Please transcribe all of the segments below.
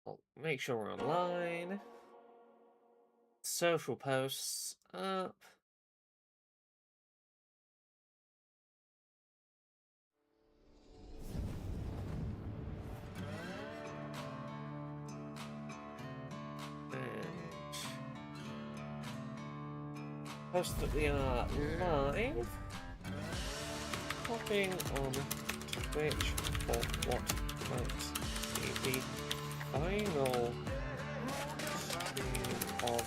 I'll make sure we're online. Social posts up. And post that we are live. Hopping on Twitch for what might be the final stream of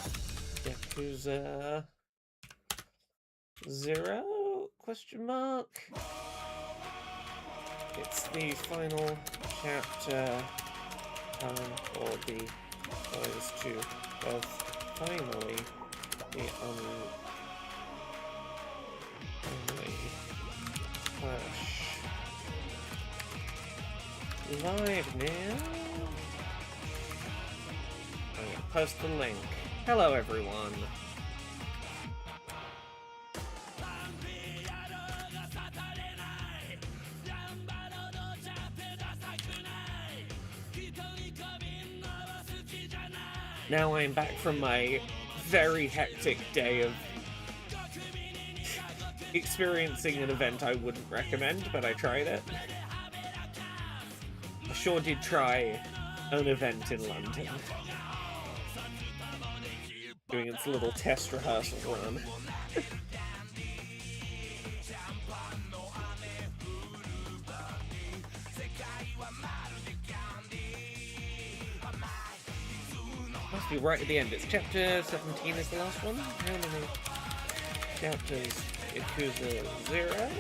Yakuza 0? Question mark. It's the final chapter for the guys to both finally be flash live now. I'm gonna post the link. Hello everyone. Now I'm back from my very hectic day of experiencing an event I wouldn't recommend, but I tried it. I sure did try an event in London. Doing its little test rehearsal run. Must be right at the end. It's chapter 17 is the last one. How many chapters? Yakuza 0?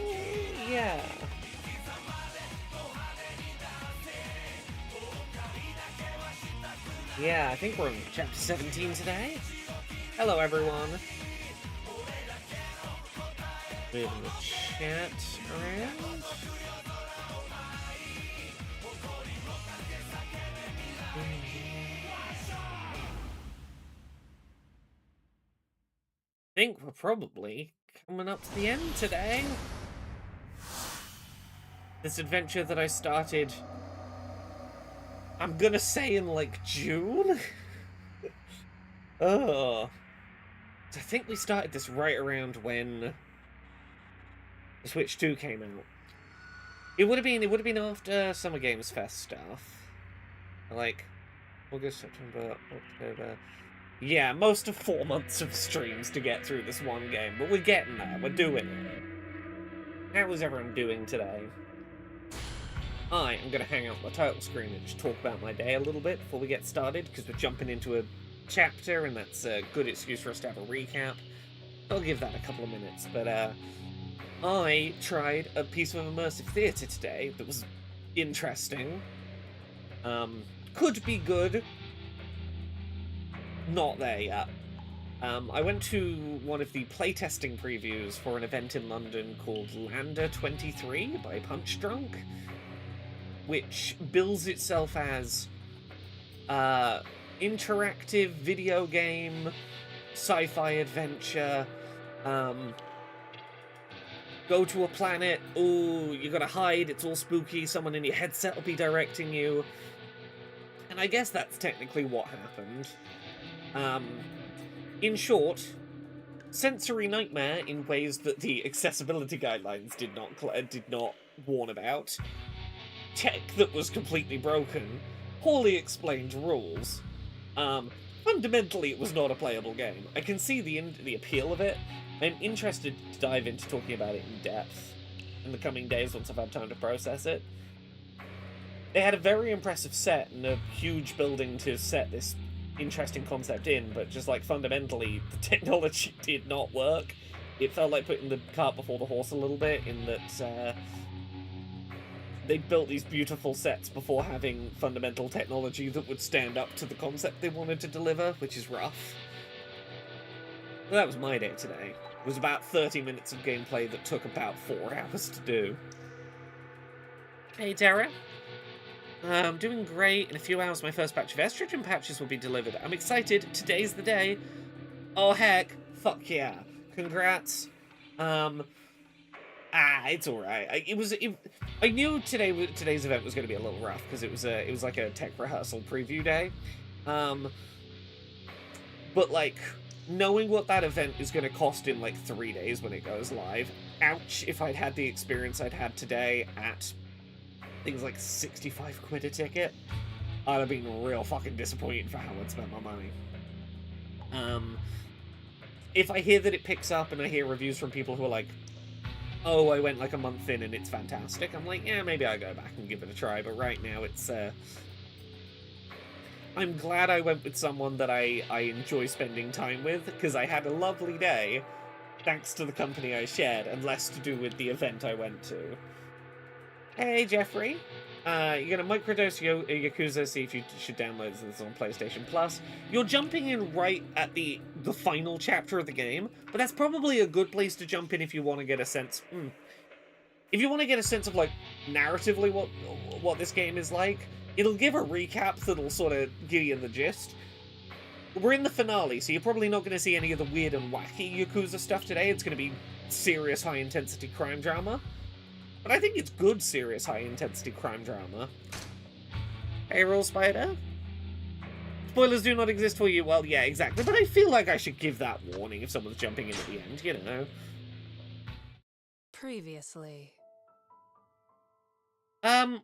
Yeah. Yeah, I think we're on chapter 17 today. Hello, everyone. Moving the chat around. I think we're probably coming up to the end today. This adventure that I started, I'm gonna say in like June? Oh. I think we started this right around when the Switch 2 came out. It would have been after Summer Games Fest stuff. Like August, September, October. Yeah, most of 4 months of streams to get through this one game, but we're getting there. We're doing it. How is everyone doing today? I am going to hang out on the title screen and just talk about my day a little bit before we get started, because we're jumping into a chapter, and that's a good excuse for us to have a recap. I'll give that a couple of minutes, but I tried a piece of immersive theatre today that was interesting. Could be good. Not there yet. I went to one of the playtesting previews for an event in London called Lander 23 by Punch Drunk, which bills itself as interactive video game, sci-fi adventure, go to a planet, ooh, you gotta hide, it's all spooky, someone in your headset will be directing you. And I guess that's technically what happened. In short, sensory nightmare in ways that the accessibility guidelines did not warn about. Tech that was completely broken. Poorly explained rules. Fundamentally, it was not a playable game. I can see the appeal of it. I'm interested to dive into talking about it in depth in the coming days once I've had time to process it. They had a very impressive set and a huge building to set this interesting concept in, but just like fundamentally, the technology did not work. It felt like putting the cart before the horse a little bit, in that they built these beautiful sets before having fundamental technology that would stand up to the concept they wanted to deliver, which is rough. Well, that was my day today. It was about 30 minutes of gameplay that took about 4 hours to do. Hey, Tara. I'm doing great. In a few hours, my first batch of estrogen patches will be delivered. I'm excited. Today's the day. Oh, heck. Fuck yeah. Congrats. It's alright. I knew today's event was going to be a little rough because it was like a tech rehearsal preview day, but like knowing what that event is going to cost in like 3 days when it goes live, ouch! If I'd had the experience I'd had today at things like 65 quid a ticket, I'd have been real fucking disappointed for how I'd spent my money. If I hear that it picks up and I hear reviews from people who are like, oh, I went like a month in and it's fantastic, I'm like, yeah, maybe I'll go back and give it a try, but right now it's, I'm glad I went with someone that I enjoy spending time with, because I had a lovely day, thanks to the company I shared, and less to do with the event I went to. Hey, Jeffrey. You're gonna microdose Yakuza, see if you should download this on PlayStation Plus. You're jumping in right at the final chapter of the game, but that's probably a good place to jump in if you want to get a sense... If you want to get a sense of, like, narratively what this game is like, it'll give a recap that'll sort of give you the gist. We're in the finale, so you're probably not going to see any of the weird and wacky Yakuza stuff today. It's going to be serious, high-intensity crime drama. But I think it's good, serious, high-intensity crime drama. Hey, Roll Spider? Spoilers do not exist for you. Well, yeah, exactly. But I feel like I should give that warning if someone's jumping in at the end, you know. Previously.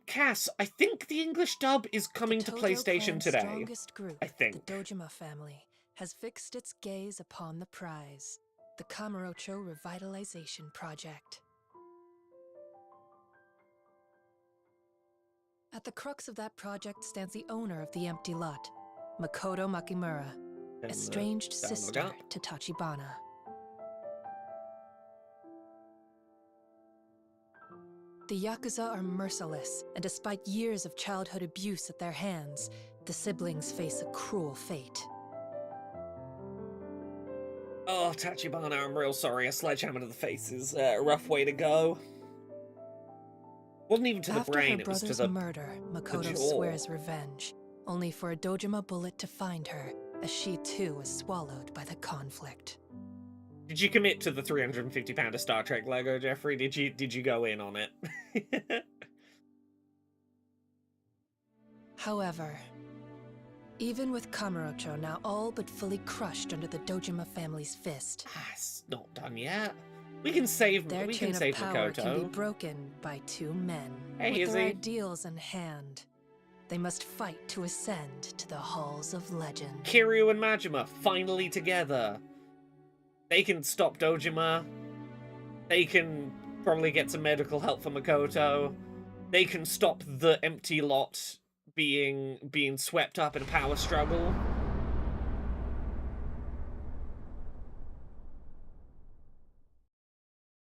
Cass, I think the English dub is coming to PlayStation today. Group, I think. The Dojima family has fixed its gaze upon the prize, the Kamurocho Revitalization Project. At the crux of that project stands the owner of the empty lot, Makoto Makimura, estranged sister to Tachibana. The Yakuza are merciless, and despite years of childhood abuse at their hands, the siblings face a cruel fate. Oh, Tachibana, I'm real sorry. A sledgehammer to the face is a rough way to go. Wasn't even to the brain, it was to the murder, Makoto swears revenge, only for a Dojima bullet to find her, as she too was swallowed by the conflict. Did you commit to the £350 of Star Trek Lego, Jeffrey? Did you go in on it? However, even with Kamurocho now all but fully crushed under the Dojima family's fist, it's not done yet. We can save Makoto. Their chain of power can be broken by two men. Hey, with their ideals in hand, they must fight to ascend to the halls of legend. Kiryu and Majima finally together. They can stop Dojima. They can probably get some medical help for Makoto. They can stop the empty lot being swept up in a power struggle.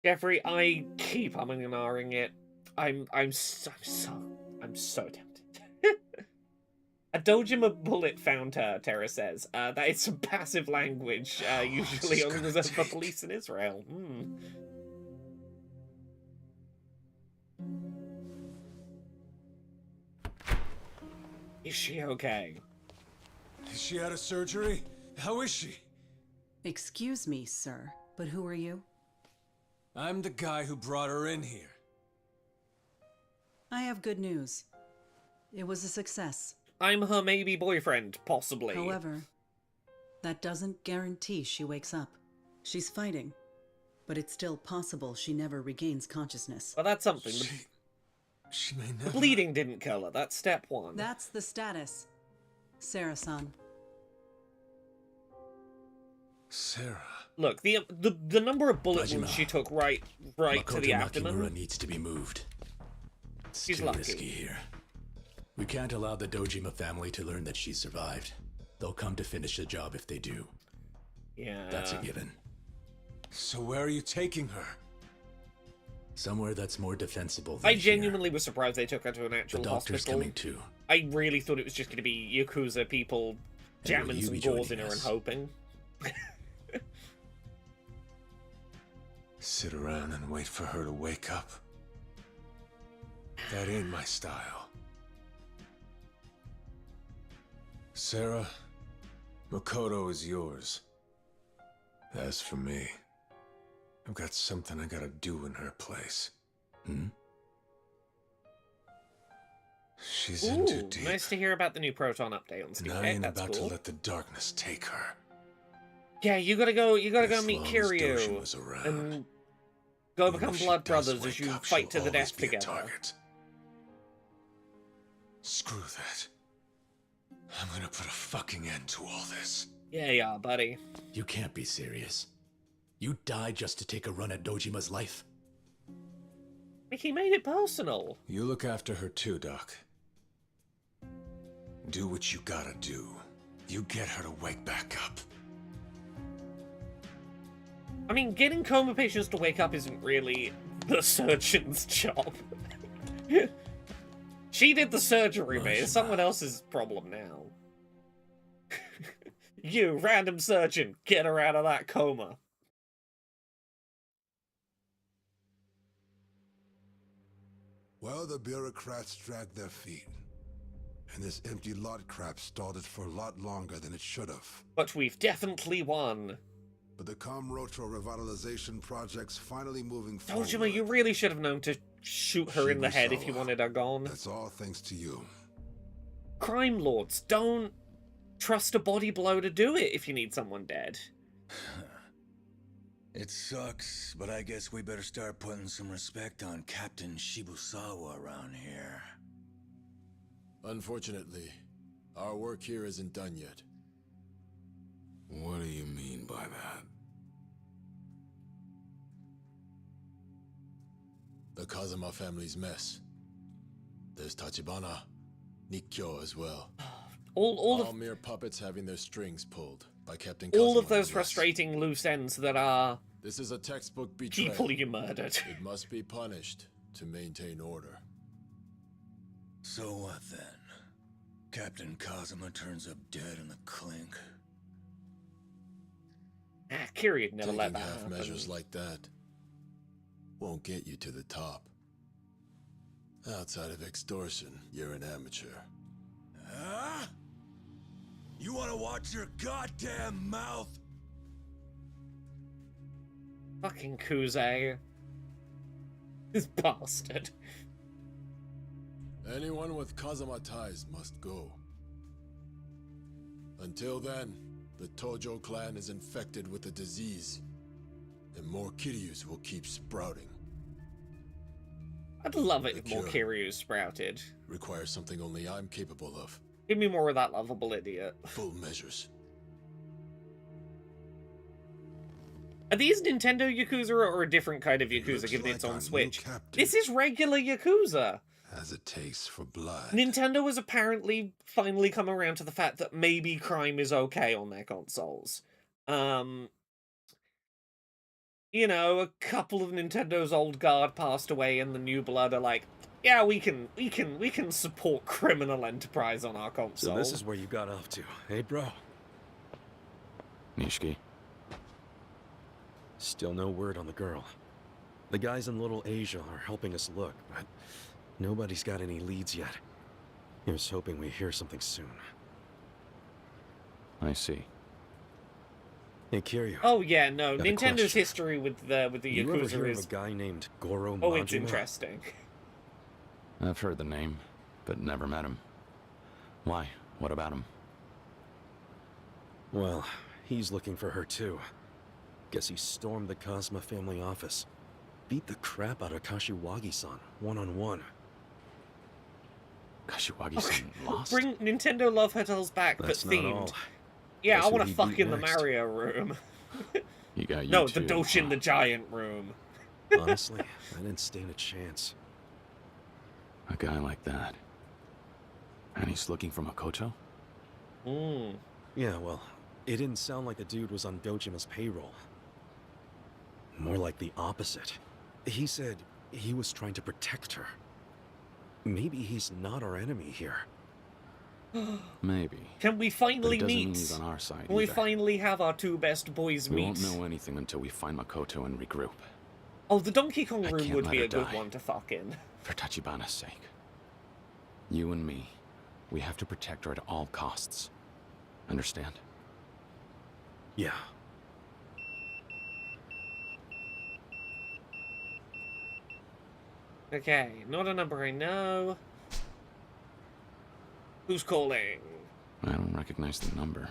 Jeffrey, I keep humming and ahhing it. I'm so tempted. A Dojima bullet found her, Terra says. That is some passive language, usually only reserved for police in Israel. Is she okay? Is she out of surgery? How is she? Excuse me, sir, but who are you? I'm the guy who brought her in here. I have good news. It was a success. I'm her maybe boyfriend, possibly. However, that doesn't guarantee she wakes up. She's fighting, but it's still possible she never regains consciousness. Well, that's something. She may never... The bleeding didn't kill her. That's step one. That's the status. Sarah-san. Sarah. Look, the number of bullet wounds she took right to the abdomen. Makimura needs to be moved. It's She's too lucky. risky here. We can't allow the Dojima family to learn that she survived. They'll come to finish the job if they do. Yeah. That's a given. So where are you taking her? Somewhere that's more defensible than I genuinely was surprised they took her to an actual the doctor's hospital. coming too. I really thought it was just going to be Yakuza people jamming some gauze in her and hoping. Sit around and wait for her to wake up. That ain't my style. Sarah, Makoto is yours. As for me, I've got something I gotta do in her place. She's in too Ooh, deep. nice to hear about the new Proton update on Steam. And I ain't That's about cool. to let the darkness take her. Yeah, you gotta go As meet long as Kiryu Doshima's around, and go even become if she blood does brothers as wake you up, fight to she'll the always death be a together. target. Screw that. I'm gonna put a fucking end to all this. Yeah, buddy. You can't be serious. You died just to take a run at Dojima's life? He made it personal. You look after her too, Doc. Do what you gotta do. You get her to wake back up. I mean, getting coma patients to wake up isn't really the surgeon's job. She did the surgery, mate. It's someone else's problem now. You, random surgeon, get her out of that coma. Well, the bureaucrats dragged their feet. And this empty lot crap stalled it for a lot longer than it should have. But we've definitely won. But the Comrotro revitalization project's finally moving forward. Dojima, you really should have known to shoot her in the head if you Shibusawa. wanted her gone. That's all thanks to you. Crime lords, don't trust a body blow to do it if you need someone dead. It sucks, but I guess we better start putting some respect on Captain Shibusawa around here. Unfortunately, our work here isn't done yet. What do you mean by that? The Kazama family's mess. There's Tachibana, Nikkyo as well. All mere puppets having their strings pulled by Captain of Kazama those and the frustrating loose ends that are rest. This is a textbook betrayal. people you murdered. It must be punished to maintain order. So what then? Captain Kazama turns up dead in the clink. Kiryu'd never Taking let that half happen. measures like that won't get you to the top. Outside of extortion, you're an amateur. Huh? You wanna watch your goddamn mouth? Fucking Kuze. This bastard. Anyone with Kazama ties must go. Until then, the Tojo clan is infected with a disease, and more Kiryus will keep sprouting. I'd love it The if more cure. Kiryu sprouted. Requires something only I'm capable of. Give me more of that lovable idiot. Full measures. Are these Nintendo Yakuza or a different kind of It Yakuza looks given like it's our on new Switch? captain This is regular Yakuza. has a taste for blood. Nintendo has apparently finally come around to the fact that maybe crime is okay on their consoles. You know, a couple of Nintendo's old guard passed away and the new blood are like, yeah, we can support criminal enterprise on our console. So this is where you got off to, hey bro? Nishiki. Still no word on the girl. The guys in Little Asia are helping us look, but nobody's got any leads yet. Here's hoping we hear something soon. I see. Hey Kiryu. Oh yeah, no, Got a Nintendo's question. history with the You ever Yakuza hear is of a guy named Goro Majima? oh, it's interesting. I've heard the name, but never met him. Why? What about him? Well, he's looking for her too. Guess he stormed the Kazuma family office. Beat the crap out of Kashiwagi-san, one-on-one. Kashiwagi-san lost? Bring Nintendo Love Hotels back, That's but not themed. all. Yeah, Guess I who want to he fuck beat in the next? Mario room. You got you No, two, the Doshin huh? the Giant room. Honestly, I didn't stand a chance. A guy like that. And he's looking for Makoto? Mm. Yeah, well, it didn't sound like the dude was on Dojima's payroll. More like the opposite. He said he was trying to protect her. Maybe he's not our enemy here. Maybe. Can we But finally it doesn't meet? mean he's on our side Can we either. finally have our two best boys We meet? won't know anything until we find Makoto and regroup. Oh, the Donkey Kong I room can't would let be her a good die. one to fuck in. For Tachibana's sake. You and me. We have to protect her at all costs. Understand? Yeah. Okay, not a number I know. Who's calling? I don't recognize the number.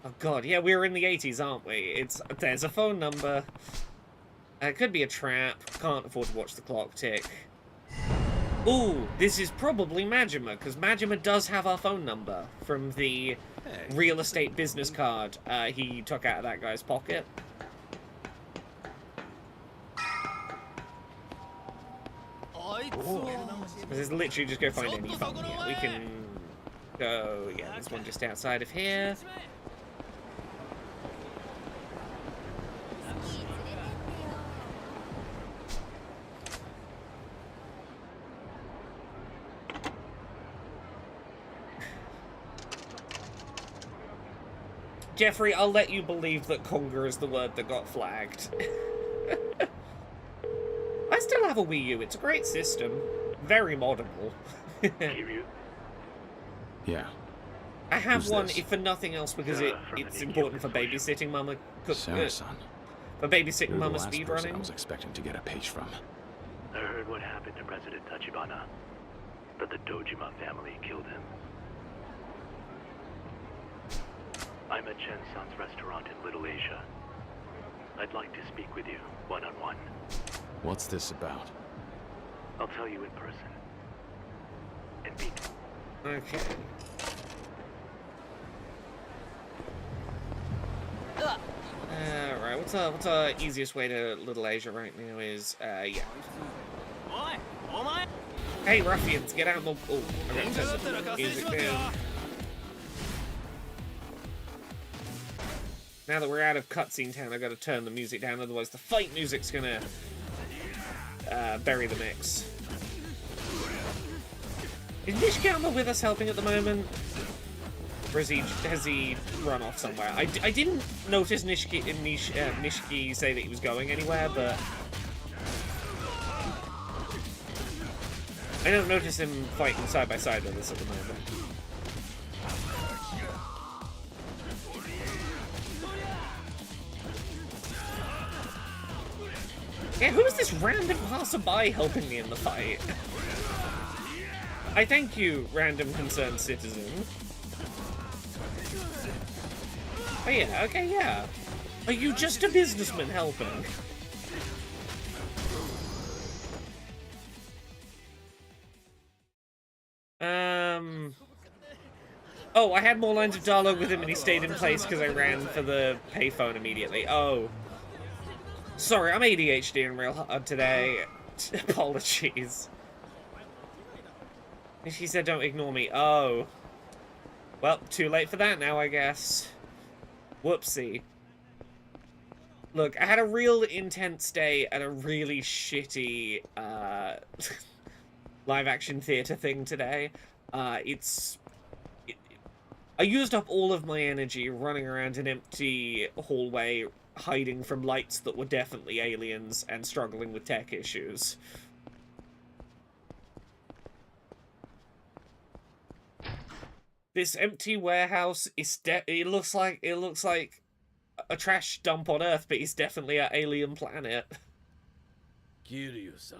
Oh god, yeah, we're in the 80s, aren't we? There's a phone number. It could be a trap. Can't afford to watch the clock tick. Ooh, this is probably Majima, because Majima does have our phone number from the real estate business card he took out of that guy's pocket. This is literally just go find any phone here. We can go, yeah, there's one just outside of here. Jeffrey, I'll let you believe that conga is the word that got flagged. I still have a Wii U. It's a great system. Very modernable. Yeah. I have Who's one, this? if for nothing else, because it's important for babysitting Mama. Sarah-san. For babysitting You're the Mama last person I speedrunning. was expecting to get a page from. I heard what happened to President Tachibana, but the Dojima family killed him. I'm at Chen-san's restaurant in Little Asia. I'd like to speak with you, one-on-one. What's this about? I'll tell you in person. And be... Okay. Right, what's our easiest way to Little Asia right now is, yeah. Hey, ruffians, get out of the... Oh, I gotta turn the music down. Now that we're out of cutscene town, I gotta turn the music down, otherwise the fight music's gonna bury the mix. Is Nishikama with us helping at the moment? Or has he run off somewhere? I didn't notice Nishiki say that he was going anywhere, but... I don't notice him fighting side by side with us at the moment. Yeah, who is this random passerby helping me in the fight? I thank you, random concerned citizen. Oh yeah, okay, yeah. Are you just a businessman helping? Oh, I had more lines of dialogue with him and he stayed in place because I ran for the payphone immediately. Oh. Sorry, I'm ADHD and real hard today. Apologies. She said don't ignore me. Oh. Well, too late for that now, I guess. Whoopsie. Look, I had a real intense day at a really shitty live-action theatre thing today. I used up all of my energy running around an empty hallway, hiding from lights that were definitely aliens, and struggling with tech issues. This empty warehouse is it looks like a trash dump on Earth, but it's definitely an alien planet. Kiryu-san,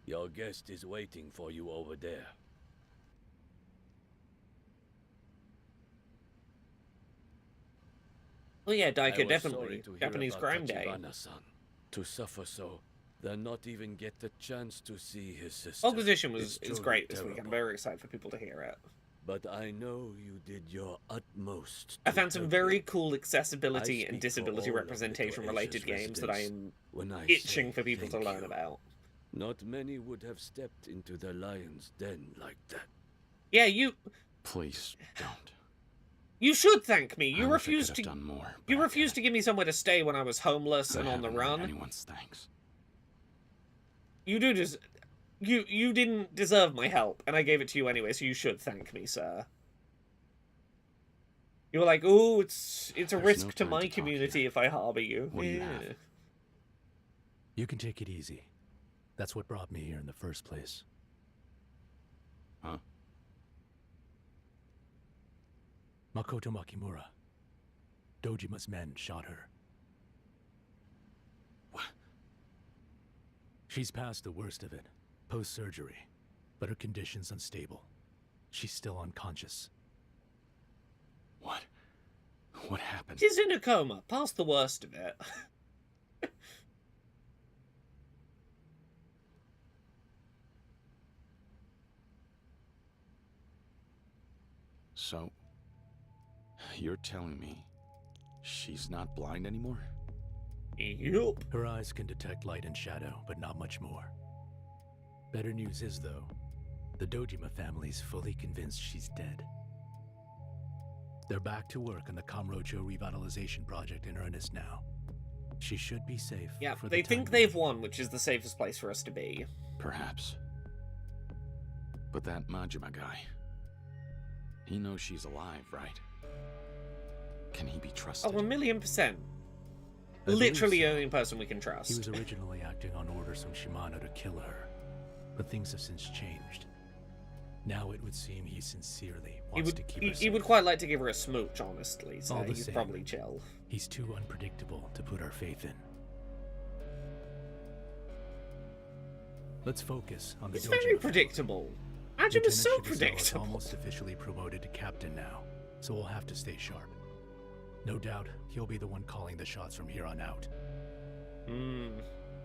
your guest is waiting for you over there. Well, yeah, I Daika, was definitely. sorry to hear Japanese about Crime Day. Tachibana-san. To suffer so, then not even get the chance to see his sister. Opposition is truly great this week. I'm terrible. very excited for people to hear it. But I know you did your utmost. I to found some help very him. cool accessibility I and speak disability for all of representation Little related Asia's games that I am residents when I itching say for people to thank learn you. about. Not many would have stepped into the lion's den like that. Yeah, you Please don't. should thank me. You I wish I refused could to have done more. you refused to give me somewhere to stay when I was homeless and on the run. Anyone's thanks. You do you didn't deserve my help, and I gave it to you anyway, so you should thank me, sir. You were like, "Ooh, it's a There's risk no to time my to talk community here. if I harbor you." What do you Yeah. have? You can take it easy. That's what brought me here in the first place. Huh? Makoto Makimura. Dojima's men shot her. What? She's past the worst of it, post-surgery, but her condition's unstable. She's still unconscious. What? What happened? She's in a coma, past the worst of it. So, you're telling me she's not blind anymore? Yup. Her eyes can detect light and shadow, but not much more. Better news is, though, the Dojima family's fully convinced she's dead. They're back to work on the Kamurocho revitalization project in earnest now. She should be safe. Yeah, for the they time think being. they've won, which is the safest place for us to be. Perhaps. But that Majima guy, he knows she's alive, right? Can he be trusted? Oh, 1,000,000%. I believe Literally the so. only person we can trust. He was originally acting on orders from Shimano to kill her, but things have since changed. Now it would seem he sincerely wants to keep her He would safe. quite like to give her a smooch, honestly, so All the he's same, probably chill. He's too unpredictable to put our faith in. Let's focus on the He's Dojima very family. predictable. Majima Lieutenant is so Shibusawa is predictable. almost officially promoted to captain now, so we'll have to stay sharp. No doubt, he'll be the one calling the shots from here on out.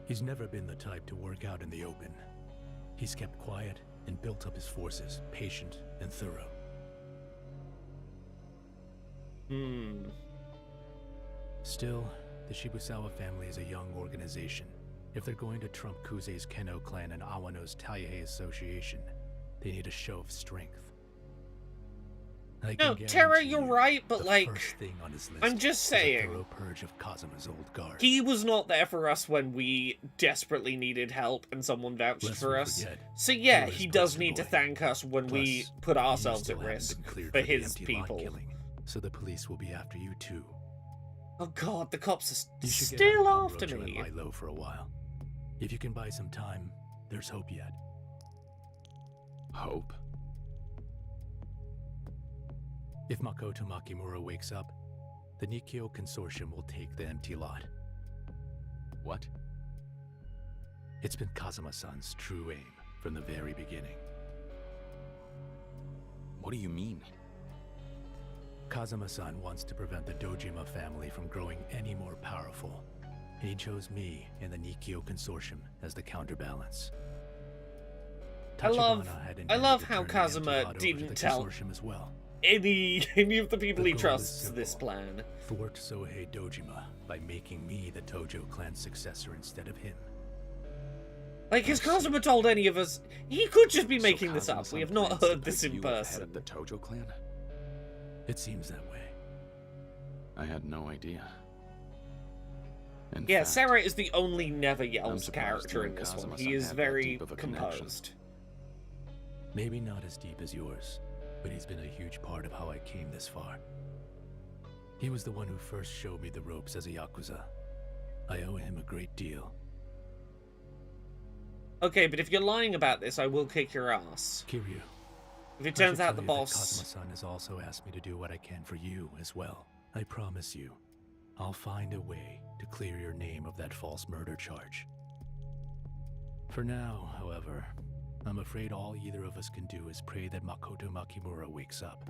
He's never been the type to work out in the open. He's kept quiet and built up his forces, patient and thorough. Still, the Shibusawa family is a young organization. If they're going to trump Kusei's Keno clan and Awano's Taihei association, they need a show of strength. I No, can Terra, guarantee you're you right, but the like, first thing on his list I'm just is saying. a thorough purge of Kazuma's old guard. He was not there for us when we desperately needed help and someone vouched Lest for we us. forget, So yeah, Terra's he does poster need to boy. thank us when we Plus, put you ourselves still at haven't risk been cleared for the his empty lot people. killing, so the police will be after you too. Oh god, the cops are You should get still out of after Kamurocho me. and lie low for a while. If you can buy some time, there's hope yet. Hope? If Makoto Makimura wakes up, the Nikkyo Consortium will take the empty lot. What? It's been Kazuma-san's true aim from the very beginning. What do you mean? Kazuma-san wants to prevent the Dojima family from growing any more powerful, and he chose me and the Nikkyo Consortium as the counterbalance. I love Tachibana had how intended to turn the empty Kazuma lot over to didn't the tell consortium as well. any of the people The he goal is trusts simple. this plan. Thwart Sohei Dojima by making me the Tojo clan's successor instead of him. Like, has Kazuma told any of us? He could just be So making this up. Kazuma-san We have not plans to heard this put in you at the head person. of the Tojo clan? It seems that way. I had no idea. In Yeah, fact, Sarah is the only never I'm yells surprised character you in and this one. Kazuma-san He is have that very deep of a connection. composed. Maybe not as deep as yours, but he's been a huge part of how I came this far. He was the one who first showed me the ropes as a Yakuza. I owe him a great deal. Okay, but if you're lying about this, I will kick your ass. Kiryu. If it I turns should out tell the you that boss... Kazuma-san has also asked me to do what I can for you as well. I promise you, I'll find a way to clear your name of that false murder charge. For now, however, I'm afraid all either of us can do is pray that Makoto Makimura wakes up.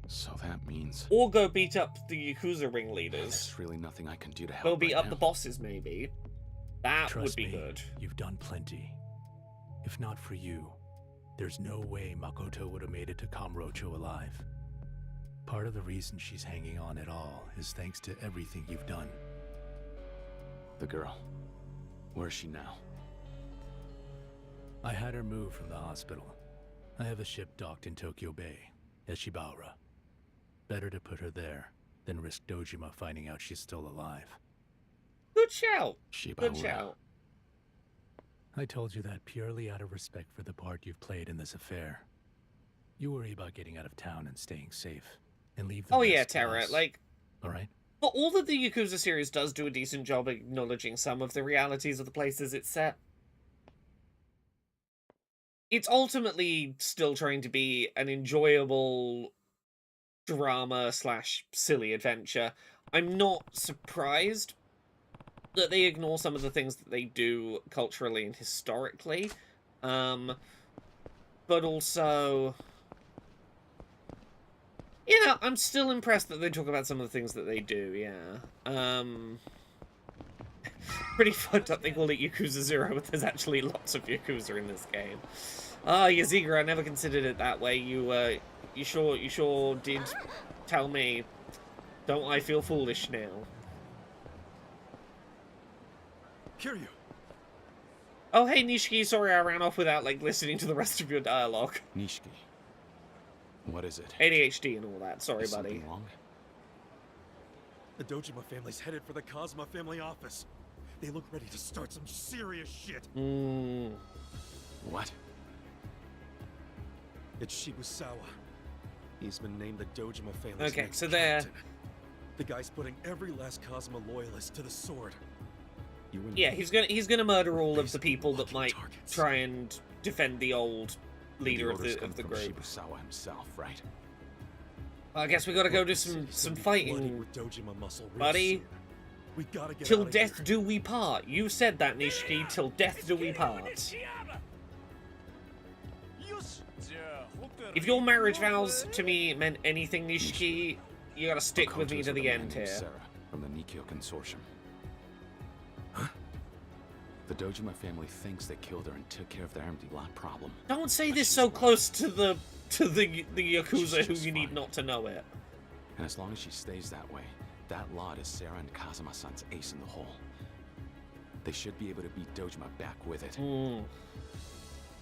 So that means Or go beat up the Yakuza ringleaders. there's really nothing I can do to help Go beat right up now. the bosses, maybe. That Trust would be me, good. You've done plenty. If not for you, there's no way Makoto would have made it to Kamurocho alive. Part of the reason she's hanging on at all is thanks to everything you've done. The girl. Where is she now? I had her moved from the hospital. I have a ship docked in Tokyo Bay, at Shibaura. Better to put her there than risk Dojima finding out she's still alive. Good shout. Good Shibaura. shout. I told you that purely out of respect for the part you've played in this affair. You worry about getting out of town and staying safe, and leave the Oh rest yeah, to Terra, us. like... All right? But all that the Yakuza series does do a decent job acknowledging some of the realities of the places it's set. It's ultimately still trying to be an enjoyable drama / silly adventure. I'm not surprised that they ignore some of the things that they do culturally and historically. but also, you know, I'm still impressed that they talk about some of the things that they do, yeah. Pretty fucked up they call it Yakuza 0, but there's actually lots of Yakuza in this game. Ah, Yaziga, I never considered it that way. You sure did tell me. Don't I feel foolish now? Kiryu! Oh, hey, Nishiki, sorry I ran off without, like, listening to the rest of your dialogue. Nishiki. What is it? ADHD and all that, sorry, Is buddy. something wrong? The Dojima family's headed for the Kazuma family office. They look ready to start some serious shit. What? It's Shibusawa. He's been named the Dojima family's Okay, next so there. captain. The guy's putting every last Kazuma loyalist to the sword. Yeah, he's gonna murder all of the people that might try and defend the old leader of the group. Shibusawa himself, right? I guess we gotta go do some fighting, with Dojima muscle real buddy. soon. We gotta get Till out of death here. do we part. You said that, Nishiki. Till death do we part. If your marriage vows to me meant anything, Nishiki, you gotta stick with me to the end here. Sarah from the Nikyo Consortium. Huh? The Dojima family thinks they killed her and took care of their empty lot problem. Don't say this so close to the Yakuza who you need not to know it. And as long as she stays that way, that lot is Sarah and Kazuma-san's ace in the hole. They should be able to beat Dojima back with it.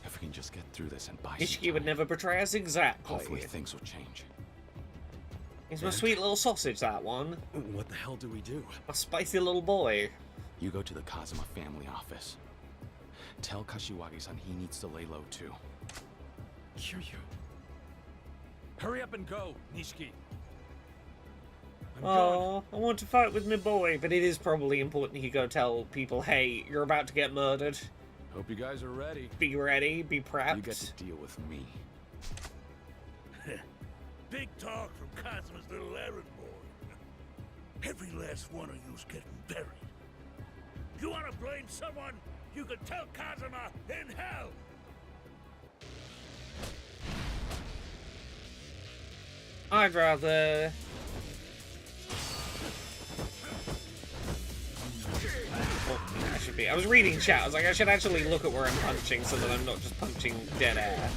If we can just get through this and buy some Nishiki would time, never betray us exactly. hopefully things will change. He's my sweet little sausage, that one. What the hell do we do? A spicy little boy. You go to the Kazuma family office. Tell Kashiwagi-san he needs to lay low too. Kiryu. Hurry up and go, Nishiki. Oh, I want to fight with my boy, but it is probably important he go tell people, hey, you're about to get murdered. Hope you guys are ready. Be ready, be prepped. You get to deal with me. Big talk from Kazuma's little errand boy. Every last one of you's getting buried. You want to blame someone? You can tell Kazuma in hell. I'd rather... Oh, I should be. I was reading chat. I was like, I should actually look at where I'm punching so that I'm not just punching dead air.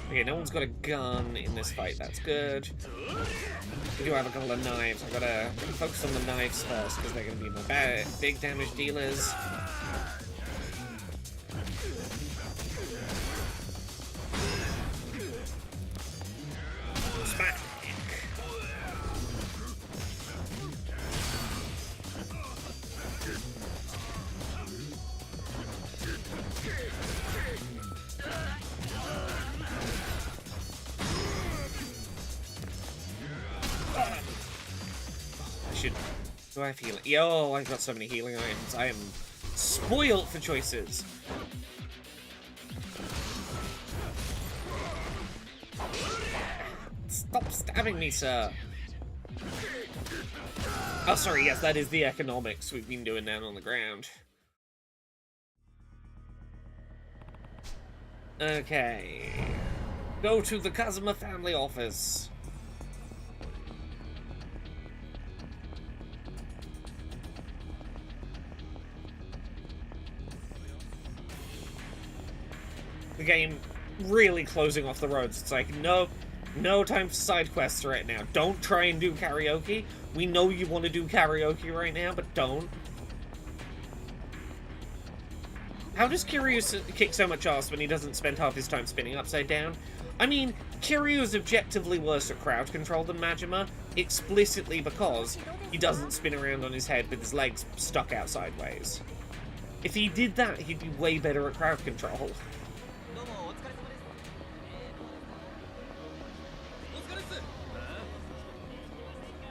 Okay, no one's got a gun in this fight. That's good. We do have a couple of knives. I gotta focus on the knives first because they're gonna be my big damage dealers. Smack. Do I have healing? Yo, I've got so many healing items. I am spoiled for choices. Stop stabbing me, sir. Oh, sorry, yes, that is the economics we've been doing down on the ground. Okay. Go to the Kazuma family office. The game really closing off the roads. It's like, no time for side quests right now. Don't try and do karaoke. We know you want to do karaoke right now, but don't. How does Kiryu kick so much ass when he doesn't spend half his time spinning upside down? I mean, Kiryu is objectively worse at crowd control than Majima, explicitly because he doesn't spin around on his head with his legs stuck out sideways. If he did that, he'd be way better at crowd control.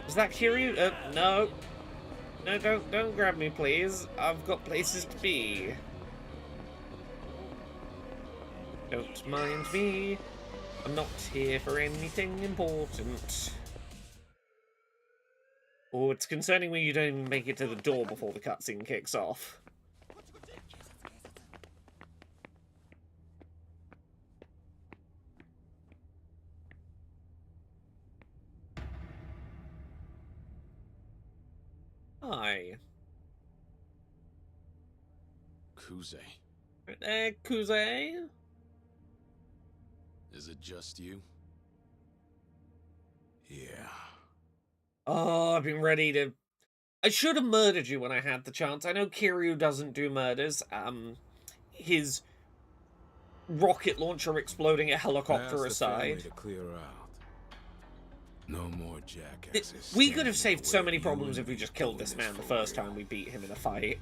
Is that Kiryu? No. No, don't grab me, please. I've got places to be. Don't mind me. I'm not here for anything important. Oh, it's concerning when you don't even make it to the door before the cutscene kicks off. Hi. Kuze. Right there, Kuze. Is it just you? Yeah. Oh, I've been ready to... I should have murdered you when I had the chance. I know Kiryu doesn't do murders. His rocket launcher exploding a helicopter aside. To clear out. No more jackasses. We could have saved so many problems if we just killed this man the first time we beat him in a fight.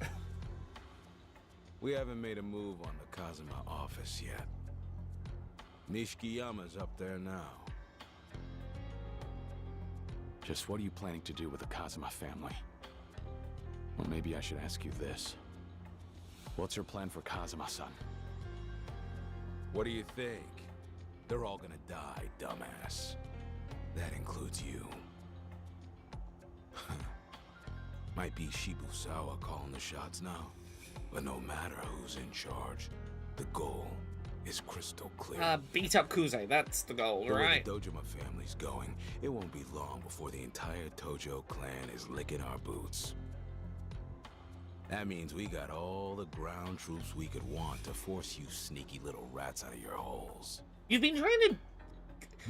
We haven't made a move on the Kazuma office yet. Nishikiyama's up there now. Just what are you planning to do with the Kazuma family? Or maybe I should ask you this. What's your plan for Kazuma-san? What do you think? They're all gonna die, dumbass. That includes you. Might be Shibusawa calling the shots now, but no matter who's in charge, the goal is crystal clear. Beat up Kuze, that's the goal, right? The Dojima family's going, it won't be long before the entire Tojo clan is licking our boots. That means we got all the ground troops we could want to force you sneaky little rats out of your holes. You've been trying to...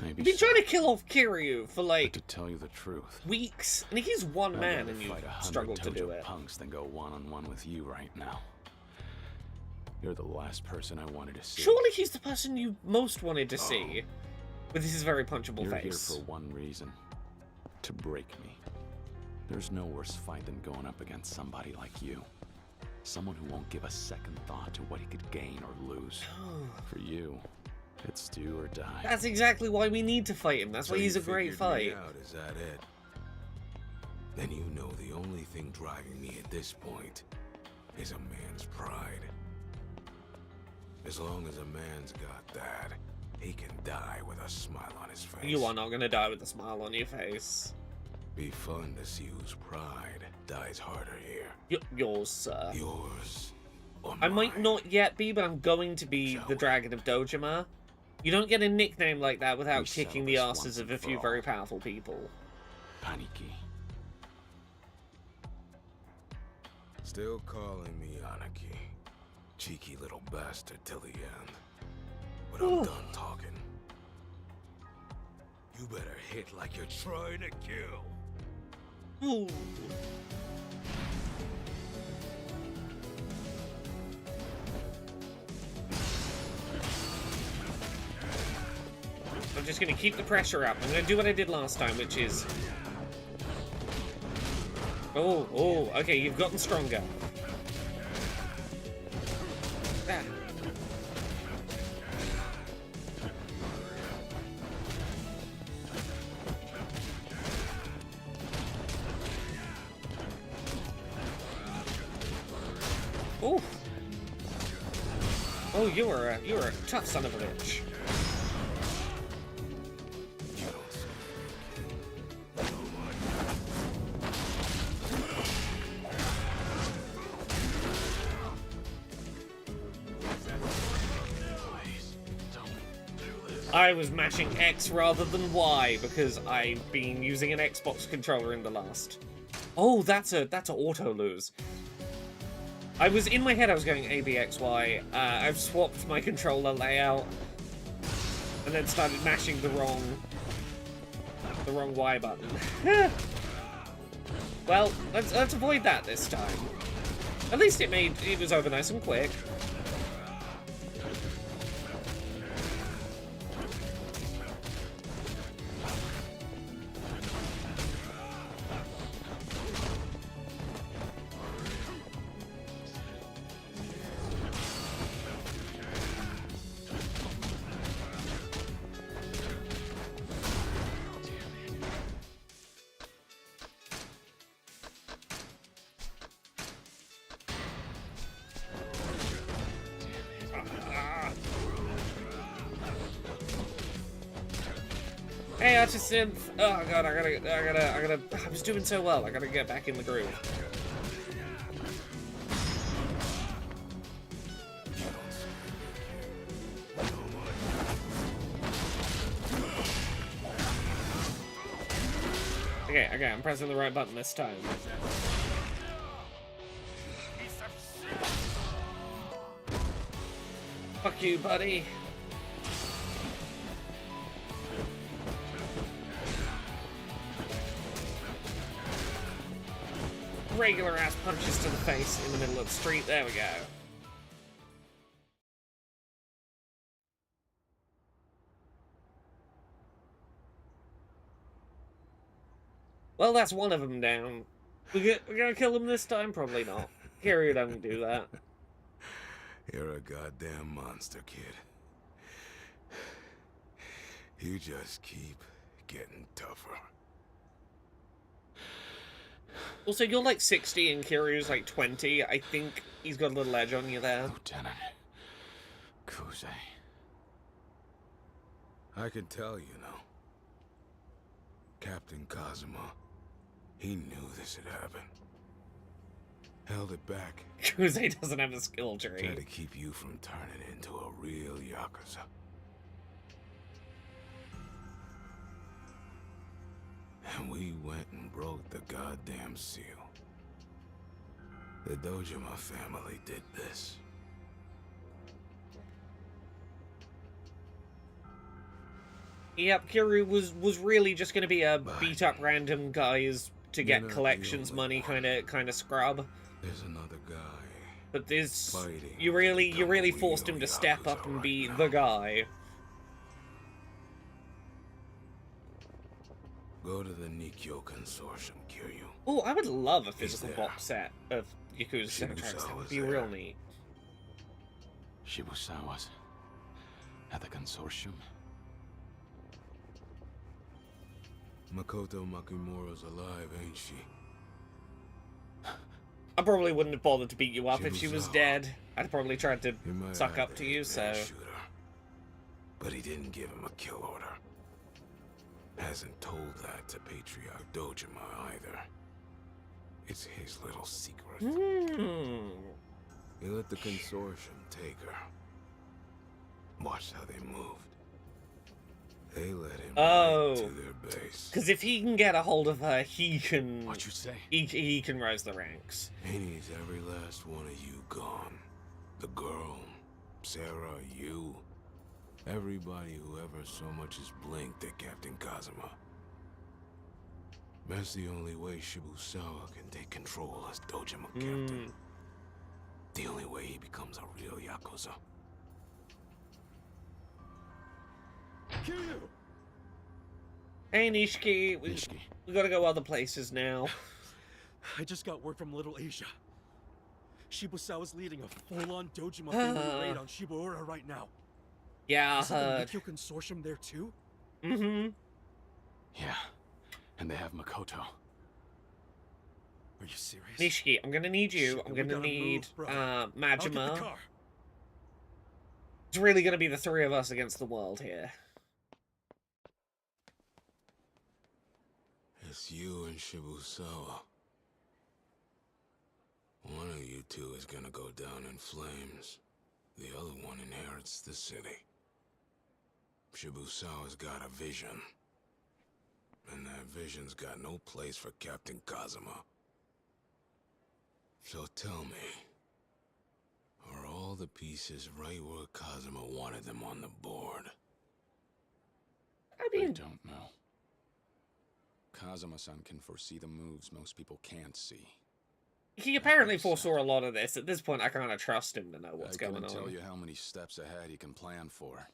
Maybe You've been trying to kill off Kiryu for, like... But to tell you the truth... weeks, and he's one man and you struggled to do it. Punks than go one-on-one with you right now. You're the last person I wanted to see. Surely he's the person you most wanted to see. With his very punchable You're face. Here for one reason. To break me. There's no worse fight than going up against somebody like you. Someone who won't give a second thought to what he could gain or lose. For you, it's do or die. That's exactly why we need to fight him. That's So why he's you a great figured me fight. out, is that it? Then you know the only thing driving me at this point is a man's pride. As long as a man's got that, he can die with a smile on his face. You are not going to die with a smile on your face. Be fun to see whose pride dies harder here. Yours, sir. Yours. Or I mine. might not yet be, but I'm going to be the Dragon of Dojima. You don't get a nickname like that without kicking the asses of a few very powerful people. Paniki. Still calling me Aniki. Cheeky little bastard till the end. But I'm done talking. You better hit like you're trying to kill. Ooh. I'm just gonna keep the pressure up. I'm gonna do what I did last time, which is... Oh, okay, you've gotten stronger. Ah. Oh. Oh, you're a tough son of a bitch. I was mashing X rather than Y because I've been using an Xbox controller in the last. Oh, that's a auto lose. I was in my head. I was going A B X Y. I've swapped my controller layout and then started mashing the wrong Y button. Well, let's avoid that this time. At least it was over nice and quick. Hey, Artisynth! Oh god, I was doing so well. I gotta get back in the groove. Okay, I'm pressing the right button this time. Fuck you, buddy. Regular ass punches to the face in the middle of the street. There we go. Well, that's one of them down. We're gonna kill him this time? Probably not. Kiryu don't do that. You're a goddamn monster, kid. You just keep getting tougher. Also, you're like 60 and Kiryu's like 20. I think he's got a little edge on you there. Lieutenant Kuze. I can tell, you know. Captain Kazuma, he knew this had happened. Held it back. Kuze doesn't have a skill tree. Tried to keep you from turning into a real Yakuza. And we went and broke the goddamn seal. The Dojima family did this. Yep, Kiryu was really just going to be a beat up random guys to get collections money kind of scrub. There's another guy. But this you really forced him to step up and be the guy. Go to the Nikkyo Consortium, Kiryu. Oh, I would love a physical box set of Yakuza soundtracks. That would be real neat. Shibusawa's at the consortium. Makoto Makimura's alive, ain't she? I probably wouldn't have bothered to beat you up if she was dead. I'd probably tried to suck up to you, so... But he didn't give him a kill order. Hasn't told that to Patriarch Dojima either. It's his little secret. He let the consortium take her. Watch how they moved. They let him right to their base. Because if he can get a hold of her, he can... What you say? He can rise the ranks. He needs every last one of you gone. The girl, Sarah, you. Everybody who ever so much as blinked at Captain Kazuma. That's the only way Shibusawa can take control as Dojima captain. The only way he becomes a real Yakuza. Kiryu! Hey, Nishiki. We gotta go other places now. I just got word from Little Asia. Shibusawa's leading a full-on Dojima family raid on Shibuura right now. Yeah, I heard. heard. Is the Nikkyo Consortium there too? Mm-hmm. Yeah, and they have Makoto. Are you serious? Nishiki, I'm gonna need you. I'm gonna need Majima. It's really gonna be the three of us against the world here. It's you and Shibusawa. One of you two is gonna go down in flames. The other one inherits the city. Shibusawa's got a vision. And that vision's got no place for Captain Kazuma. So tell me, are all the pieces right where Kazuma wanted them on the board? I mean... I don't know. Kazuma-san can foresee the moves most people can't see. He apparently foresaw a lot of this. At this point, I kind of trust him to know what's going on. I couldn't tell you how many steps ahead he can plan for.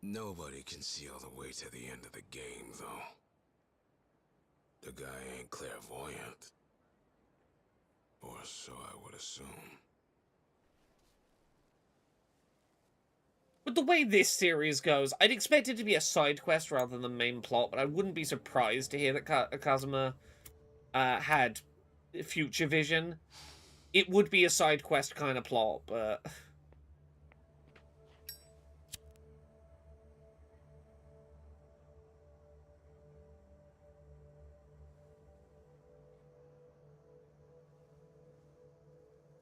Nobody can see all the way to the end of the game, though. The guy ain't clairvoyant. Or so I would assume. With the way this series goes, I'd expect it to be a side quest rather than the main plot, but I wouldn't be surprised to hear that Kazuma had future vision. It would be a side quest kind of plot, but...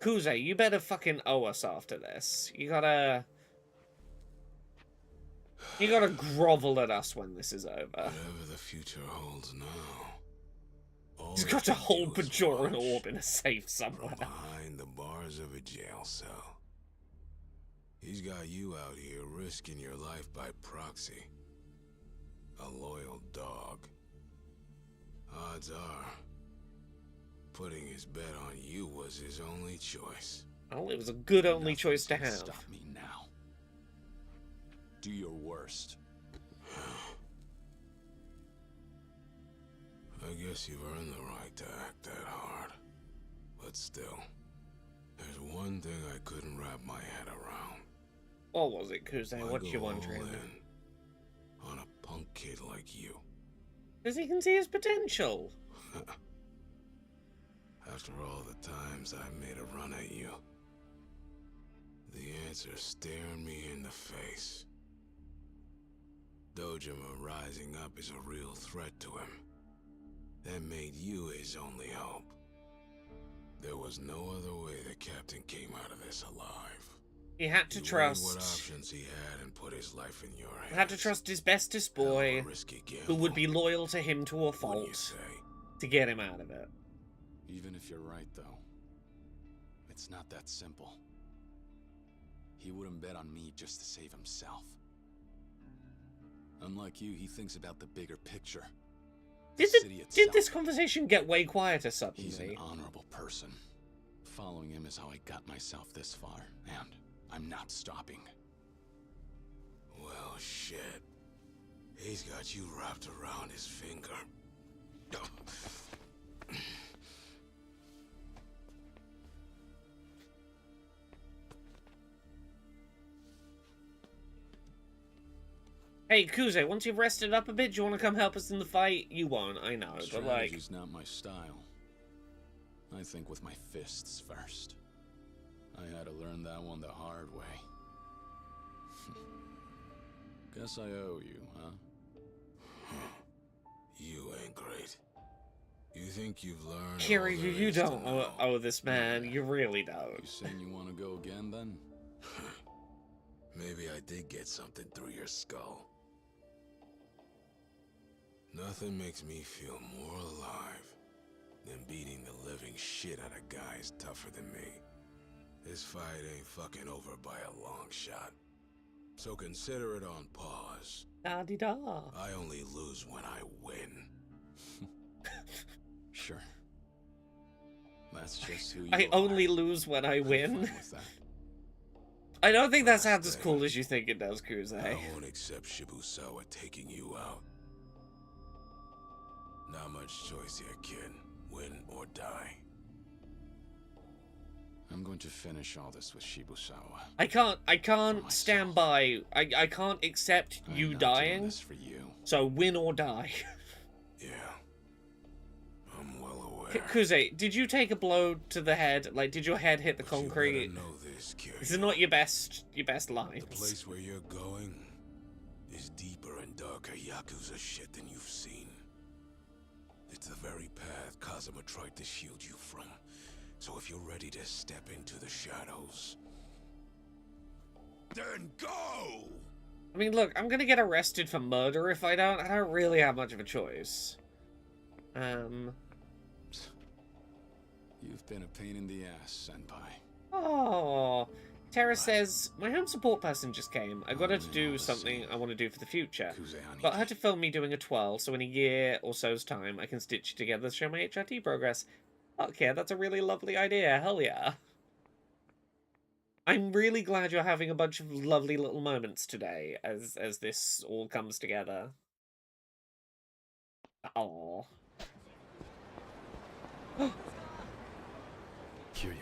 Kuze, you better fucking owe us after this. You gotta grovel at us when this is over. Whatever the future holds now. He's got to hold Bajoran Orb in a safe somewhere. Behind the bars of a jail cell. He's got you out here risking your life by proxy. A loyal dog. Odds are, putting his bet on you was his only choice. Well, it was a good only choice to have. Stop me now. Do your worst. I guess you've earned the right to act that hard. But still, there's one thing I couldn't wrap my head around. What was it, Kuze? What you wondering? On a punk kid like you. Because he can see his potential. After all the times I made a run at you, the answer's staring me in the face. Dojima rising up is a real threat to him. That made you his only hope. There was no other way the captain came out of this alive. He had to You trust. weighed what options he had and put his life in your hands. Had to trust his bestest boy, who would be loyal to him to a fault, to get him out of it. Even if you're right, though, it's not that simple. He wouldn't bet on me just to save himself. Unlike you, he thinks about the bigger picture. Did this conversation get way quieter suddenly? He's an honorable person. Following him is how I got myself this far, and I'm not stopping. Well, shit. He's got you wrapped around his finger. Hey, Kuze, once you've rested up a bit, do you want to come help us in the fight? You won't, I know, but like... Strategy's not my style. I think with my fists first. I had to learn that one the hard way. Guess I owe you, huh? You ain't great. You think you've learned? Kiri, you don't owe this man. You really don't. You saying you want to go again, then? Maybe I did get something through your skull. Nothing makes me feel more alive than beating the living shit out of guys tougher than me. This fight ain't fucking over by a long shot. So consider it on pause. Da-di-da. I only lose when I win. Sure. That's just who you I are. only lose when I win. I don't think that sounds as cool as you think it does, Kuze. I won't accept Shibusawa taking you out. Not much choice here, kid. Win or die. I'm going to finish all this with Shibusawa. I can't stand by. I can't accept you dying. This for you. So win or die. Yeah. I'm well aware. Kuze, did you take a blow to the head? Like, did your head hit the concrete? You better know this, kid. This is not your best lines. The place where you're going is deeper and darker Yakuza shit than you've seen. It's the very path Kazuma tried to shield you from. So if you're ready to step into the shadows, then go! I mean, look, I'm gonna get arrested for murder if I don't. I don't really have much of a choice. You've been a pain in the ass, Senpai. Oh, Tara says, my home support person just came. I got her to do something I want to do for the future. Got her to film me doing a twirl, so in a year or so's time, I can stitch it together to show my HRT progress. Okay, that's a really lovely idea. Hell yeah. I'm really glad you're having a bunch of lovely little moments today as this all comes together. Oh. Kiryu,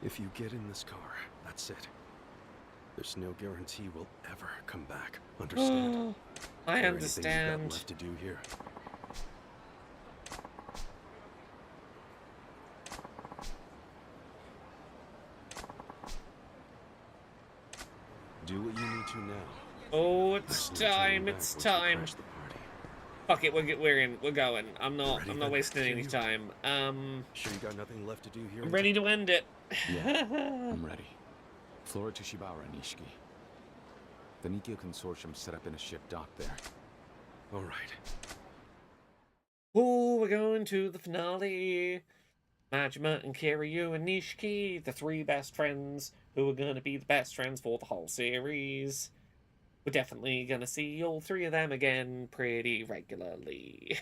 if you get in this car, that's it. There's no guarantee we'll ever come back. Understand? I Is there understand. anything you've got left to do here? Do what you need to now. Oh, it's time. It's time. Fuck it, we're going. I'm not wasting any time. Sure you got nothing left to do here? I'm ready to end it. Yeah, I'm ready. Flora to Shibara and Ishiki. The Nikkei Consortium set up in a ship dock there. All right. Oh, we're going to the finale. Majima and Kiryu and Nishiki, the three best friends who are going to be the best friends for the whole series. We're definitely going to see all three of them again pretty regularly.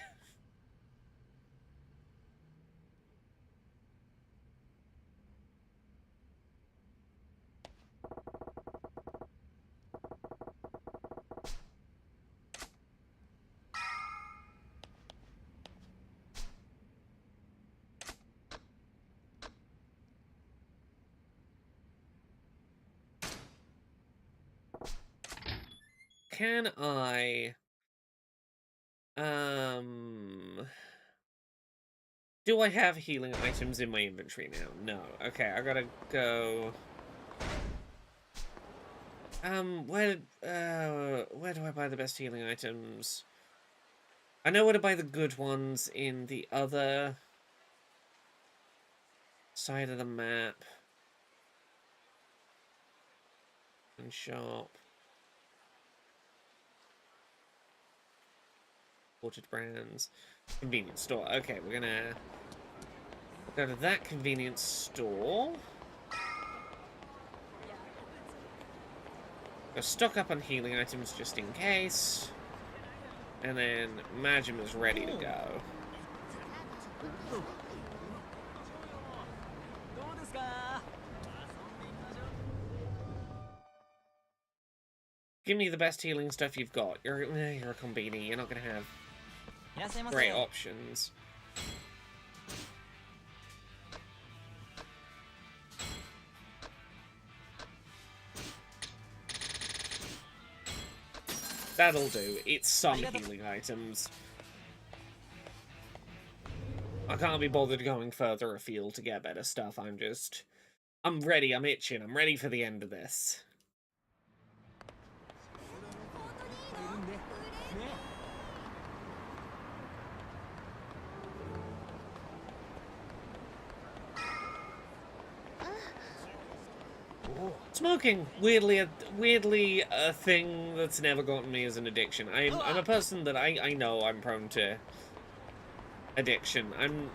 Can I... Do I have healing items in my inventory now? No. Okay, I gotta go... where do I buy the best healing items? I know where to buy the good ones in the other side of the map. And shop. Imported brands. Convenience store. Okay, we're gonna go to that convenience store. Go stock up on healing items just in case. And then Majima's ready to go. Give me the best healing stuff you've got. You're a Konbini. You're not gonna have great options. That'll do. It's some healing items. I can't be bothered going further afield to get better stuff. I'm ready. I'm itching. I'm ready for the end of this. Smoking, weirdly a thing that's never gotten me as an addiction. I'm a person that I know I'm prone to addiction. I'm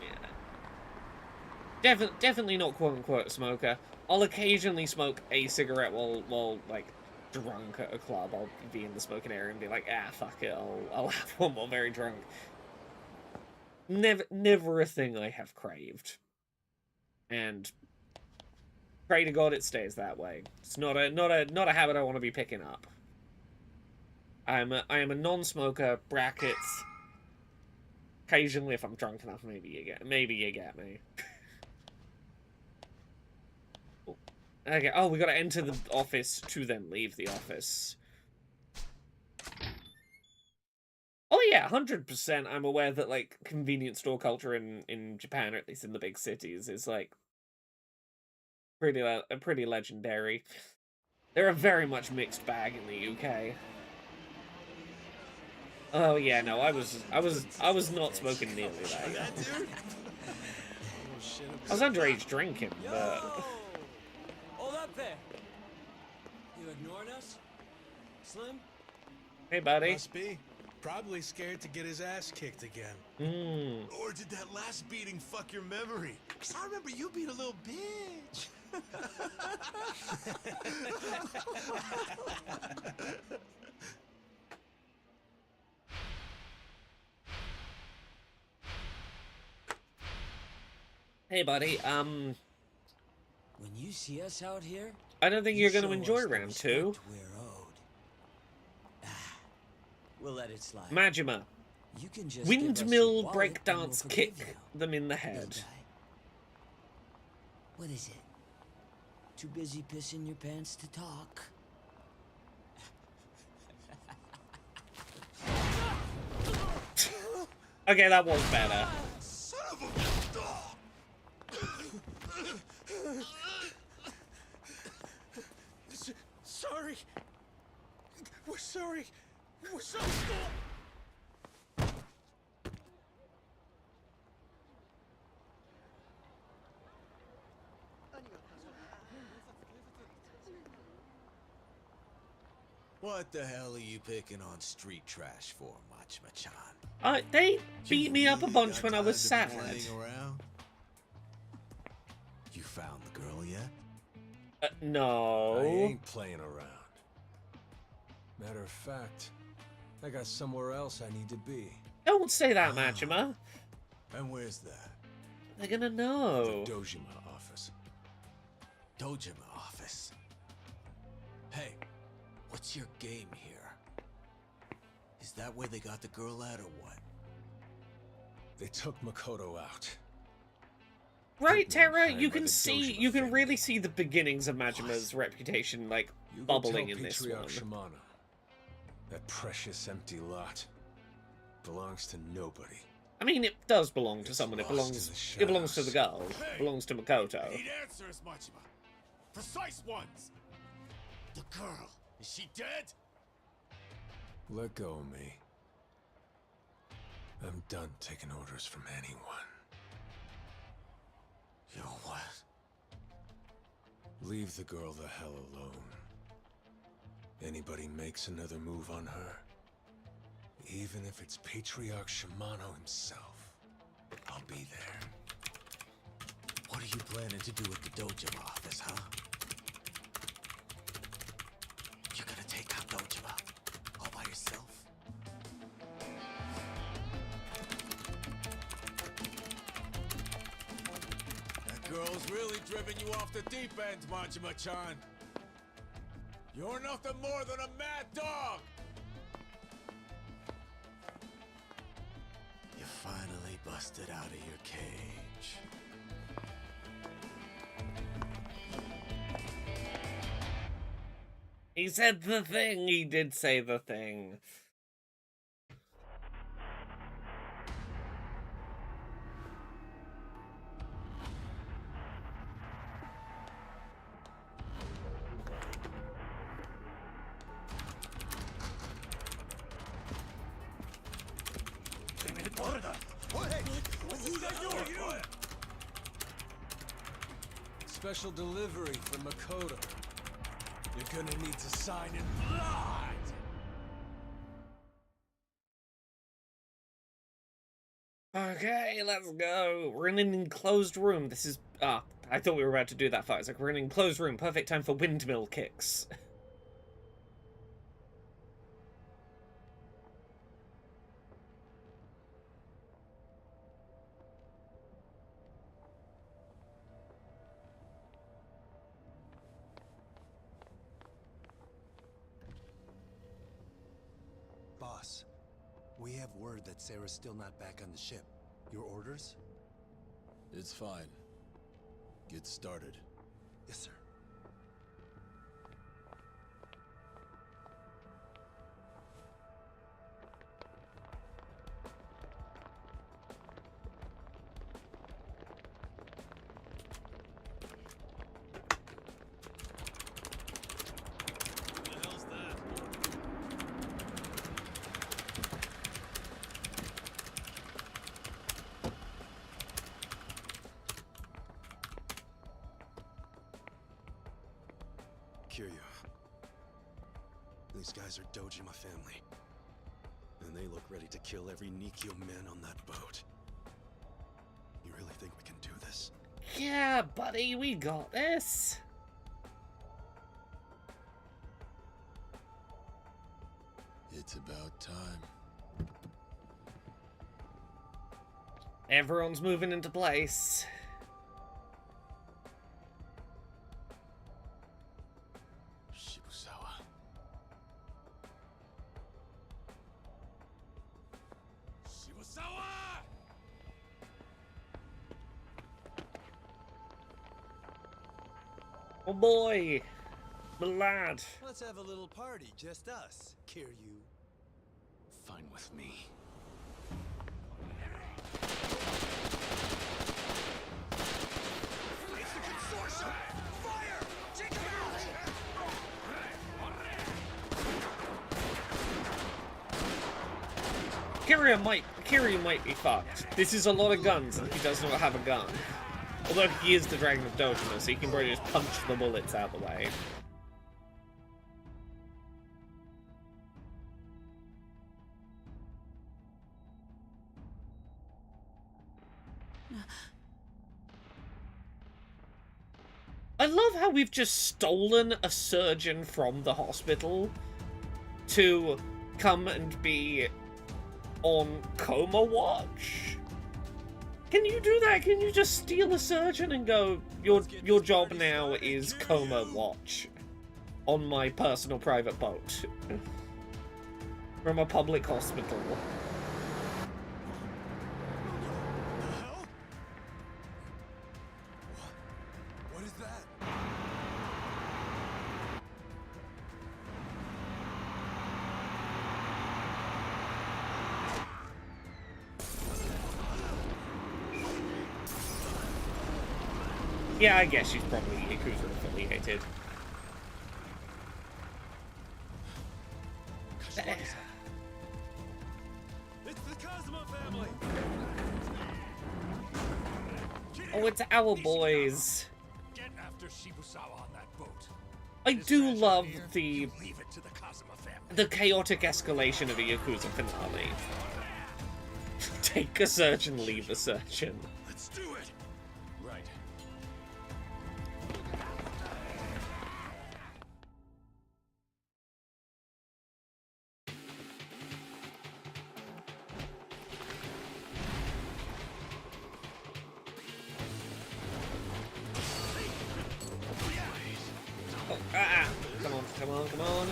definitely not quote-unquote a smoker. I'll occasionally smoke a cigarette while like drunk at a club. I'll be in the smoking area and be like, ah, fuck it, I'll have one while very drunk. Never a thing I have craved. And pray to God it stays that way. It's not a habit I want to be picking up. I am a non-smoker, brackets. Occasionally, if I'm drunk enough, maybe you get me. Okay. Oh, we got to enter the office to then leave the office. Oh yeah, 100%. I'm aware that like convenience store culture in Japan, or at least in the big cities, is like pretty legendary. They're a very much mixed bag in the UK. Oh yeah, no, I was not smoking nearly that young. I was underage drinking, but Hold up there. You ignoring us? Slim? Hey buddy. Must be. Probably scared to get his ass kicked again. Or did that last beating fuck your memory? 'Cause I remember you being a little bitch. Hey buddy, when you see us out here, I don't think you're going to enjoy round 2. We'll let it slide. Majima. You can just Windmill breakdance kick them in the head. What is it? Too busy pissing your pants to talk? Okay, that was better. Son of a... Sorry. We're sorry. We're so... What the hell are you picking on street trash for, Machima-chan? They beat me up a bunch when I was sad. found the girl yet? No. I ain't playing around. Matter of fact, I got somewhere else I need to be. Don't say that, Majima. And where's that? They're gonna know. The Dojima office. Dojima office. Hey, what's your game here? Is that where they got the girl at or what? They took Makoto out. Right, Terra, hired you by can the see, Dojima you can family. really see the beginnings of Majima's reputation, like, You go bubbling tell in this Patriarch one. Shimano, that precious empty lot belongs to nobody. I mean, it does belong to It's someone. It lost belongs. in It the belongs to the girl. Hey! It belongs to Makoto. Need answers, Majima. Precise ones. The girl. Is she dead? Let go of me. I'm done taking orders from anyone. You what? Leave the girl the hell alone. Anybody makes another move on her, even if it's Patriarch Shimano himself, I'll be there. What are you planning to do at the Dojima office, huh? You're gonna take out Dojima all by yourself? That girl's really driven you off the deep end, Majima-chan. You're nothing more than a mad dog. You finally busted out of your cage. He said the thing. He did say the thing. Special delivery for Makoto. You're gonna need to sign in blood! Okay, let's go. We're in an enclosed room. This is... Ah, I thought we were about to do that fight. It's like, we're in an enclosed room. Perfect time for windmill kicks. Boss, we have word that Sarah's still not back on the ship. Your orders? It's fine. Get started. Yes, sir. Kiryu. These guys are Dojima family. And they look ready to kill every Nikkyo man on that boat. You really think we can do this? Yeah, buddy, we got this. It's about time. Everyone's moving into place. Shibusawa. Shibusawa! Oh boy, the lad. Let's have a little party, just us, Kiryu. Fine with me. It's the consortium! Fire! Take him Kiryu might be fucked. This is a lot of guns, and he does not have a gun. Although he is the Dragon of Dojima, so he can probably just punch the bullets out the way. love how we've just stolen a surgeon from the hospital to come and be on coma watch. Can you do that? Can you just steal a surgeon and go, your job now is coma watch on my personal private boat from a public hospital? What is that? Yeah, I guess she's probably Yakuza affiliated. It's the Kazuma family. Oh, it's our boys. Get after Shibusawa on that boat. I do love the Leave it to the Kazuma family. the chaotic escalation of a Yakuza finale. Take a surgeon, leave a surgeon. Let's do it. Right. Oh, come on, come on, come on.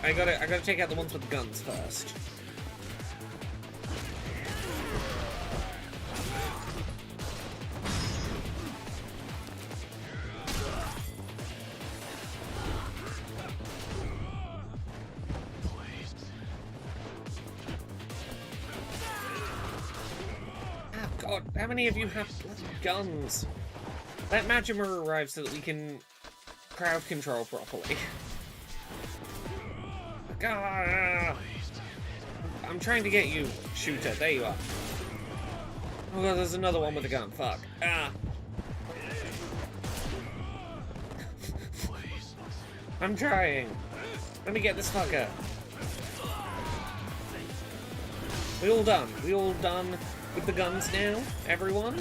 I gotta take out the ones with the guns first. Oh god, how many of you have bloody guns? Let Majima arrive so that we can crowd control properly. God, I'm trying to get you, shooter. There you are. Oh god, there's another one with a gun. Fuck. I'm trying. Let me get this fucker. We all done? We all done with the guns now? Everyone?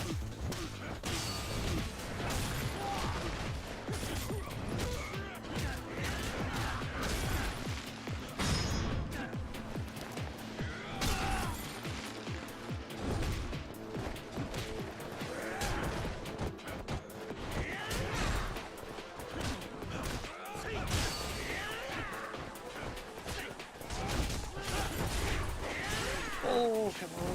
Oh, come on.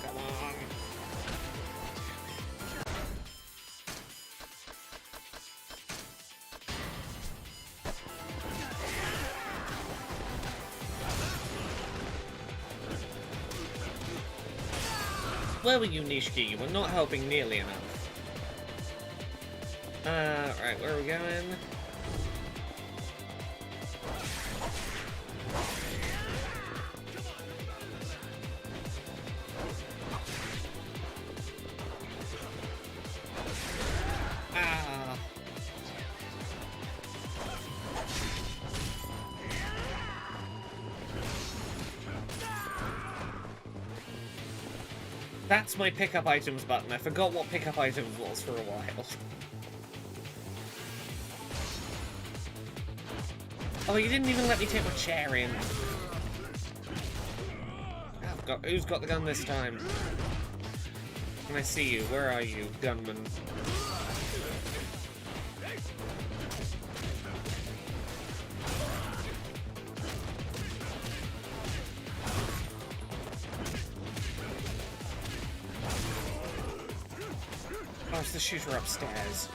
Come on. Where were you, Nishiki? You were not helping nearly enough. Right, where are we going? Ah. That's my pickup items button. I forgot what pickup items was for a while. Oh, you didn't even let me take my chair in. Who's got the gun this time? Can I see you? Where are you, gunman? Oh, it's the shooter upstairs.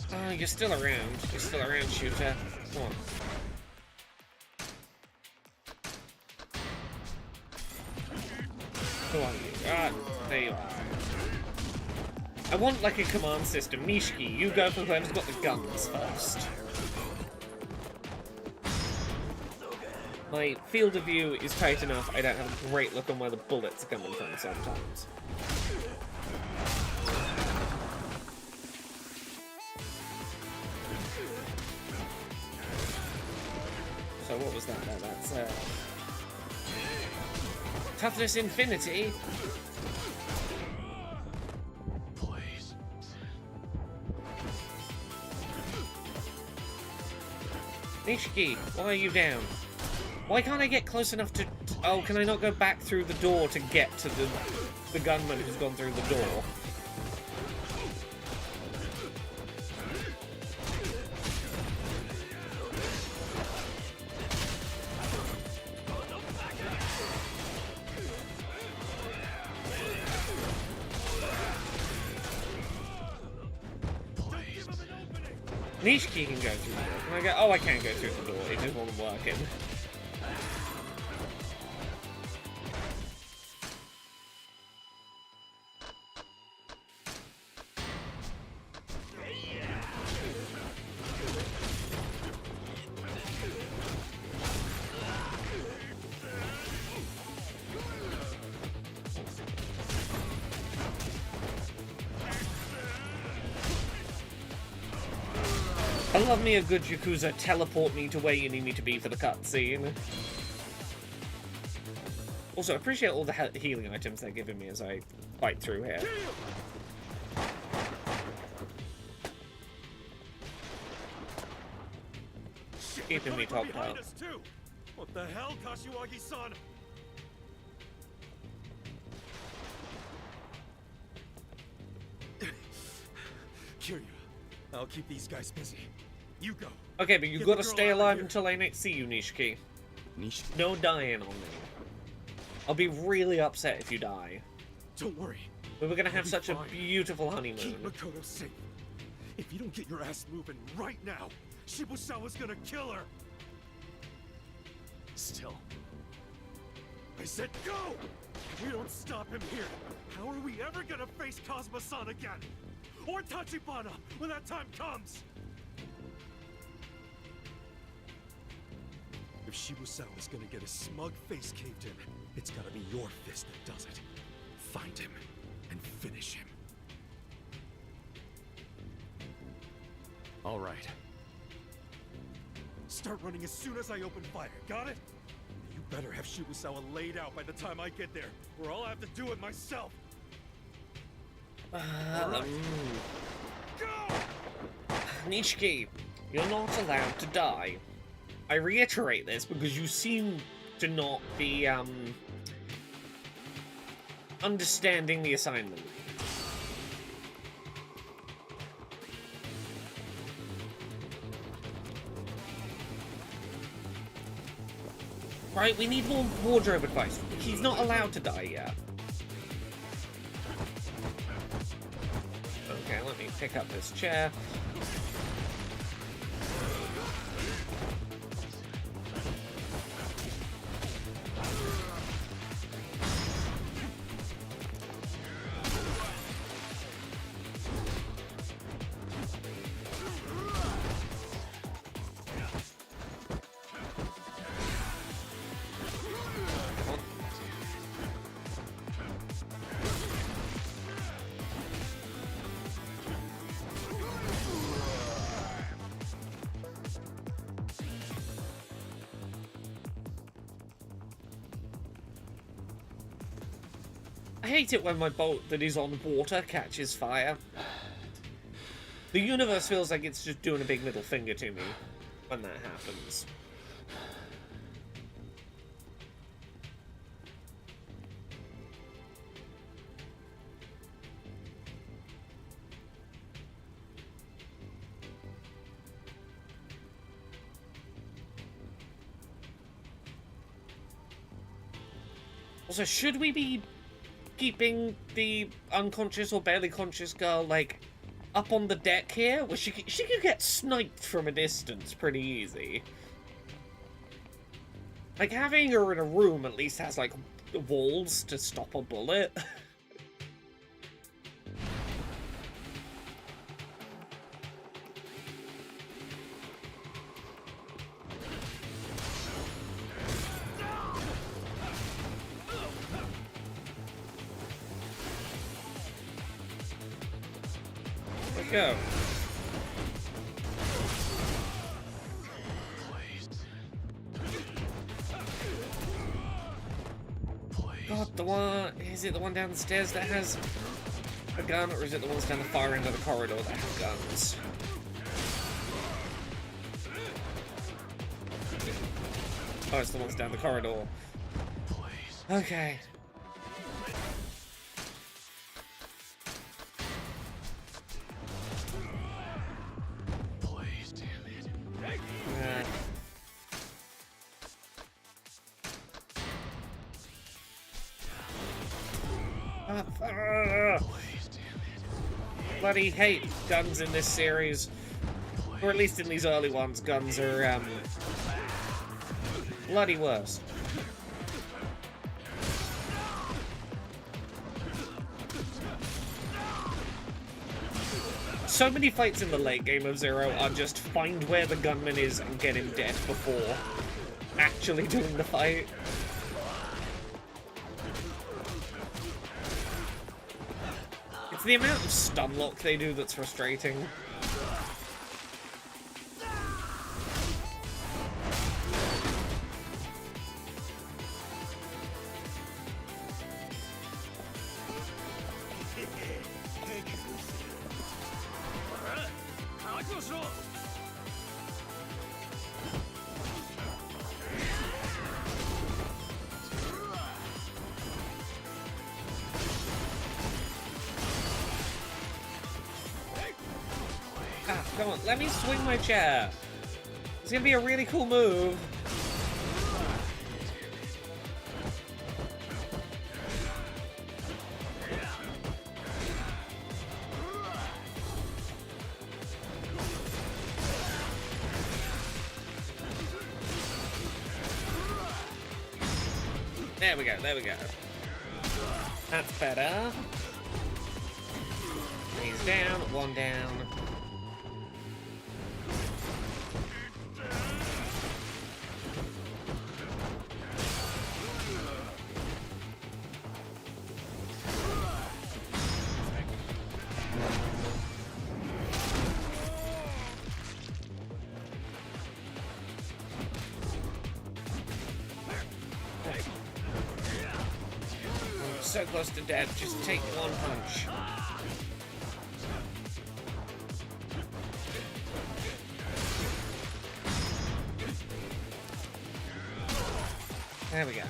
Oh, you're still around. You're still around, shooter. Come on. Who are you? Ah, there you are. I want, like, a command system. Nishiki, you go for whoever's got the guns first. My field of view is tight enough, I don't have a great look on where the bullets are coming from sometimes. So what was that there? That's, Toughness Infinity? Please. Nishiki, why are you down? Why can't I get close enough to... Oh, can I not go back through the door to get to the gunman who's gone through the door? Nishiki can go through the door. Can I go? Oh, I can go through the door. It just wasn't working. I love me a good Yakuza teleport me to where you need me to be for the cutscene. Also, I appreciate all the healing items they're giving me as I fight through here. Keeping me topped up. What the hell, Kashiwagi-san? Kiryu, I'll keep these guys busy. You go. Okay, but you gotta stay alive until I next see you, Nishiki. No dying on me. I'll be really upset if you die. Don't worry. We were gonna have such a beautiful honeymoon. Keep Makoto safe. If you don't get your ass moving right now, Shibusawa's gonna kill her. Still. I said go! If we don't stop him here, how are we ever gonna face Kazuma-san again? Or Tachibana when that time comes? If Shibusawa's gonna get his smug face caved in, it's gotta be your fist that does it. Find him and finish him. All right. Start running as soon as I open fire, got it? You better have Shibusawa laid out by the time I get there, or I'll have to do it myself. Go! Nishiki, you're not allowed to die. I reiterate this because you seem to not be, understanding the assignment. Right, we need more wardrobe advice. He's not allowed to die yet. Okay, let me pick up this chair. I hate it when my boat that is on water catches fire. The universe feels like it's just doing a big middle finger to me when that happens. Also, should we be keeping the unconscious or barely conscious girl, like, up on the deck here? Well, she could get sniped from a distance pretty easy. Like, having her in a room at least has, like, walls to stop a bullet. Let's go. God, the one... Is it the one down the stairs that has a gun, or is it the ones down the far end of the corridor that have guns? Oh, it's the ones down the corridor. Okay. Yeah. Bloody hate guns in this series. Or at least in these early ones, guns are, bloody worse. So many fights in the late game of Zero are just find where the gunman is and get him dead before actually doing the fight. It's the amount of stun lock they do that's frustrating. Ah, come on, let me swing my chair. It's gonna be a really cool move. There we go, there we go. That's better. He's down, one down. So close to death, just take one punch. There we go.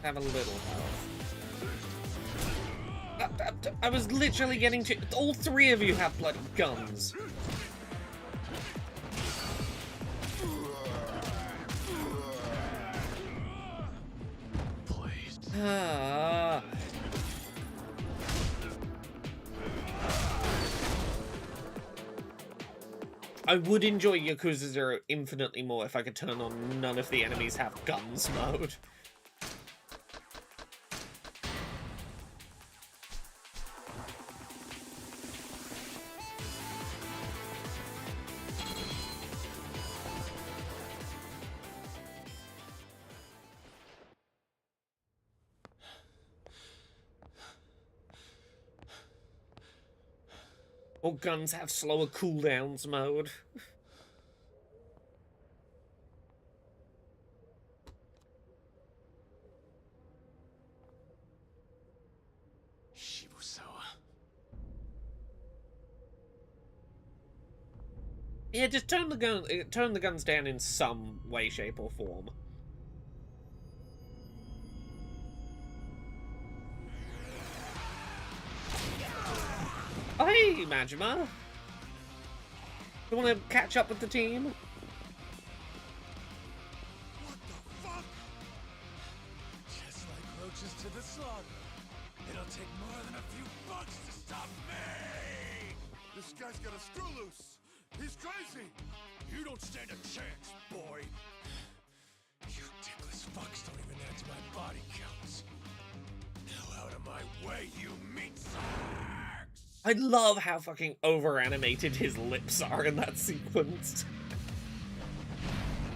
Have a little health. I was literally getting to... All three of you have bloody guns. Ah. I would enjoy Yakuza 0 infinitely more if I could turn on none of the enemies have guns mode. All guns have slower cooldowns mode. Yeah, just turn the guns down in some way, shape, or form. Oh, hey, Majima. You want to catch up with the team? What the fuck? Just like roaches to the slaughter. It'll take more than a few bucks to stop me! This guy's got a screw loose. He's crazy. You don't stand a chance, boy. You dickless fucks don't even add to my body counts. Hell out of my way, you meat sacks! I love how fucking over-animated his lips are in that sequence.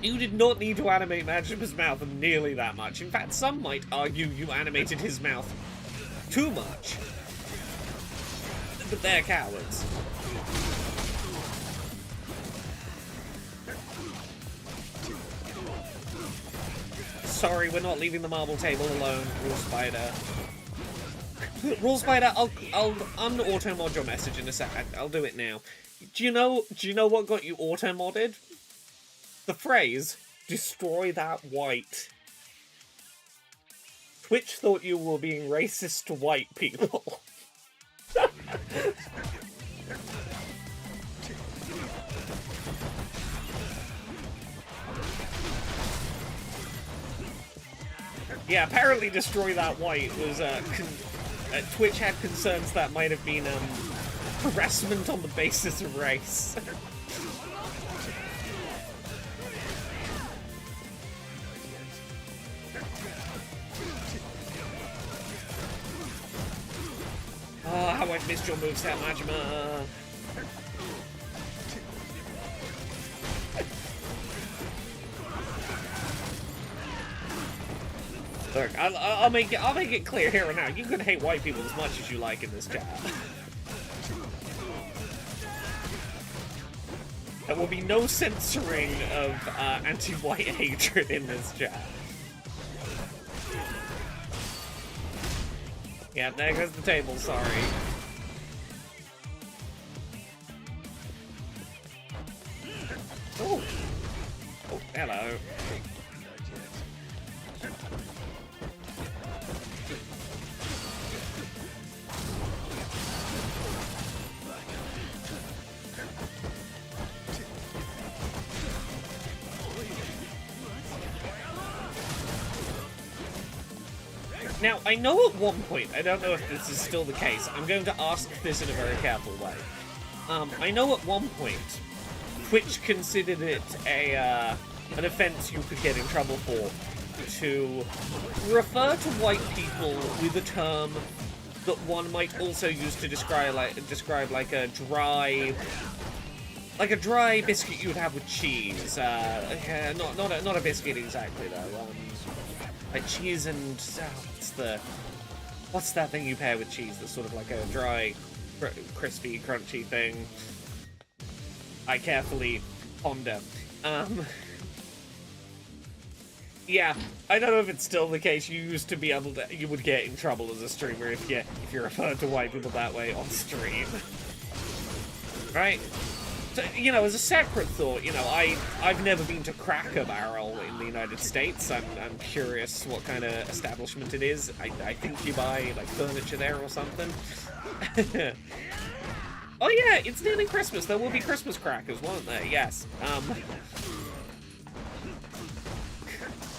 You did not need to animate Majima's mouth nearly that much. In fact, some might argue you animated his mouth too much. But they're cowards. Sorry, we're not leaving the marble table alone, Rule Spider. Rule Spider, I'll un-auto-mod your message in a sec. I'll do it now. Do you know what got you auto-modded? The phrase, destroy that white. Twitch thought you were being racist to white people. Yeah, apparently destroy that white was, Twitch had concerns that might have been, harassment on the basis of race. Oh, how I've missed your moveset, Majima. Look, I'll make it clear here and now. You can hate white people as much as you like in this chat. There will be no censoring of anti-white hatred in this chat. Yeah, there goes the table, sorry. Oh, oh, hello. Now, I know at one point, I don't know if this is still the case, I'm going to ask this in a very careful way. I know at one point, Twitch considered it an offense you could get in trouble for to refer to white people with a term that one might also use to describe like a dry biscuit you would have with cheese. Not a biscuit exactly though. Like cheese and what's that thing you pair with cheese that's sort of like a dry, crispy, crunchy thing? I carefully ponder. Yeah, I don't know if it's still the case. You used to be able to, you would get in trouble as a streamer if you referred to white people that way on stream, right? So, you know, as a separate thought, you know, I've never been to Cracker Barrel in the United States. I'm curious what kind of establishment it is. I think you buy, like, furniture there or something. Oh yeah, it's nearly Christmas. There will be Christmas crackers, won't there? Yes.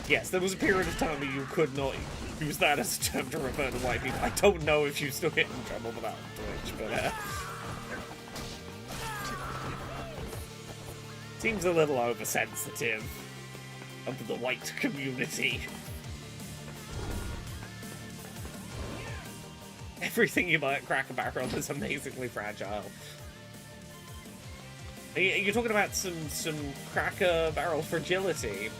Yes, there was a period of time where you could not use that as a term to refer to white people. I don't know if you still get in trouble for that on Twitch, but, seems a little oversensitive of the white community. Everything you buy at Cracker Barrel is amazingly fragile. You're talking about some Cracker Barrel fragility.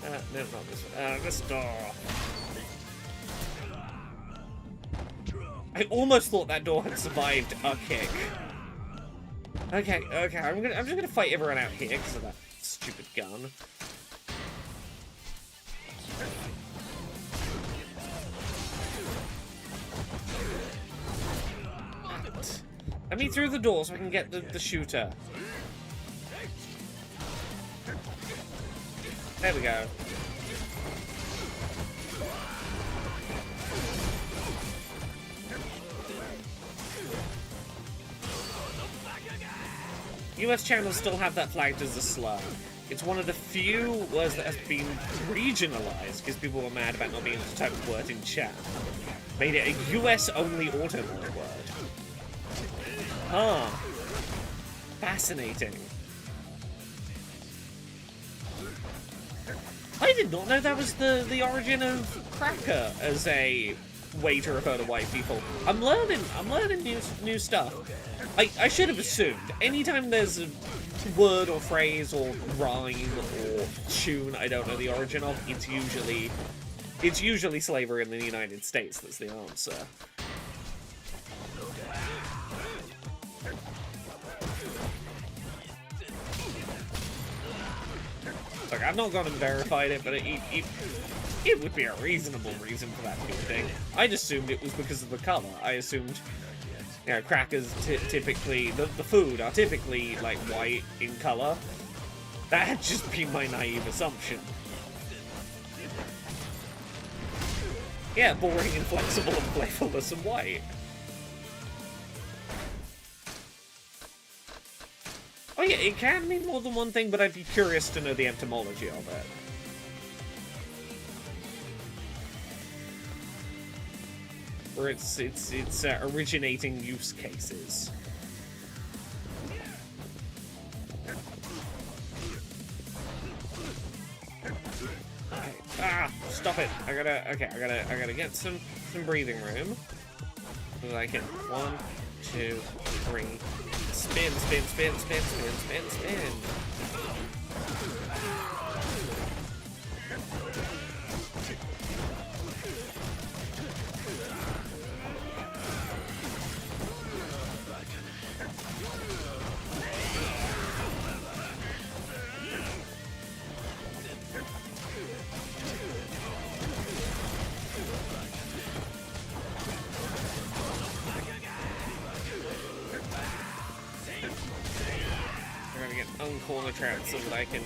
No, not this one. This door. I almost thought that door had survived a kick. Okay, I'm just gonna fight everyone out here because of that stupid gun. Let me through the door so I can get the shooter. There we go. US channels still have that flagged as a slur. It's one of the few words that has been regionalized because people were mad about not being able to type the word in chat. Made it a US-only automod word. Huh. Fascinating. I did not know that was the origin of cracker as a way to refer to white people. I'm learning new stuff. I should have assumed anytime there's a word or phrase or rhyme or tune I don't know the origin of, it's usually slavery in the United States that's the answer. Look, I've not gone and verified it, but it would be a reasonable reason for that to be a thing. I'd assumed it was because of the color. I assumed, you know, crackers typically, the food are typically, like, white in color. That had just been my naive assumption. Yeah, boring, inflexible, and playfulness and white. Oh yeah, it can mean more than one thing, but I'd be curious to know the etymology of it. Or its originating use cases. Okay. Ah, stop it! I gotta get some breathing room. So that I can 1, 2, 3. Spin, spin, spin, spin, spin, spin, spin. Corner trap so that I can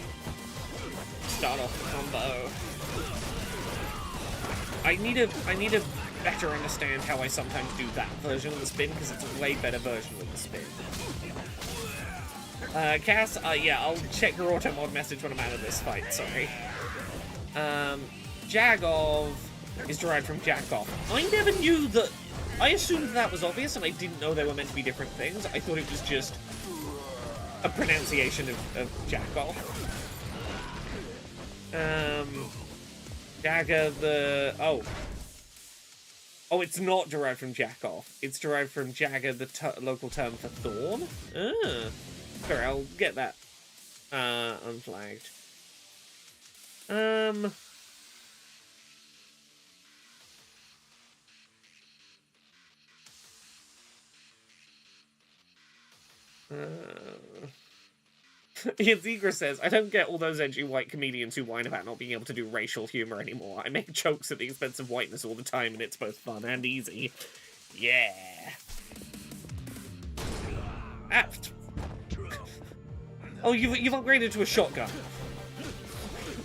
start off the combo. I need to better understand how I sometimes do that version of the spin, because it's a way better version of the spin. Cass, yeah, I'll check your auto mod message when I'm out of this fight, sorry. Jagov is derived from Jack-off. I never knew that. I assumed that was obvious, and I didn't know they were meant to be different things. I thought it was just a pronunciation of jack-off. Dagger the... Oh, it's not derived from jack-off. It's derived from Jagger, the local term for thorn. Sorry, I'll get that unflagged. Ian Ziegler says, I don't get all those edgy white comedians who whine about not being able to do racial humor anymore. I make jokes at the expense of whiteness all the time, and it's both fun and easy. Yeah. Oh, you've upgraded to a shotgun.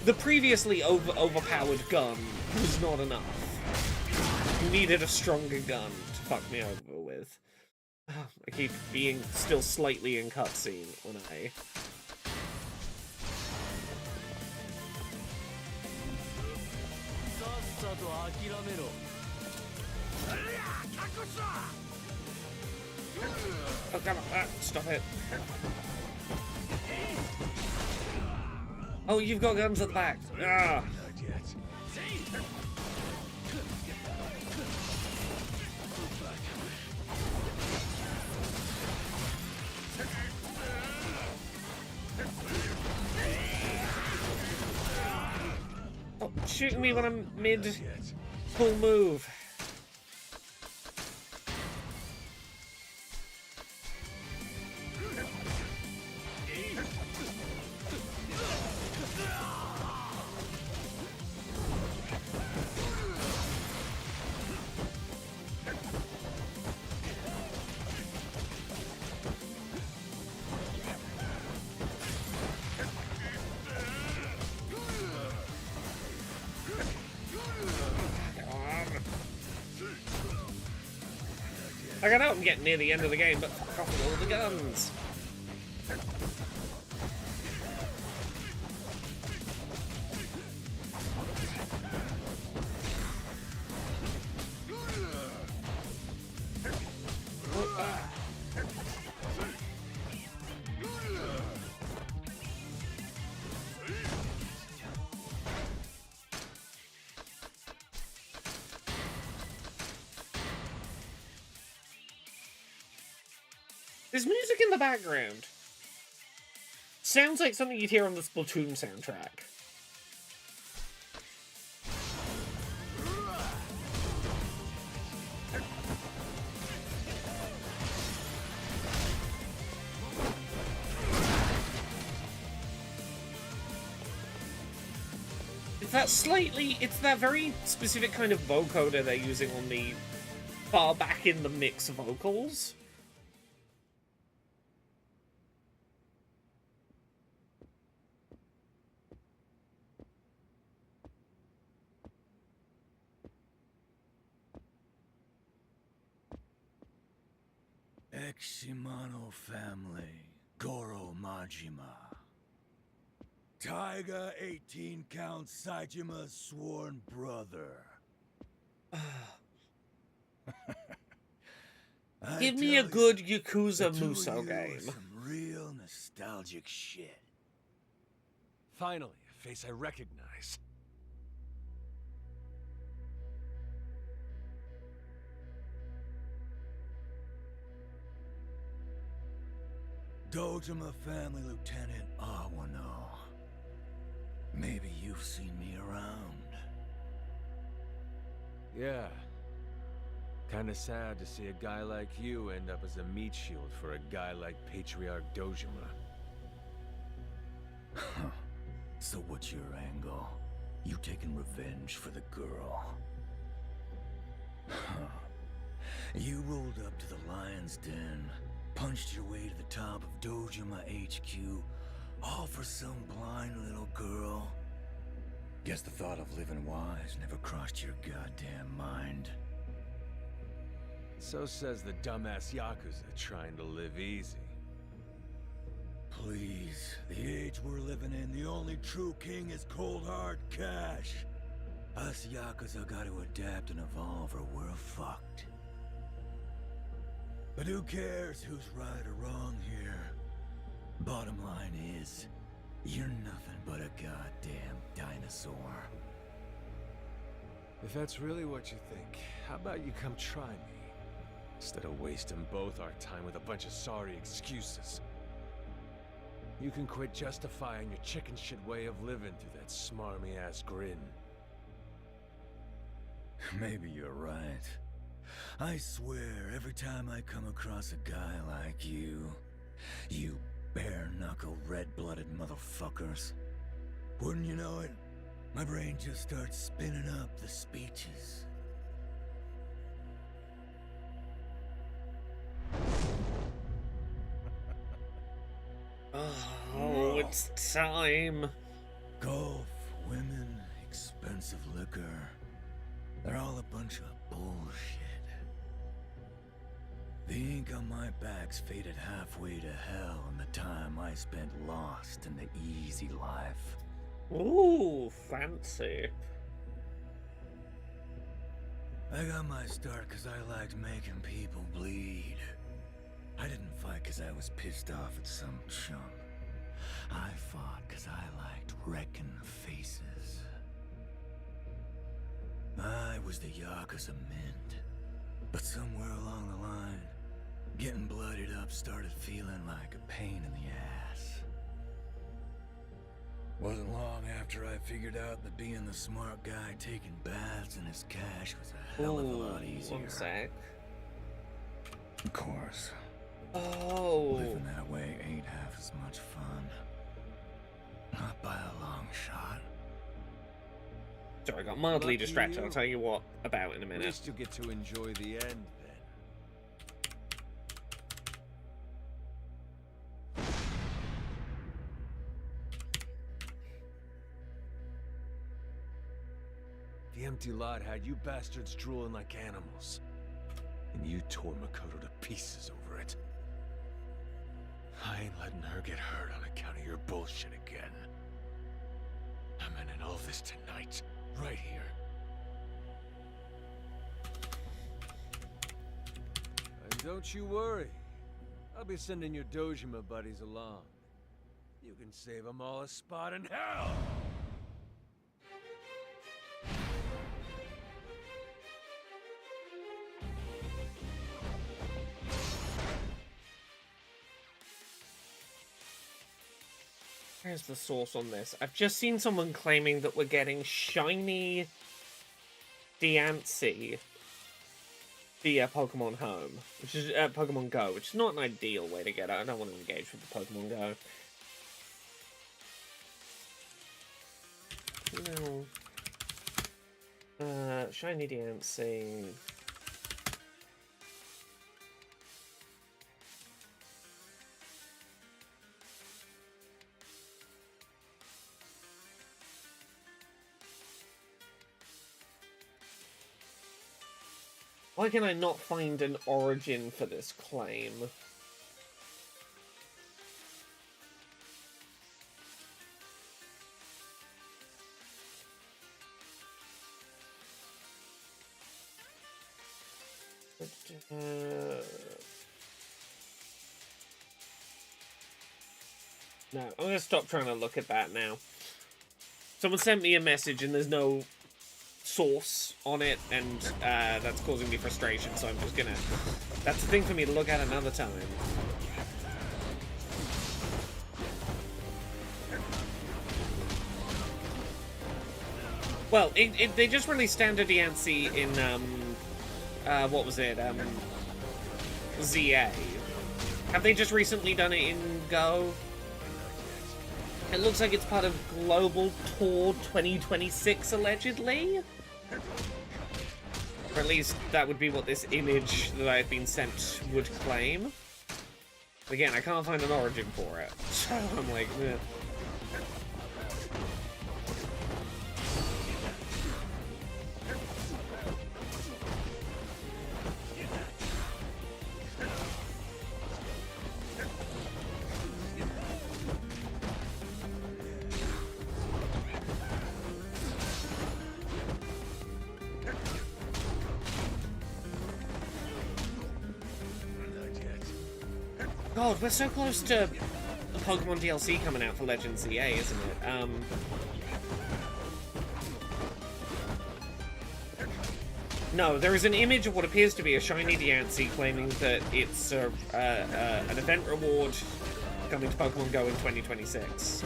The previously overpowered gun was not enough. You needed a stronger gun to fuck me over with. I keep being still slightly in cutscene when I... Oh, come on, stop it. Oh, you've got guns at the back. Ah. Oh, shooting me when I'm mid full move. Like, I know I'm getting near the end of the game, but fuck off with all the guns. There's music in the background. Sounds like something you'd hear on the Splatoon soundtrack. It's that very specific kind of vocoder they're using on the far back in the mix vocals. Shimano family, Goro Majima. Taiga 18 Count Saijima's sworn brother. Give me a good Yakuza Muso game. Some real nostalgic shit. Finally, a face I recognize. Dojima family Lieutenant Awano. Maybe you've seen me around. Yeah. Kinda sad to see a guy like you end up as a meat shield for a guy like Patriarch Dojima. So what's your angle? You taking revenge for the girl? You rolled up to the Lion's Den, punched your way to the top of Dojima HQ, all for some blind little girl. Guess the thought of living wise never crossed your goddamn mind. So says the dumbass Yakuza trying to live easy. Please, the age we're living in, the only true king is cold hard cash. Us Yakuza gotta adapt and evolve or we're fucked. But who cares who's right or wrong here? Bottom line is, you're nothing but a goddamn dinosaur. If that's really what you think, how about you come try me? Instead of wasting both our time with a bunch of sorry excuses. You can quit justifying your chicken shit way of living through that smarmy-ass grin. Maybe you're right. I swear, every time I come across a guy like you bare-knuckle, red-blooded motherfuckers, wouldn't you know it, my brain just starts spinning up the speeches. Oh, it's time. Golf, women, expensive liquor. They're all a bunch of bullshit. The ink on my back's faded halfway to hell in the time I spent lost in the easy life. Ooh, fancy. I got my start because I liked making people bleed. I didn't fight because I was pissed off at some chump. I fought because I liked wrecking faces. I was the Yakuza mint. But somewhere along the line, getting blooded up started feeling like a pain in the ass. Wasn't long after I figured out that being the smart guy taking baths in his cash was a hell of a lot easier. One sec. Of course. Oh. Living that way ain't half as much fun. Not by a long shot. Sorry, I got mildly distracted. I'll tell you what about in a minute. At least you get to enjoy the end, then. The empty lot had you bastards drooling like animals. And you tore Makoto to pieces over it. I I ain't letting her get hurt on account of your bullshit again. I'm ending all this tonight, right here. And don't you worry. I'll be sending your Dojima buddies along. You can save them all a spot in hell! Where's the source on this? I've just seen someone claiming that we're getting shiny Diancie via Pokemon Home, which is Pokemon Go, which is not an ideal way to get it. I don't want to engage with the Pokemon Go. No. Shiny Diancie. Why can I not find an origin for this claim? No, I'm gonna stop trying to look at that now. Someone sent me a message and there's no source on it, and that's causing me frustration, so I'm just gonna... That's the thing for me to look at another time. Well, they just released Standard Diancie in, what was it, ZA. Have they just recently done it in Go? It looks like it's part of Global Tour 2026, allegedly? Or at least that would be what this image that I've been sent would claim. Again, I can't find an origin for it, so I'm like, eh. God, we're so close to the Pokemon DLC coming out for Legends ZA, isn't it? No, there is an image of what appears to be a shiny Diancie claiming that it's an event reward coming to Pokemon Go in 2026.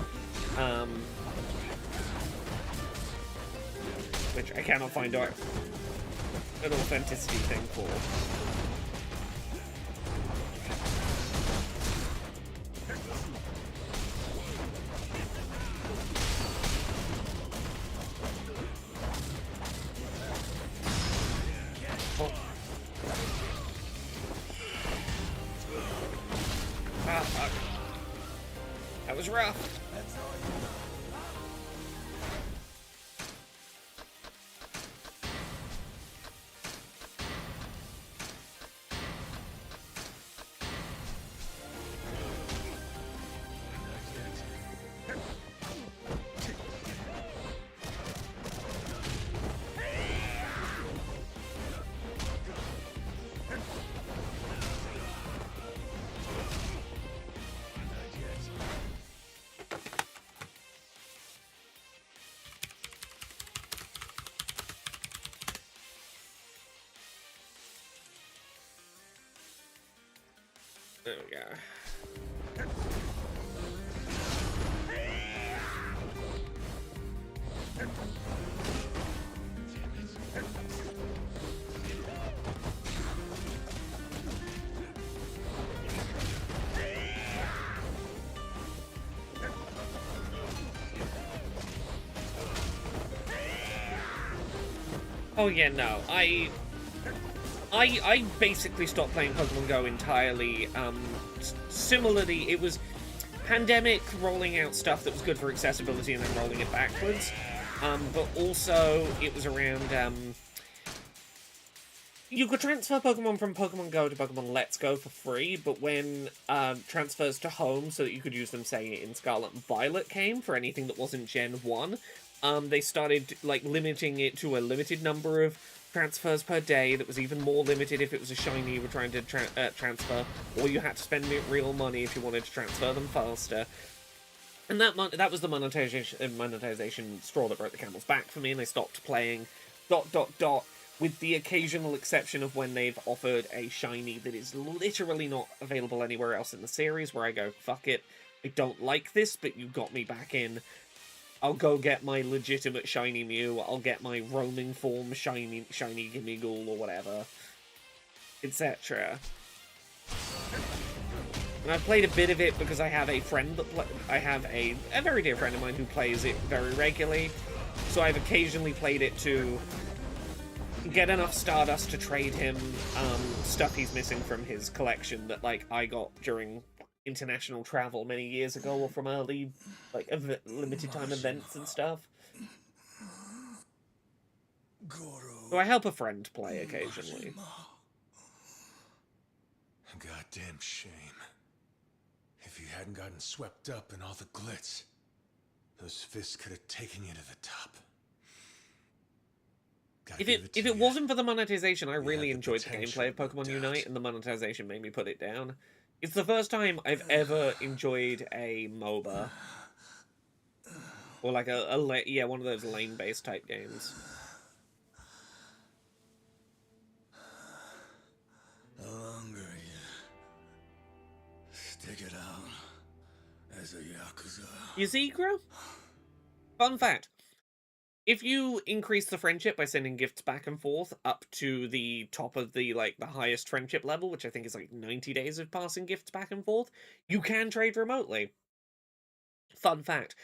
Which I cannot find out an authenticity thing for. That was rough. There we go. Oh yeah, no, I basically stopped playing Pokemon Go entirely. Similarly, it was pandemic rolling out stuff that was good for accessibility and then rolling it backwards. But also, it was around You could transfer Pokemon from Pokemon Go to Pokemon Let's Go for free, but when transfers to Home, so that you could use them, say, in Scarlet and Violet came, for anything that wasn't Gen 1, they started, like, limiting it to a limited number of transfers per day that was even more limited if it was a shiny you were trying to transfer, or you had to spend real money if you wanted to transfer them faster. And that was the monetization straw that broke the camel's back for me, and I stopped playing ... with the occasional exception of when they've offered a shiny that is literally not available anywhere else in the series, where I go, fuck it, I don't like this, but you got me back in. I'll go get my legitimate shiny Mew, I'll get my roaming form shiny Gimmighoul or whatever, etc. And I've played a bit of it because I have a friend that I have a very dear friend of mine who plays it very regularly, so I've occasionally played it to get enough Stardust to trade him stuff he's missing from his collection that, like, I got during international travel many years ago, or from early, like, limited time events and stuff. So I help a friend play occasionally. Goddamn shame. If you hadn't gotten swept up in all the glitz, those fists could have taken you to the top. If it wasn't for the monetization, I really enjoyed the gameplay of Pokemon Unite, and the monetization made me put it down. It's the first time I've ever enjoyed a MOBA. Or like one of those lane-based type games. The longer you stick it out as a Yakuza. Yazigura? Fun fact. If you increase the friendship by sending gifts back and forth up to the top of the highest friendship level, which I think is like 90 days of passing gifts back and forth, you can trade remotely. Fun fact.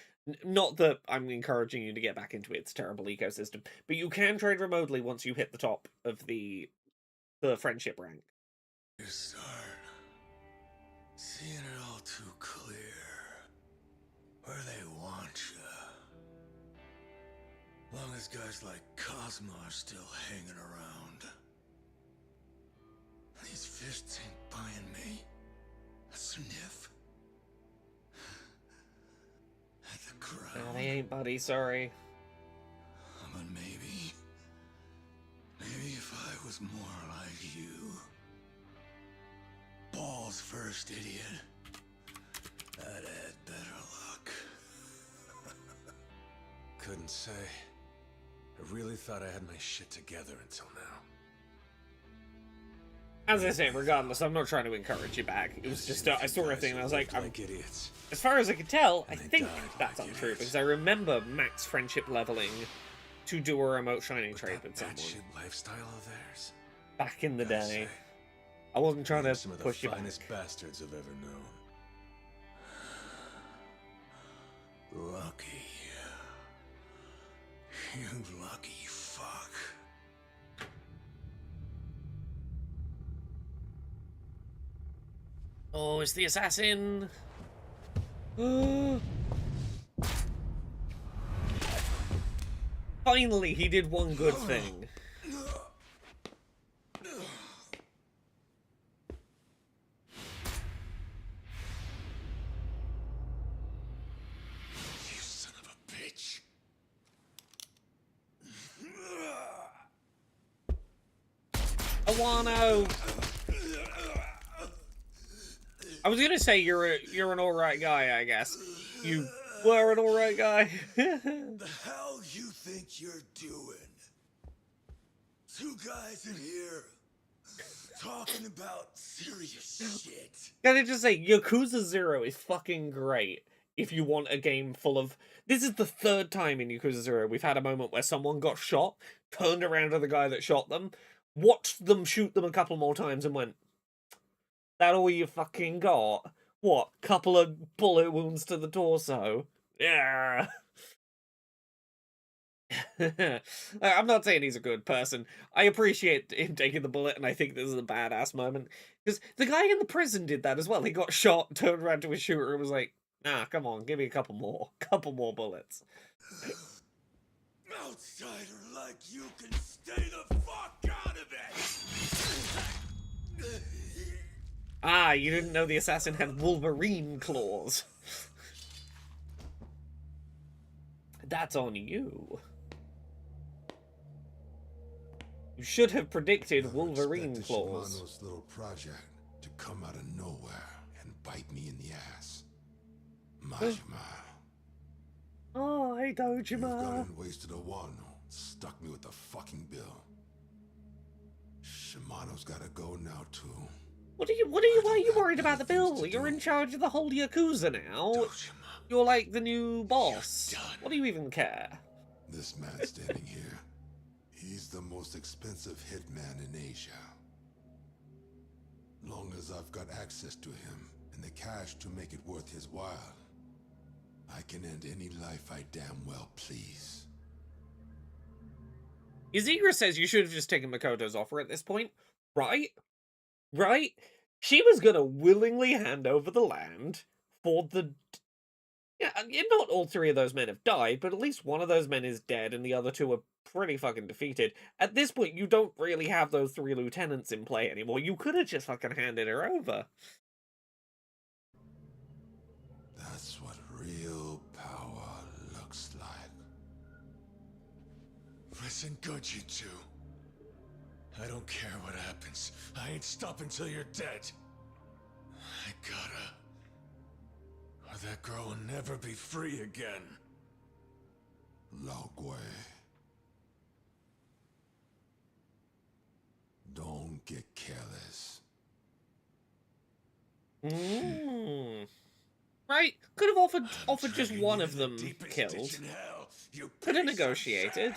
Not that I'm encouraging you to get back into its terrible ecosystem, but you can trade remotely once you hit the top of the friendship rank. You start seeing it all too clear. Where they want you. Long as guys like Cosmo are still hanging around. These fists ain't buying me a sniff at the crowd. No, they ain't, buddy, sorry. But maybe if I was more like you. Balls first, idiot. I'd had better luck. Couldn't say. I really thought I had my shit together until now. As I say, regardless, I'm not trying to encourage you back. It was just, I saw a thing and I was like, idiots. As far as I can tell, I think that's untrue, because I remember max friendship leveling to do a remote shiny trade with someone. Shit lifestyle of theirs. Back in the day. I wasn't trying to push you back. Some of the finest bastards I've ever known. Lucky. You lucky fuck. Oh, it's the assassin! Finally, he did one good thing. You son of a bitch. Awano! I was gonna say you're an alright guy, I guess. You were an alright guy. The hell you think you're doing? Two guys in here talking about serious shit. Can I just say, Yakuza 0 is fucking great if you want a game full of... This is the third time in Yakuza 0 we've had a moment where someone got shot, turned around to the guy that shot them, watched them shoot them a couple more times and went, that all you fucking got? What, couple of bullet wounds to the torso? Yeah. I'm not saying he's a good person. I appreciate him taking the bullet, and I think this is a badass moment. Because the guy in the prison did that as well. He got shot, turned around to his shooter, and was like, nah, come on, give me a couple more bullets. Outsider like you can stay the fuck out of it! Ah, you didn't know the assassin had Wolverine claws. That's on you. You should have predicted Wolverine claws. Shimano's little project to come out of nowhere and bite me in the ass. Majima. Oh, hey, Dojima. You've gone and wasted a Wano. Stuck me with the fucking bill. Shimano's gotta go now, too. Why are you worried about the bill? You're in charge of the whole Yakuza now. Dojima. You're like the new boss. What do you even care? This man standing here, he's the most expensive hitman in Asia. Long as I've got access to him and the cash to make it worth his while, I can end any life I damn well please. Yuzira says you should have just taken Makoto's offer at this point, right? Right? She was gonna willingly hand over the land for the... Yeah, not all three of those men have died, but at least one of those men is dead and the other two are pretty fucking defeated. At this point, you don't really have those three lieutenants in play anymore. You could have just fucking handed her over. That's what real power looks like. Listen good, you two. I don't care what happens. I ain't stopping till you're dead. I gotta... or that girl will never be free again. Lao Gui. Don't get careless. Right? Could have offered just one of them killed. Could have negotiated.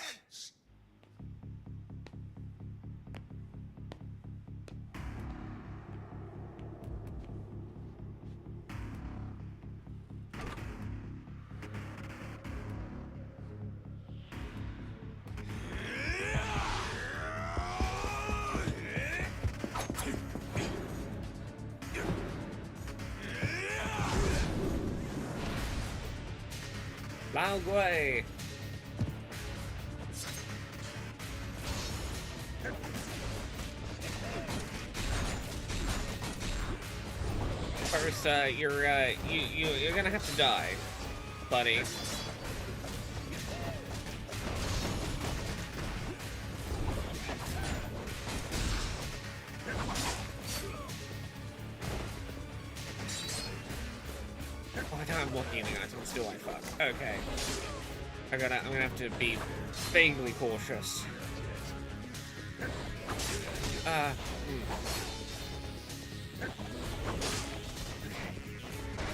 Lao Gui. First, you're gonna have to die, buddy. I'm walking in the items, do I? Fuck. Okay. I'm gonna have to be vaguely cautious.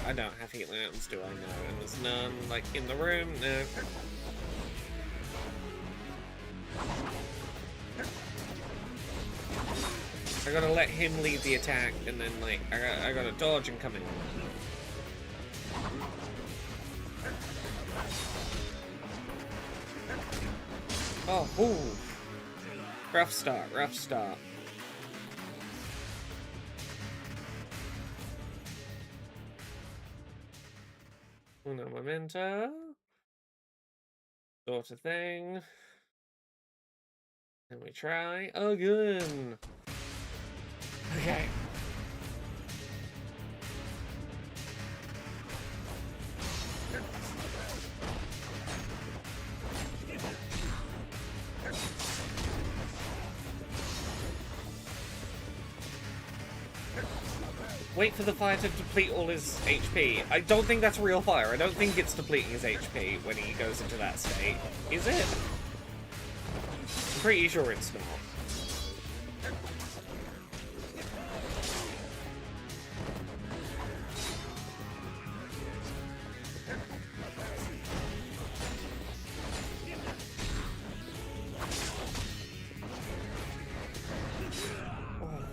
I don't have healing items, do I? No. And there's none, like, in the room? No. I gotta let him lead the attack, and then, like, I gotta dodge and come in. Oh, ooh. Rough start, rough start. Uno momento. Sort of thing. And we try again. Okay. Wait for the fire to deplete all his HP. I don't think that's real fire. I don't think it's depleting his HP when he goes into that state. Is it? I'm pretty sure it's not.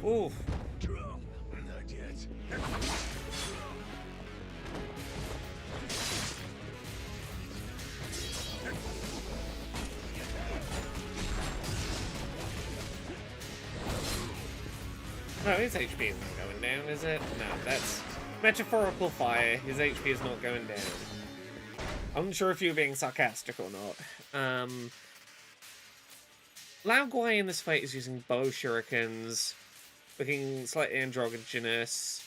Oh, oof. No, his HP isn't going down, is it? No, that's metaphorical fire. His HP is not going down. I'm not sure if you're being sarcastic or not. Lao Guai in this fight is using bow shurikens, looking slightly androgynous,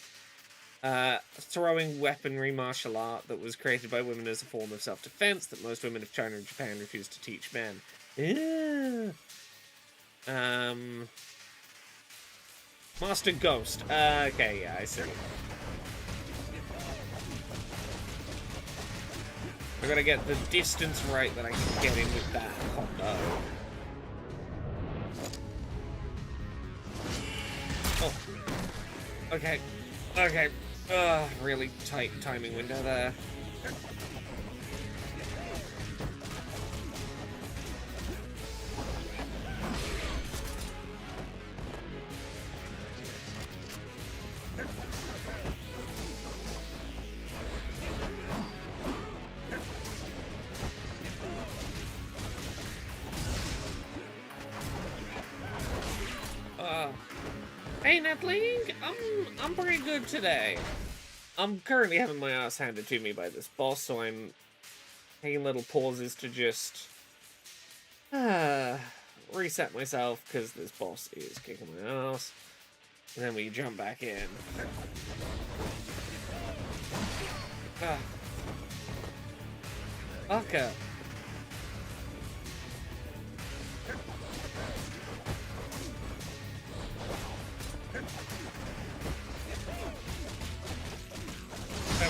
throwing weaponry martial art that was created by women as a form of self-defense that most women of China and Japan refuse to teach men. Yeah. Master Ghost. Okay, yeah, I see. I gotta get the distance right that I can get in with that combo. Oh. Okay. Okay. Really tight timing window there. Hey Netling, I'm pretty good today. I'm currently having my ass handed to me by this boss, so I'm taking little pauses to just reset myself because this boss is kicking my ass. And then we jump back in. Okay.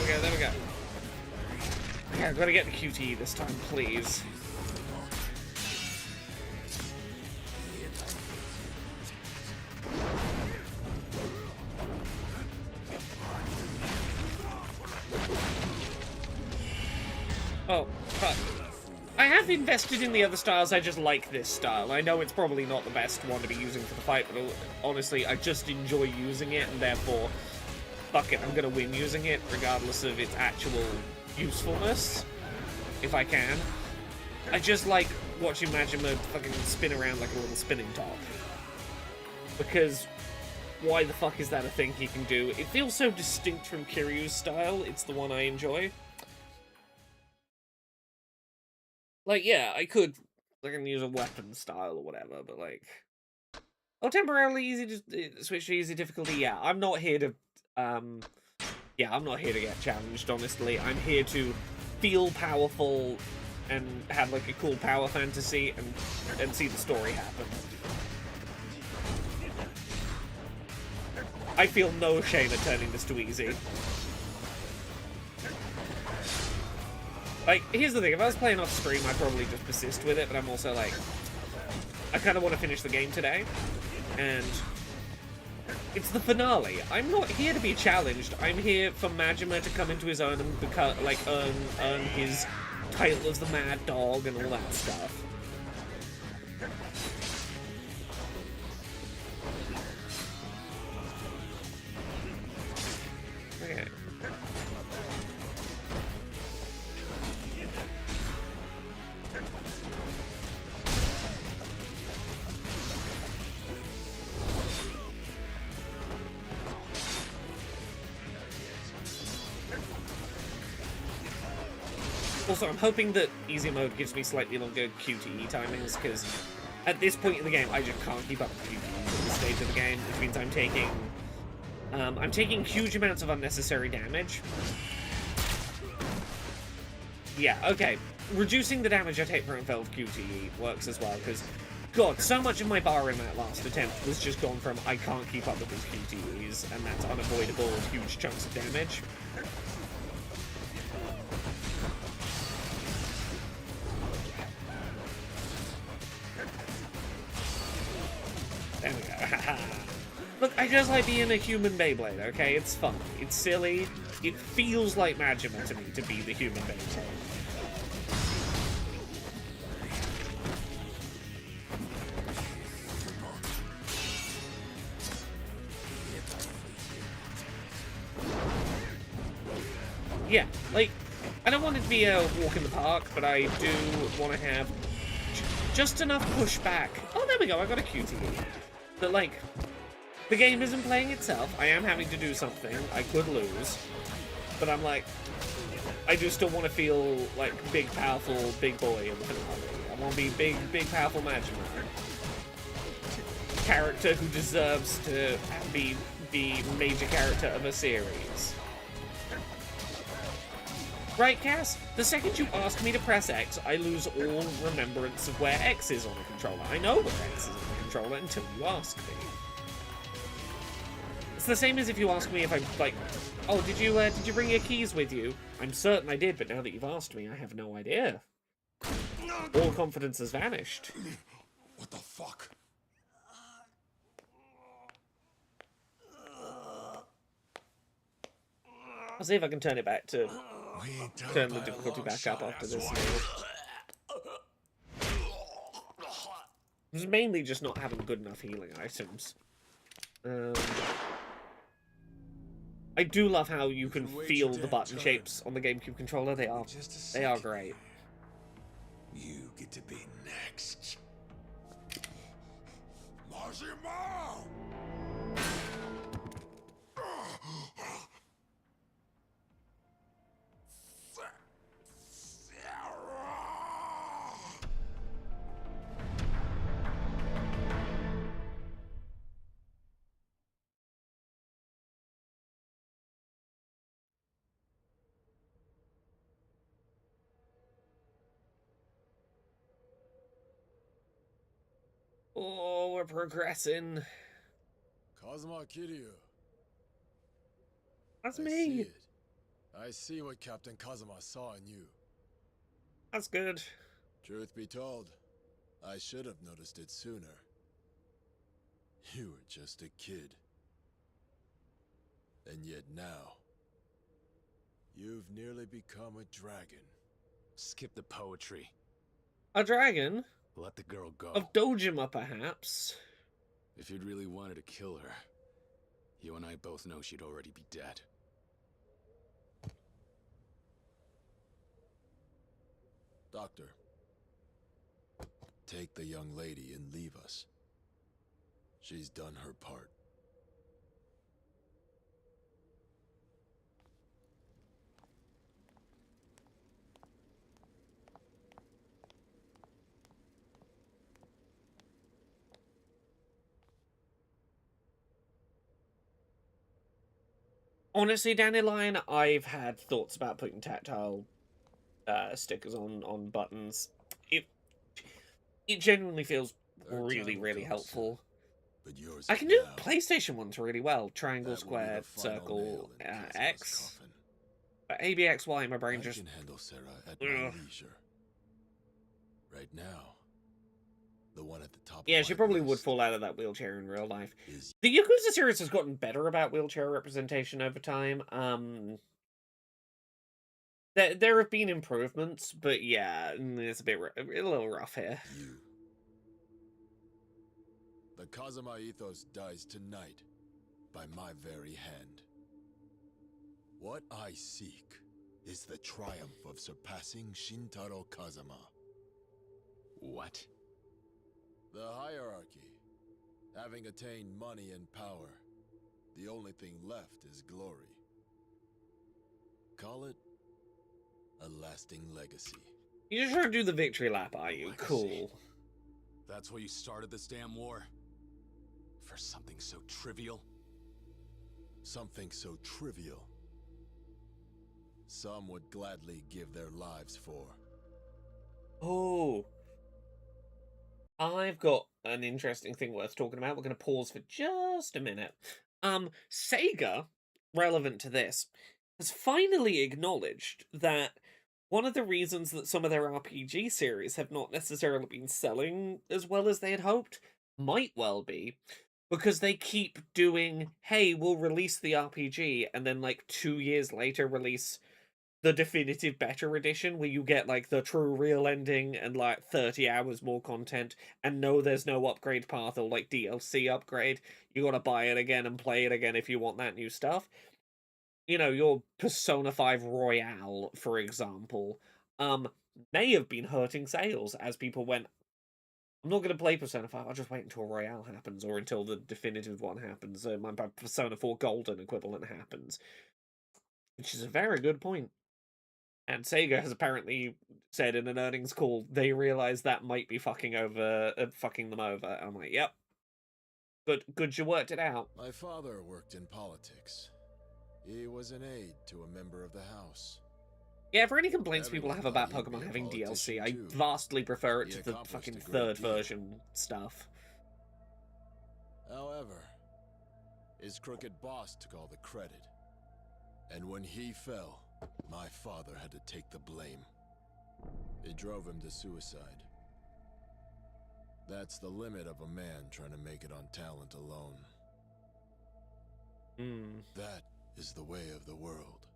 There we go. Okay, I've got to get the QTE this time, please. Oh, fuck. I have invested in the other styles, I just like this style. I know it's probably not the best one to be using for the fight, but honestly, I just enjoy using it, and therefore, fuck it, I'm gonna win using it, regardless of its actual usefulness, if I can. I just like watching Majima fucking spin around like a little spinning top. Because, why the fuck is that a thing he can do? It feels so distinct from Kiryu's style, it's the one I enjoy. Like, yeah, I could use a weapon style or whatever, but like... Oh, temporarily easy to switch to easy difficulty? Yeah, I'm not here to... yeah, I'm not here to get challenged, honestly. I'm here to feel powerful and have, like, a cool power fantasy and see the story happen. I feel no shame at turning this to easy. Like, here's the thing, if I was playing off stream, I'd probably just persist with it, but I'm also like, I kind of want to finish the game today, and it's the finale. I'm not here to be challenged. I'm here for Majima to come into his own and become, like, earn his title as the Mad Dog and all that stuff. Okay. Also, I'm hoping that easy mode gives me slightly longer QTE timings, because at this point in the game, I just can't keep up with QTEs at this stage of the game, which means I'm taking huge amounts of unnecessary damage. Yeah, okay. Reducing the damage I take per unfurled QTE works as well, because, God, so much of my bar in that last attempt was just gone from, I can't keep up with these QTEs, and that's unavoidable huge chunks of damage. There we go. Look, I just like being a human Beyblade, okay? It's fun. It's silly. It feels like Majima to me to be the human Beyblade. Yeah, like, I don't want it to be a walk in the park, but I do want to have just enough pushback. Oh, there we go, I got a QTE. That, like, the game isn't playing itself. I am having to do something. I could lose. But I'm like, I do still want to feel like big, powerful, big boy in the finale. I want to be big, powerful Magic Man. Character who deserves to be the major character of a series. Right, Cass? The second you ask me to press X, I lose all remembrance of where X is on a controller. I know where X is on a controller until you ask me. It's the same as if you ask me if I, like, oh, did you bring your keys with you? I'm certain I did, but now that you've asked me, I have no idea. All confidence has vanished. What the fuck? I'll see if I can turn it back to... turn the difficulty back up after this. It's mainly just not having good enough healing items. I do love how you can feel the button shapes on the GameCube controller. They are great. You get to be next. Oh, we're progressing. Kazuma Kiryu. That's I me. See it. I see what Captain Kazuma saw in you. That's good. Truth be told, I should have noticed it sooner. You were just a kid. And yet now, you've nearly become a dragon. Skip the poetry. A dragon? Let the girl go. Of Dojima, perhaps? If you'd really wanted to kill her, you and I both know she'd already be dead. Doctor, take the young lady and leave us. She's done her part. Honestly, Dandelion, I've had thoughts about putting tactile stickers on buttons. It genuinely feels really helpful. But yours I can do PlayStation ones really well. Triangle, square, circle, X. But ABXY, my brain just... I can handle Sarah at my leisure. Right now, the one at the top. Yeah, she probably would fall out of that wheelchair in real life. The Yakuza series has gotten better about wheelchair representation over time. There have been improvements, but yeah, it's a little rough here. The Kazuma ethos dies tonight, by my very hand. What I seek is the triumph of surpassing Shintaro Kazuma. What? The hierarchy. Having attained money and power, the only thing left is glory. Call it a lasting legacy. You're just trying to do the victory lap, are you? Cool. That's why you started this damn war? For something so trivial? Something so trivial, some would gladly give their lives for. Oh. I've got an interesting thing worth talking about. We're going to pause for just a minute. Sega, relevant to this, has finally acknowledged that one of the reasons that some of their RPG series have not necessarily been selling as well as they had hoped might well be because they keep doing, hey, we'll release the RPG, and then like 2 years later release the definitive better edition where you get like the true real ending and like 30 hours more content, and no, there's no upgrade path or like DLC upgrade. You gotta buy it again and play it again if you want that new stuff. You know, your Persona 5 Royale, for example, may have been hurting sales as people went, I'm not going to play Persona 5, I'll just wait until Royale happens, or until the definitive one happens, my Persona 4 Golden equivalent happens. Which is a very good point. And Sega has apparently said in an earnings call they realize that might be fucking them over. And I'm like, yep. Good, you worked it out. My father worked in politics. He was an aide to a member of the House. Yeah, for any complaints people have about Pokemon having DLC, I vastly prefer it to the fucking third version stuff. However, his crooked boss took all the credit. And when he fell, my father had to take the blame. It drove him to suicide. That's the limit of a man trying to make it on talent alone. That is the way of the world.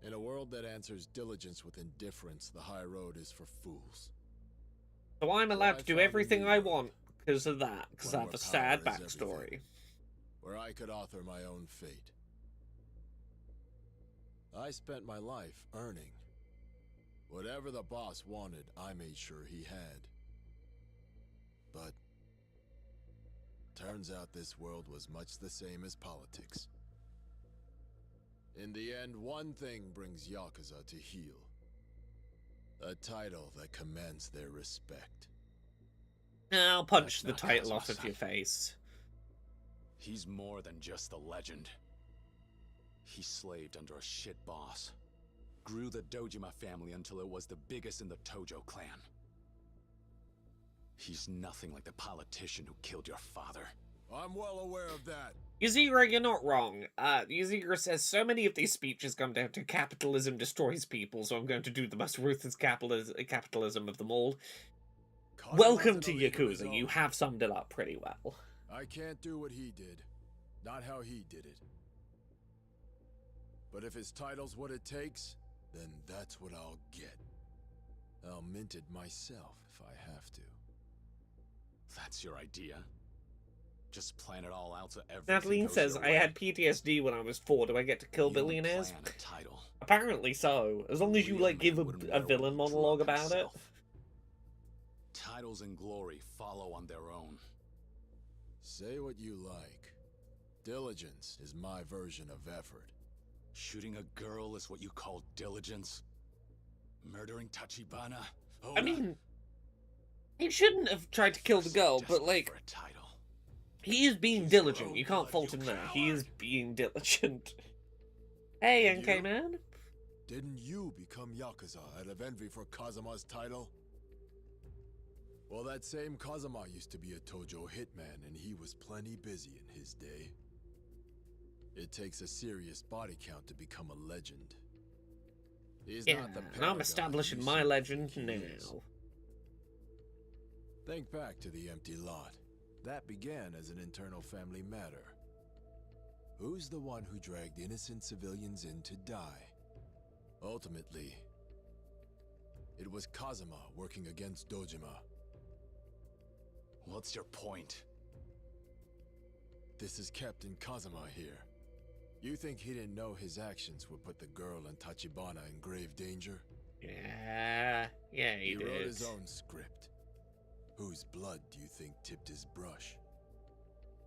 In a world that answers diligence with indifference, the high road is for fools. So I'm allowed to do everything I want because of that, because I have a sad backstory. Where I could author my own fate. I spent my life earning. Whatever the boss wanted, I made sure he had. But turns out this world was much the same as politics. In the end, one thing brings Yakuza to heel. A title that commands their respect. I'll punch the title off of your face. He's more than just a legend. He slaved under a shit boss. Grew the Dojima family until it was the biggest in the Tojo clan. He's nothing like the politician who killed your father. I'm well aware of that. Yuzira, you're not wrong. Yuzira says, so many of these speeches come down to capitalism destroys people, so I'm going to do the most ruthless capitalism of them all. Welcome to Yakuza. You have summed it up pretty well. I can't do what he did. Not how he did it. But if his title's what it takes, then that's what I'll get. I'll mint it myself if I have to. That's your idea? Just plan it all out so everything Natalie says, I had PTSD when I was 4. Do I get to kill billionaires? Apparently so. As long as you, like, give a villain monologue about it. Titles and glory follow on their own. Say what you like. Diligence is my version of effort. Shooting a girl is what you call diligence? Murdering Tachibana? I mean, he shouldn't have tried to kill the girl, but, like, he is being diligent. You can't fault him there. He is being diligent. Hey, NK man. Didn't you become Yakuza out of envy for Kazuma's title? Well, that same Kazuma used to be a Tojo hitman, and he was plenty busy in his day. It takes a serious body count to become a legend. He's not the and I'm establishing my legend now. Think back to the empty lot. That began as an internal family matter. Who's the one who dragged innocent civilians in to die? Ultimately, it was Kazuma working against Dojima. What's your point? This is Captain Kazuma here. You think he didn't know his actions would put the girl and Tachibana in grave danger? Yeah, he did. He wrote his own script. Whose blood do you think tipped his brush?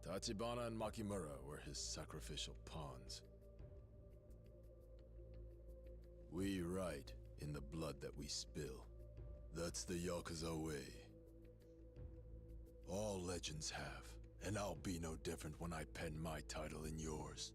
Tachibana and Makimura were his sacrificial pawns. We write in the blood that we spill. That's the Yakuza way. All legends have, and I'll be no different when I pen my title in yours.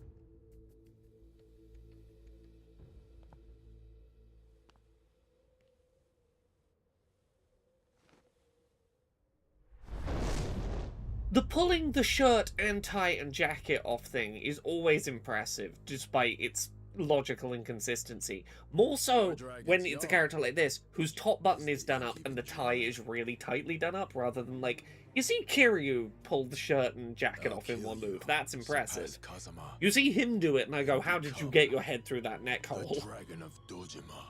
The pulling the shirt and tie and jacket off thing is always impressive, despite its logical inconsistency. More so when it's a character like this, whose top button is done up and the tie is really tightly done up, rather than, like, you see Kiryu pull the shirt and jacket off in one move. That's impressive. You see him do it, and I go, how did you get your head through that neck hole? The Dragon of Dojima.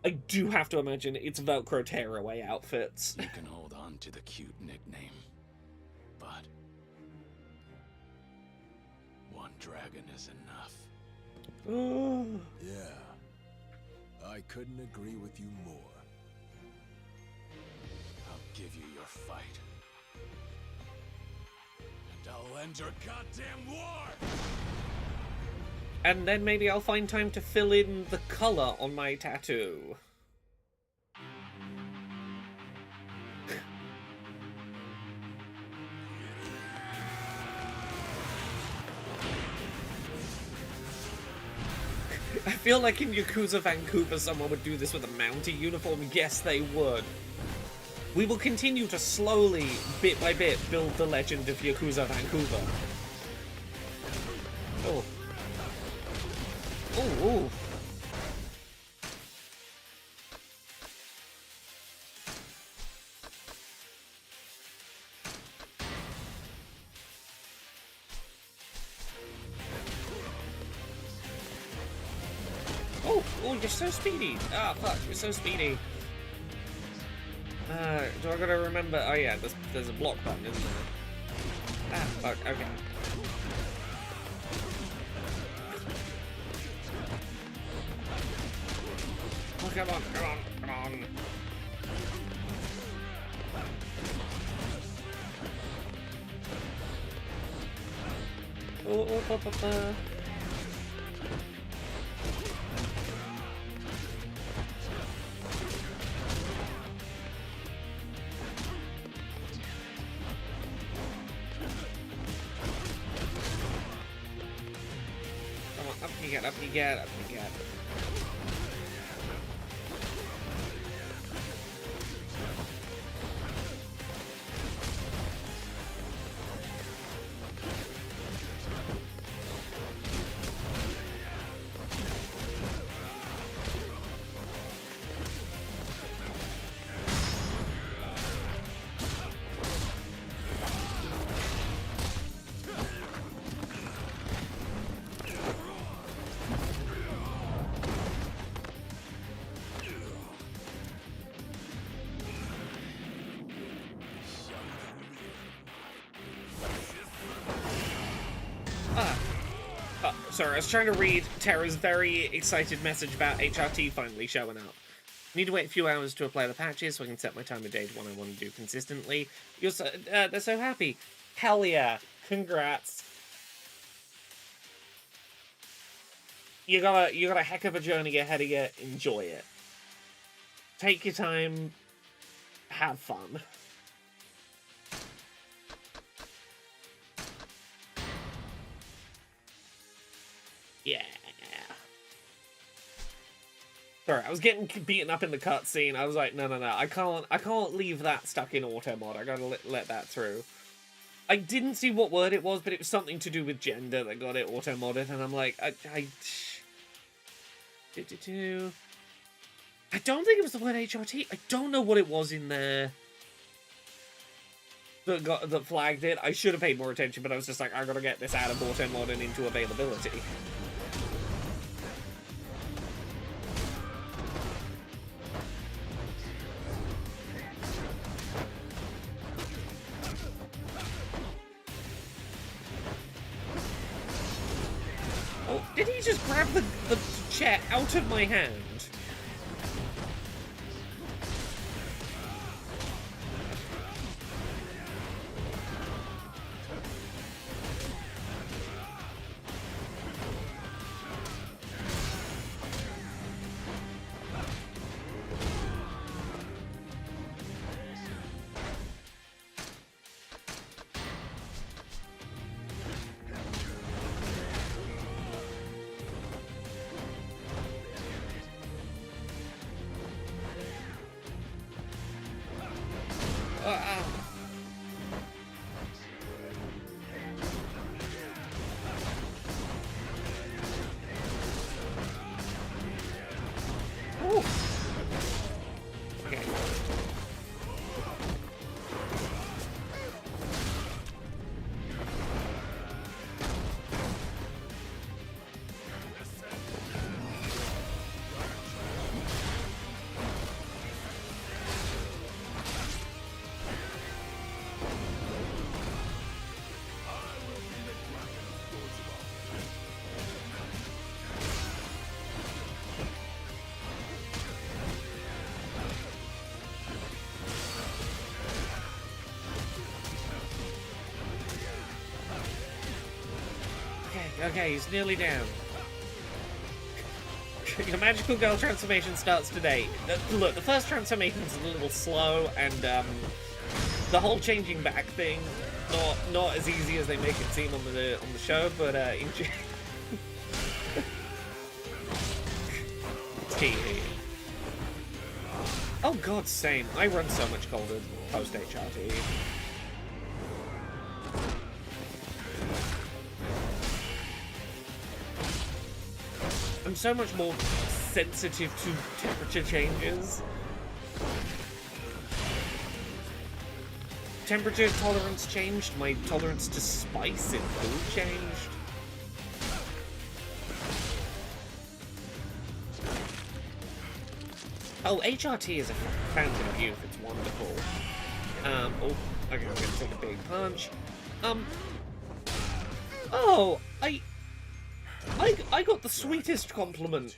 I do have to imagine it's Velcro tearaway outfits. You can hold on to the cute nickname, but one dragon is enough. Yeah, I couldn't agree with you more. I'll give you your fight, and I'll end your goddamn war! And then maybe I'll find time to fill in the colour on my tattoo. I feel like in Yakuza Vancouver someone would do this with a Mountie uniform. Yes, they would. We will continue to slowly, bit by bit, build the legend of Yakuza Vancouver. Oh. Oh, oh. Oh, oh, you're so speedy. Ah, fuck, you're so speedy. Do I gotta remember? Oh yeah, there's a block button, isn't there? Ah, fuck, okay. Oh, come on, come on, come on. Oh, oh, oh, oh, oh. Up you get, up you get, up you get. Sorry, I was trying to read Terra's very excited message about HRT finally showing up. Need to wait a few hours to apply the patches so I can set my time of day to what I want to do consistently. You're so, they're so happy. Hell yeah. Congrats. You got a heck of a journey ahead of you. Enjoy it. Take your time. Have fun. Yeah. Sorry, I was getting beaten up in the cutscene. I was like, no. I can't leave that stuck in auto mod. I gotta let that through. I didn't see what word it was, but it was something to do with gender that got it auto modded, and I'm like, I don't think it was the word HRT. I don't know what it was in there that flagged it. I should have paid more attention, but I was just like, I gotta get this out of auto mod and into availability. Oh, did he just grab the chair out of my hand? Okay, he's nearly down. Your magical girl transformation starts today. Look, the first transformation's a little slow, and the whole changing back thing, not as easy as they make it seem on the show, but oh god, same. I run so much colder post HRT. I'm so much more sensitive to temperature changes. Temperature tolerance changed, my tolerance to spice in food changed. Oh, HRT is a fountain of youth, it's wonderful. Oh, okay, I'm gonna take a big punch. Oh, I got the sweetest compliment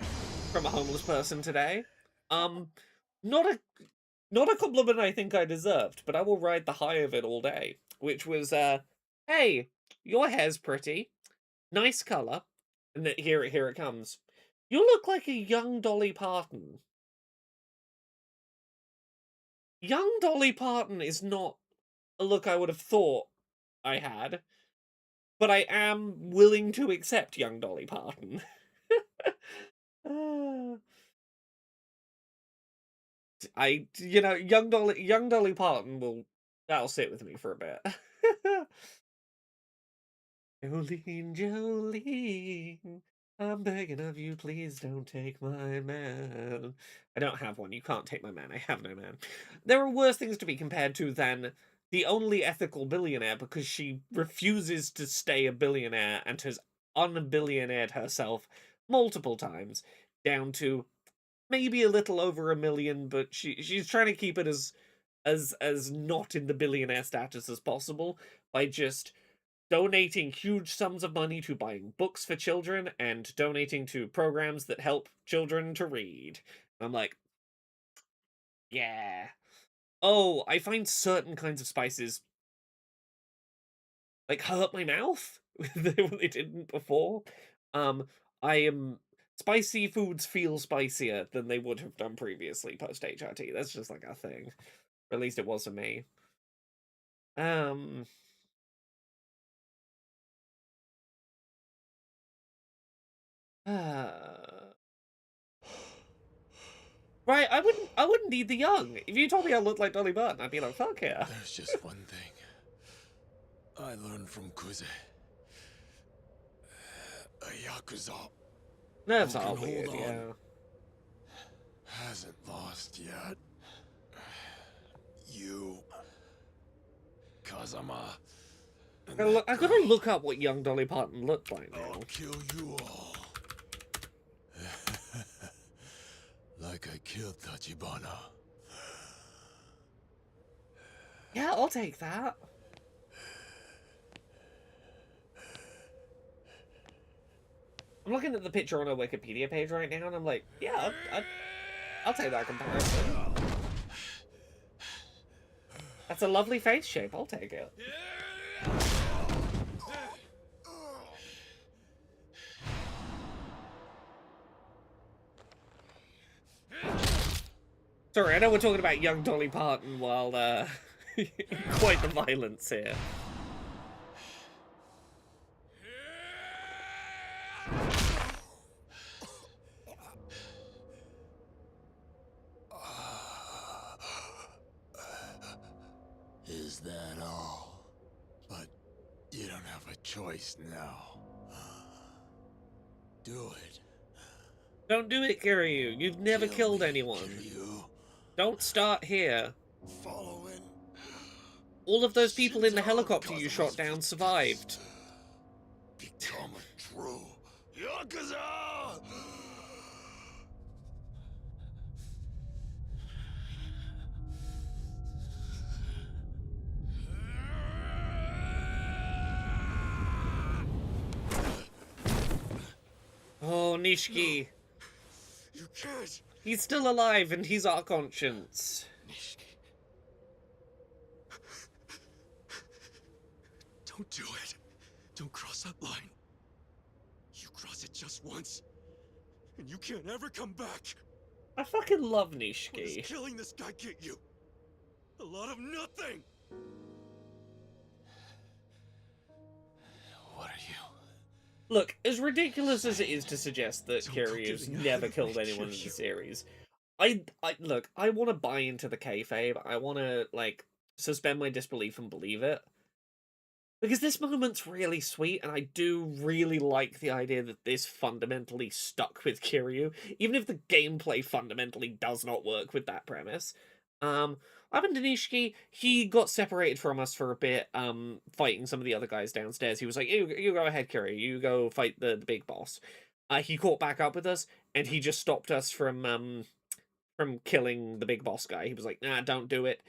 from a homeless person today. Not a compliment I think I deserved, but I will ride the high of it all day. Which was, hey, your hair's pretty, nice color, and then here it comes. You look like a young Dolly Parton. Young Dolly Parton is not a look I would have thought I had, but I am willing to accept young Dolly Parton. Young Dolly Parton that'll sit with me for a bit. Jolene, Jolene, I'm begging of you, please don't take my man. I don't have one. You can't take my man. I have no man. There are worse things to be compared to than the only ethical billionaire because she refuses to stay a billionaire and has unbillionaired herself multiple times down to maybe a little over 1 million, but she's trying to keep it as not in the billionaire status as possible by just donating huge sums of money to buying books for children and donating to programs that help children to read. And I'm like, yeah. Oh, I find certain kinds of spices like hurt my mouth when they didn't before. Spicy foods feel spicier than they would have done previously post HRT. That's just like a thing. Or at least it was for me. Right, I wouldn't need the young. If you told me I looked like Dolly Parton, I'd be like, fuck yeah. There's just one thing I learned from Kuze. A Yakuza That's who can all hold weird, on yeah. hasn't lost yet. You, Kazama, I gotta look up what young Dolly Parton looked like now. I'll kill you all. Like I killed Tachibana. Yeah, I'll take that. I'm looking at the picture on her Wikipedia page right now, and I'm like, yeah, I'll take that comparison. That's a lovely face shape. I'll take it. Sorry, I know we're talking about young Dolly Parton while quite the violence here. Is that all? But you don't have a choice now. Do it. Don't do it, Kiryu. You've never killed anyone. Don't start here. Following. All of those people in the helicopter you shot down survived. Become a true Yakuza! Oh, Nishiki. You can't. He's still alive and he's our conscience. Nishiki. Don't do it. Don't cross that line. You cross it just once, and you can't ever come back. I fucking love What does Nishiki. killing this guy get you? A lot of nothing. What are you? Look, as ridiculous as it is to suggest that Don't go Kiryu's getting never ahead of killed me, anyone in the Kiryu. series, look, I want to buy into the kayfabe. I want to, like, suspend my disbelief and believe it. Because this moment's really sweet, and I do really like the idea that this fundamentally stuck with Kiryu, even if the gameplay fundamentally does not work with that premise. Ivan Danishki, he got separated from us for a bit, fighting some of the other guys downstairs. He was like, you go ahead, Kiryu, you go fight the big boss. He caught back up with us, and he just stopped us from killing the big boss guy. He was like, nah, don't do it.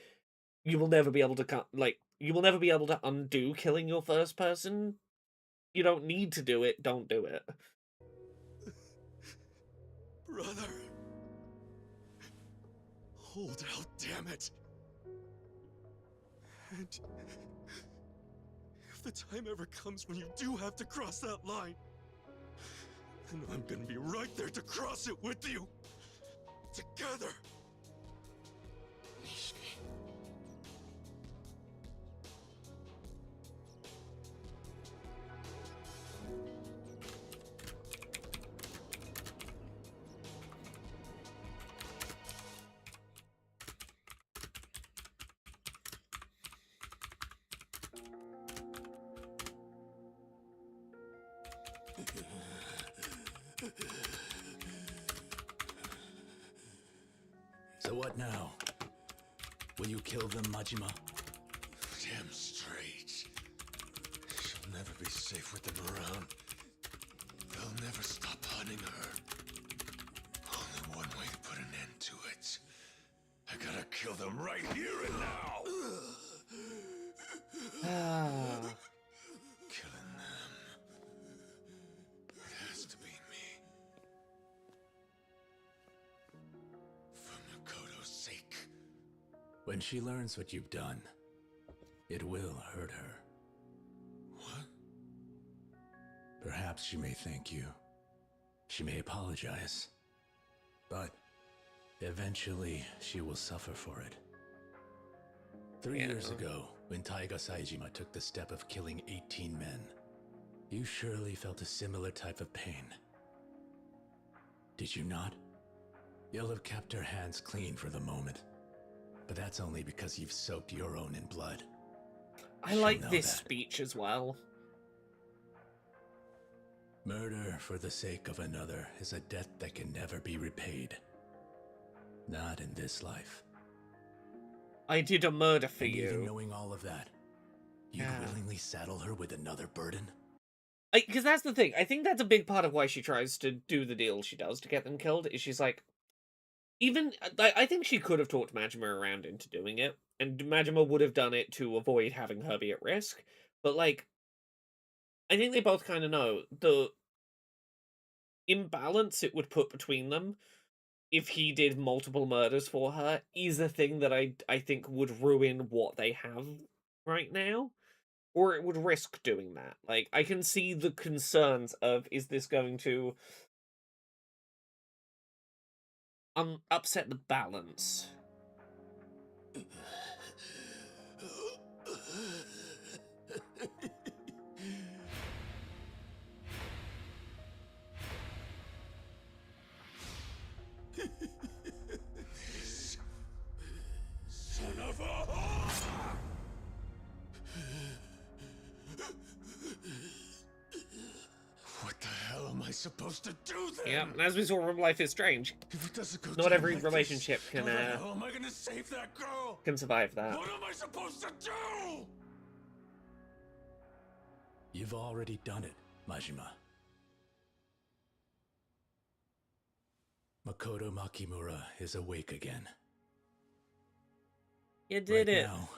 You will never be able to you will never be able to undo killing your first person. You don't need to do it. Don't do it. Brother. Hold out, damn it. And if the time ever comes when you do have to cross that line, then I'm gonna be right there to cross it with you. Together. So what now? Will you kill them, Majima? Damn straight. She'll never be safe with them around. They'll never stop hunting her. Only one way to put an end to it. I gotta kill them right here and now. Killing them. It has to be me. For Makoto's sake. When she learns what you've done, it will hurt her. What? Perhaps she may thank you. She may apologize. But eventually, she will suffer for it. 3 years ago, when Taiga Saejima took the step of killing 18 men, you surely felt a similar type of pain. Did you not? You'll have kept her hands clean for the moment. But that's only because you've soaked your own in blood. I like this speech as well. Murder for the sake of another is a debt that can never be repaid. Not in this life. I did a murder for And you. even knowing all of that, you'd willingly saddle her with another burden? Because that's the thing. I think that's a big part of why she tries to do the deal she does to get them killed, is she's like... I think she could have talked Majima around into doing it, and Majima would have done it to avoid having her be at risk, but, like, I think they both kind of know the imbalance it would put between them if he did multiple murders for her is a thing that I think would ruin what they have right now, or it would risk doing that. Like, I can see the concerns of, is this going to upset the balance? Son of a whore! What the hell am I supposed to do then? Yeah, and as we saw from Life is Strange, If it doesn't go not down every like relationship this, can how the hell am I gonna save that girl? can survive that. What am I supposed to do? You've already done it, Majima. Makoto Makimura is awake again. You did Right it. now,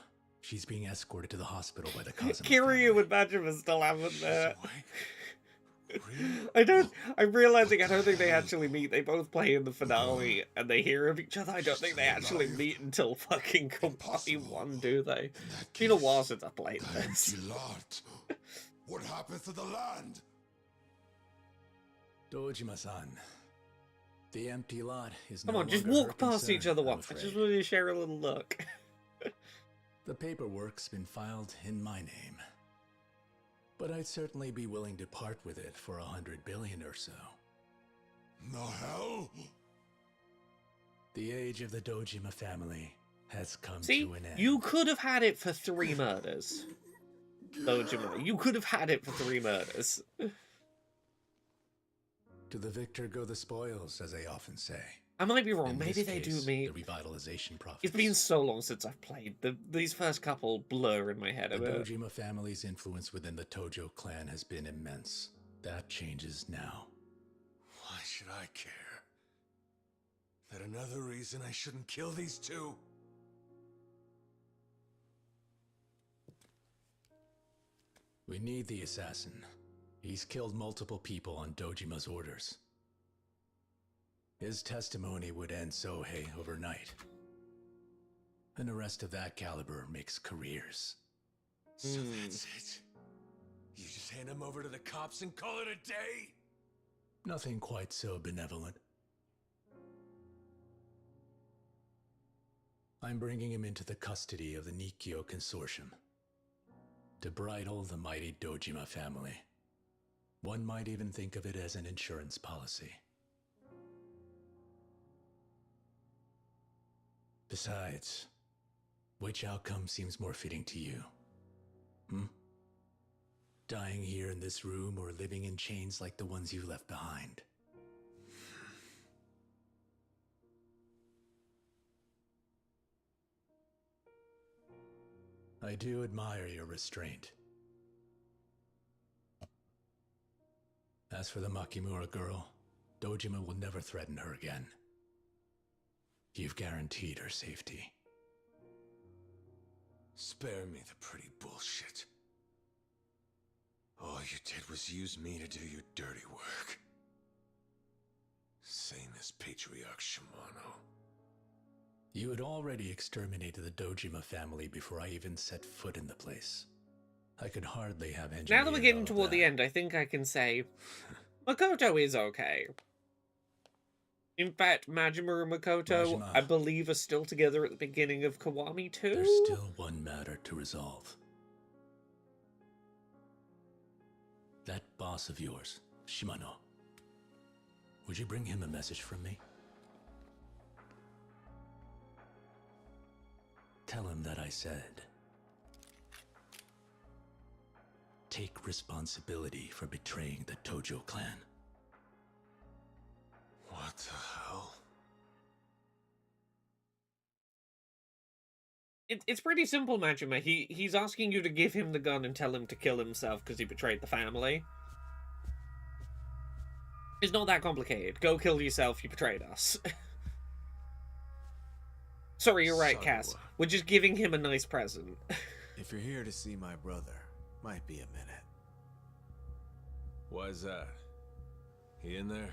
she's being escorted to the hospital by the Kazuma. Kiryu and Majima still haven't there. I'm realizing I don't think they actually meet. They both play in the finale and they hear of each other. I don't think they actually meet until fucking Company 1, do they? It's been a while since I played this. Lot. What happens to the land? Dojima-san, The empty lot is Come no on, just longer walk her past each concern, other I'm once. I afraid. just wanted to share a little look. The paperwork's been filed in my name. But I'd certainly be willing to part with it for 100 billion or so. The hell? The age of the Dojima family has come See, to an end. you could have had it for 3 murders. Dojima, you could have had it for 3 murders. To the victor go the spoils, as they often say. I might be wrong. In Maybe this they case, do me. The revitalization profits. It's been so long since I've played. These first couple blur in my head a The bit. Dojima family's influence within the Tojo clan has been immense. That changes now. Why should I care? That another reason I shouldn't kill these two? We need the assassin. He's killed multiple people on Dojima's orders. His testimony would end Sohei overnight. An arrest of that caliber makes careers. So that's it? You just hand him over to the cops and call it a day? Nothing quite so benevolent. I'm bringing him into the custody of the Nikkyo Consortium. To bridle the mighty Dojima family. One might even think of it as an insurance policy. Besides, which outcome seems more fitting to you? Dying here in this room or living in chains like the ones you left behind? I do admire your restraint. As for the Makimura girl, Dojima will never threaten her again. You've guaranteed her safety. Spare me the pretty bullshit. All you did was use me to do your dirty work. Same as Patriarch Shimano. You had already exterminated the Dojima family before I even set foot in the place. I could hardly have engineered Now that we're getting all of toward that. the end, I think I can say Makoto is okay. In fact, Majima and Makoto, Majima. I believe, are still together at the beginning of Kiwami 2. There's still one matter to resolve. That boss of yours, Shimano. Would you bring him a message from me? Tell him that I said, take responsibility for betraying the Tojo clan. What the hell? It's pretty simple, Majima. He's asking you to give him the gun and tell him to kill himself because he betrayed the family. It's not that complicated. Go kill yourself, you betrayed us. Sorry, you're right, Cass. We're just giving him a nice present. If you're here to see my brother, might be a minute. Why's that? He in there?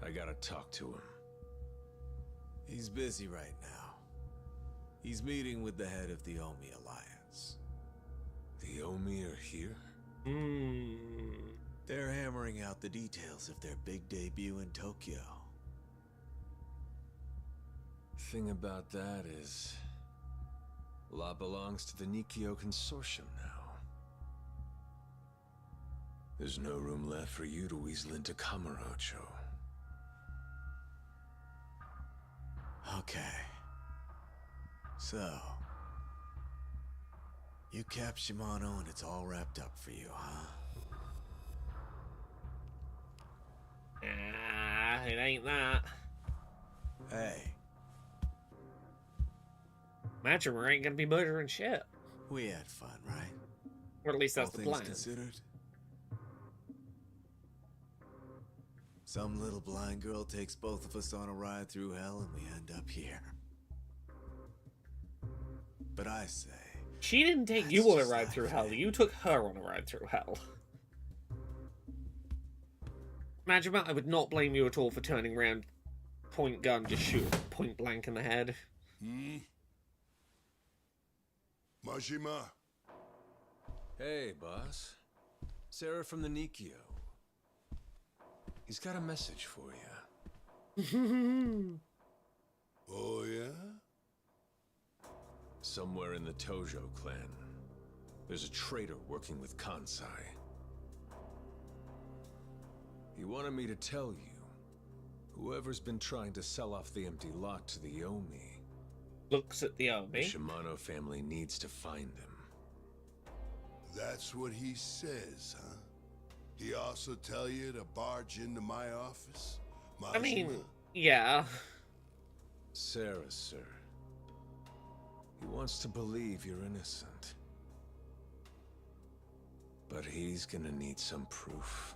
I gotta talk to him. He's busy right now. He's meeting with the head of the Omi Alliance. The Omi are here? They're hammering out the details of their big debut in Tokyo. Thing about that is, a lot belongs to the Nikkyo Consortium now. There's no room left for you to weasel into Kamurocho. Okay. So, you cap Shimano and it's all wrapped up for you, huh? Ah, it ain't that. Hey. Majima ain't gonna be murdering shit. We had fun, right? Or at least that's All the things plan. considered. Some little blind girl takes both of us on a ride through hell and we end up here. But I say... She didn't take you on a ride through hell. You took her on a ride through hell. Majima, I would not blame you at all for turning around, point gun, just shoot point blank in the head. Majima. Hey, boss. Sarah from the Nikkyo. He's got a message for you. Oh, yeah? Somewhere in the Tojo clan, there's a traitor working with Kansai. He wanted me to tell you, whoever's been trying to sell off the empty lot to the Omi, looks at the the Omi. Shimano family needs to find them. That's what he says, huh? He also tell you to barge into my office? I mean, Majima? yeah. Sarah, sir. He wants to believe you're innocent. But he's gonna need some proof.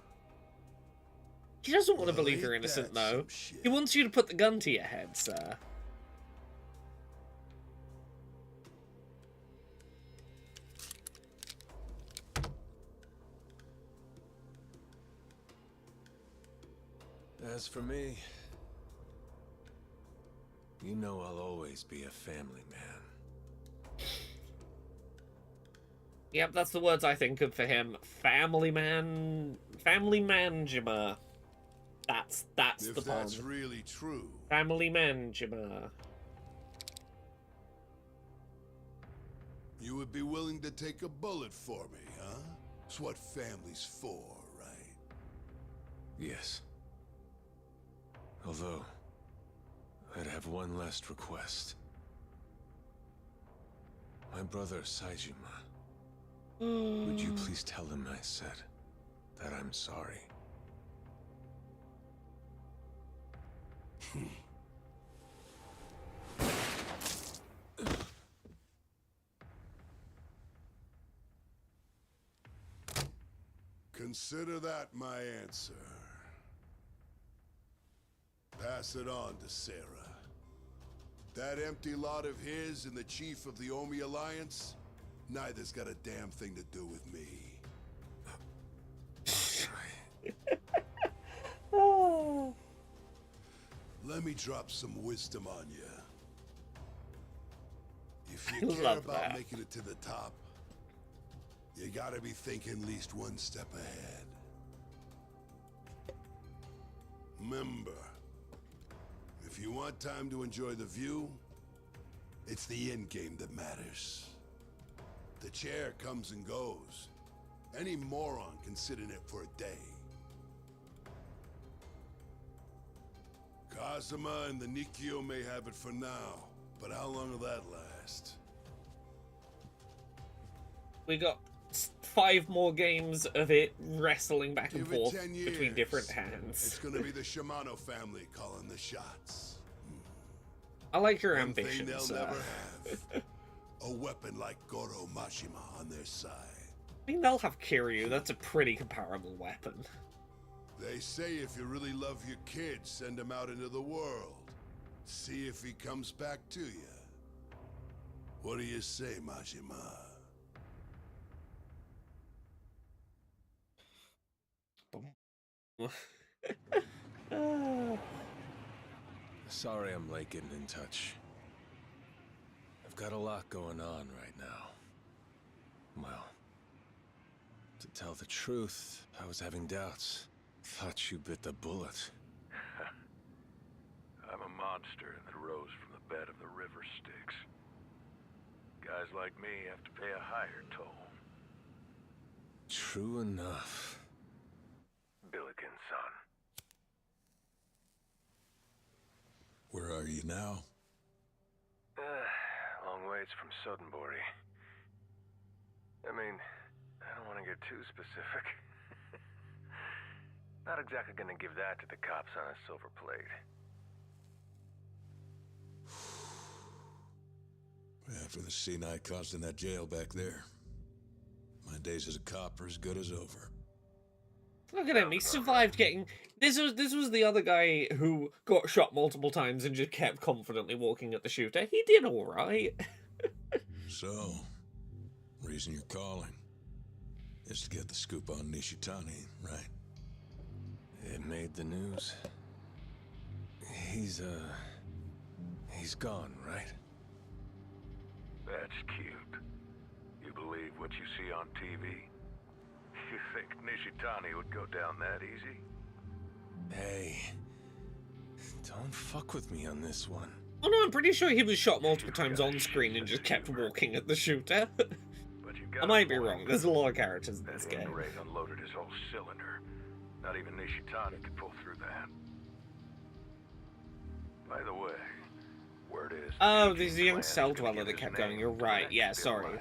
He doesn't want to Well, believe you're ain't innocent, that though. some shit? He wants you to put the gun to your head, sir. As for me, you know I'll always be a family man. Yep, that's the words I think of for him. Family man... Family manjima. That's the If pun. that's really true, Family manjima. you would be willing to take a bullet for me, huh? It's what family's for, right? Yes. Although, I'd have one last request. My brother Saijima, would you please tell him I said that I'm sorry? Consider that my answer. Pass it on to Sarah. That empty lot of his and the chief of the Omi Alliance, neither's got a damn thing to do with me. Let me drop some wisdom on you. If you I care love about that. making it to the top, you gotta be thinking at least one step ahead. Remember, if you want time to enjoy the view, it's the end game that matters. The chair comes and goes. Any moron can sit in it for a day. Kazuma and the Nikio may have it for now, but how long will that last? We got 5 more games of it wrestling back and Give it forth 10 years. between different It's hands. gonna be the Shimano family calling the shots. I like your One thing ambitions, they'll sir. never have. A weapon like Goro Mashima on their side. I mean, they'll have Kiryu. That's a pretty comparable weapon. They say if you really love your kid, send him out into the world. See if he comes back to you. What do you say, Majima? Sorry I'm late getting in touch. I've got a lot going on right now. Well, to tell the truth, I was having doubts. Thought you bit the bullet. I'm a monster that rose from the bed of the river Styx. Guys like me have to pay a higher toll. True enough. Billiken, son. Where are you now? Long ways from Sodenbori. I mean, I don't want to get too specific. Not exactly gonna give that to the cops on a silver plate. After the scene I caused in that jail back there, my days as a cop are as good as over. Look at him, he survived getting... This was the other guy who got shot multiple times and just kept confidently walking at the shooter. He did alright. So, reason you're calling is to get the scoop on Nishitani, right? It made the news. He's gone, right? That's cute. You believe what you see on TV? You think Nishitani would go down that easy? Hey, Don't fuck with me on this one. Oh no, I'm pretty sure he was shot multiple times on screen and just kept walking at the shooter. I might be wrong, there's a lot of characters in this game. Ray unloaded his whole cylinder. Not even Nishitani could pull through that. By the way, word is... Oh, there's a young cell dweller that kept going. You're right. Yeah, sorry.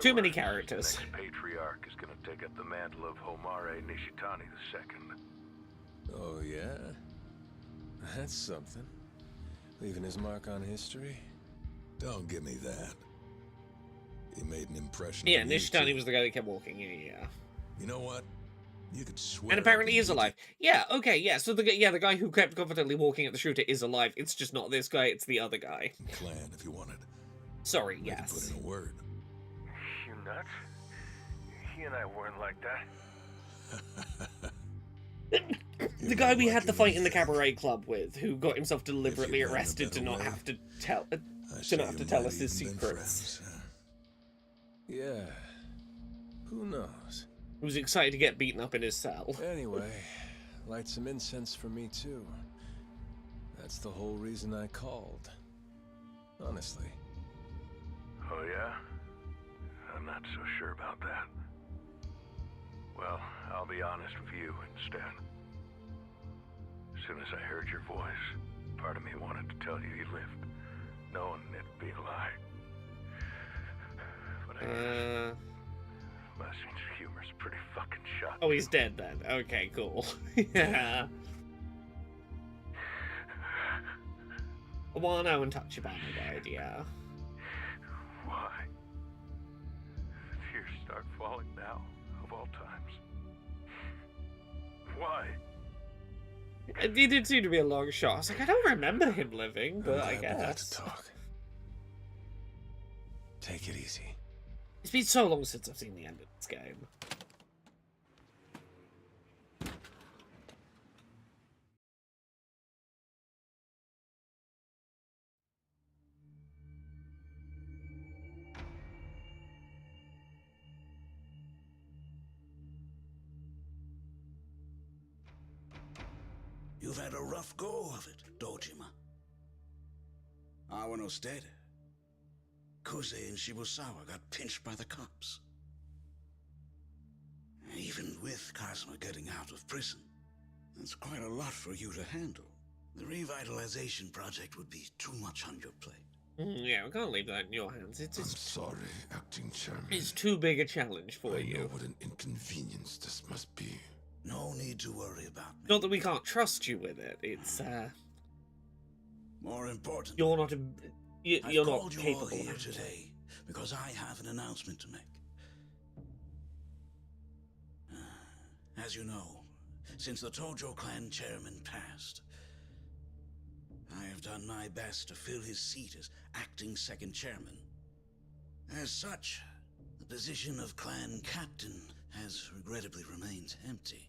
Too many characters. The next patriarch is going to take up the mantle of Homare Nishitani II. Oh, yeah? That's something. Leaving his mark on history? Don't give me that. He made an impression. Yeah, Nishitani was the guy that kept walking. Yeah. You know what? You could swear. And apparently he is alive. Yeah, okay, yeah. So the guy who kept confidently walking at the shooter is alive. It's just not this guy, it's the other guy. Clan, if you wanted. Sorry, Maybe yes. Put in a word. You nuts? He and I weren't like that. The guy we had the fight in the cabaret club with, who got himself deliberately arrested to not have to tell us his secrets. Yeah. Who knows? Who was excited to get beaten up in his cell. Anyway, light some incense for me too. That's the whole reason I called. Honestly. Oh yeah? I'm not so sure about that. Well, I'll be honest with you instead. As soon as I heard your voice, part of me wanted to tell you he lived, knowing it'd be a lie. But my sense of humor's pretty fucking shot. Oh, he's dead then. Okay, cool. Yeah. Wano and Tachibana died, yeah. Why? The tears start falling now, of all times. Why? It did seem to be a long shot. I was like, I don't remember him living, but I guess. To talk. Take it easy. It's been so long since I've seen the end of this game. You've had a rough go of it, Dojima. Awano's dead. Kuze and Shibusawa got pinched by the cops. Even with Kazuma getting out of prison, that's quite a lot for you to handle. The revitalization project would be too much on your plate. Yeah, we can't leave that in your hands. I'm sorry, acting chairman. It's too big a challenge for you. I know what an inconvenience this must be. No need to worry about me. Not that we can't trust you with it. It's more important. You're not you're not called you capable all here of today because I have an announcement to make. As you know, since the Tojo clan chairman passed, I have done my best to fill his seat as acting second chairman. As such, the position of clan captain has regrettably remained empty.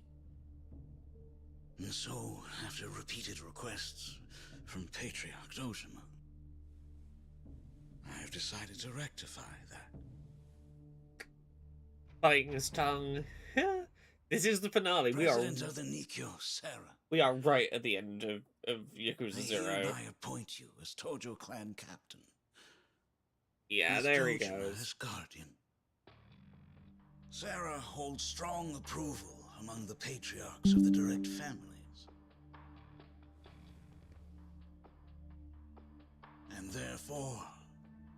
And so, after repeated requests from Patriarch Dojima, I have decided to rectify that. Biting his tongue. This is the finale. President of the Nikkyo, Sarah. We are right at the end of Yakuza 0. I appoint you as Tojo clan captain. Yeah, With there he Dojima goes. as guardian. Sarah holds strong approval among the patriarchs of the direct families. And therefore,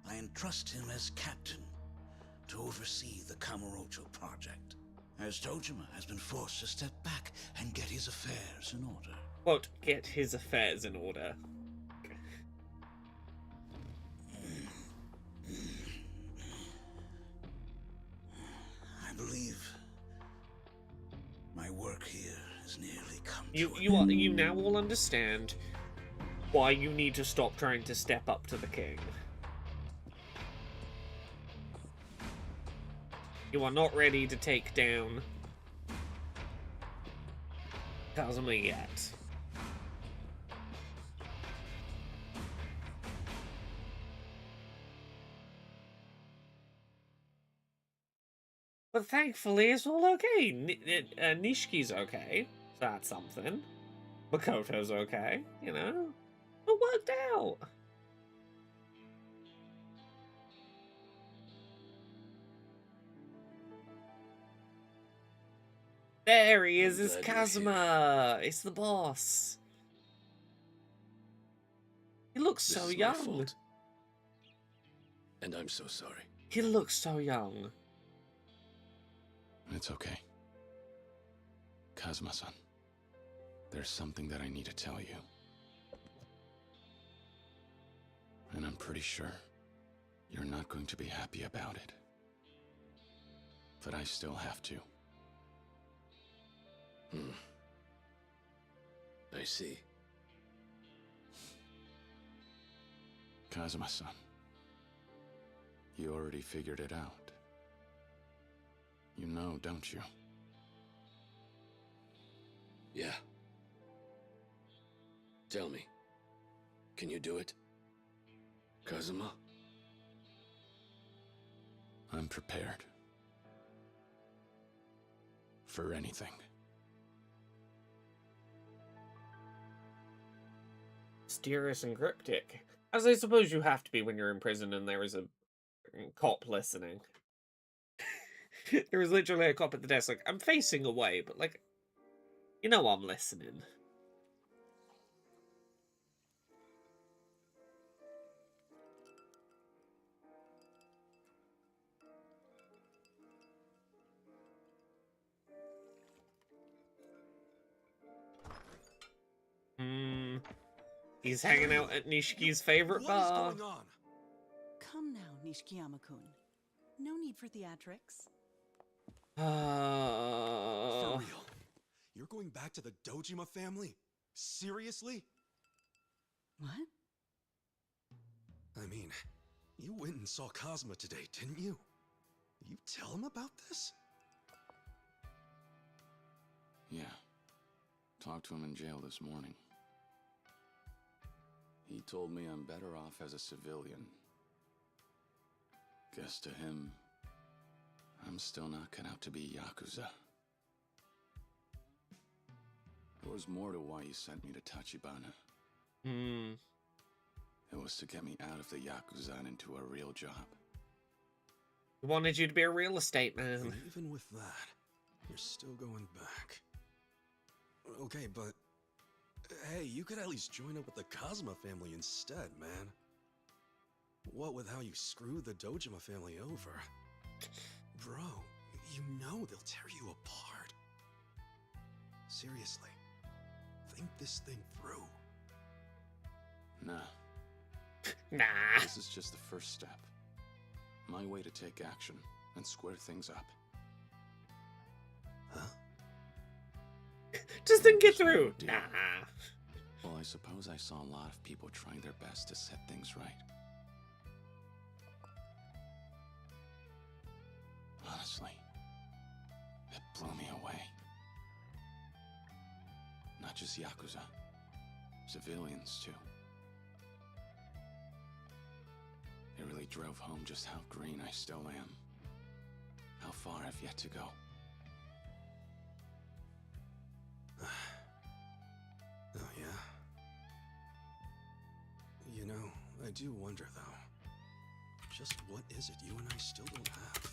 I entrust him as captain to oversee the Kamurocho project, as Dojima has been forced to step back and get his affairs in order. Quote, get his affairs in order. I believe my work here has nearly come You now all understand why you need to stop trying to step up to the king. You are not ready to take down Kazuma yet. But thankfully, it's all okay. Nishiki's okay. So that's something. Makoto's okay, you know? It worked out. There he is, it's Kazuma! It's the boss. He looks so young. And I'm so sorry. He looks so young. It's okay. Kazuma-san, there's something that I need to tell you. And I'm pretty sure you're not going to be happy about it. But I still have to. I see. Kazuma-san, you already figured it out. You know, don't you? Yeah. Tell me. Can you do it? Kazuma? I'm prepared. For anything. Mysterious and cryptic. As I suppose you have to be when you're in prison and there is a cop listening. There is literally a cop at the desk, like, I'm facing away, but, like, you know I'm listening. He's hanging out at Nishiki's favorite bar. What is going on? Come now, Nishikiyama-kun. No need for theatrics. For real? You're going back to the Dojima family? Seriously? What? I mean, you went and saw Kazuma today, didn't you? You tell him about this? Yeah. Talked to him in jail this morning. He told me I'm better off as a civilian. Guess to him, I'm still not cut out to be Yakuza. There was more to why he sent me to Tachibana. It was to get me out of the Yakuza and into a real job. He wanted you to be a real estate man. And even with that, you're still going back. Okay, but hey, you could at least join up with the Kazuma family instead, man. What with how you screwed the Dojima family over? Bro, you know they'll tear you apart. Seriously, think this thing through. Nah. Nah. This is just the first step. My way to take action and square things up. Huh? Just think it through. Nah. Well, I suppose I saw a lot of people trying their best to set things right. Honestly, it blew me away. Not just Yakuza, civilians too. It really drove home just how green I still am. How far I've yet to go. Oh, yeah? You know, I do wonder, though. Just what is it you and I still don't have?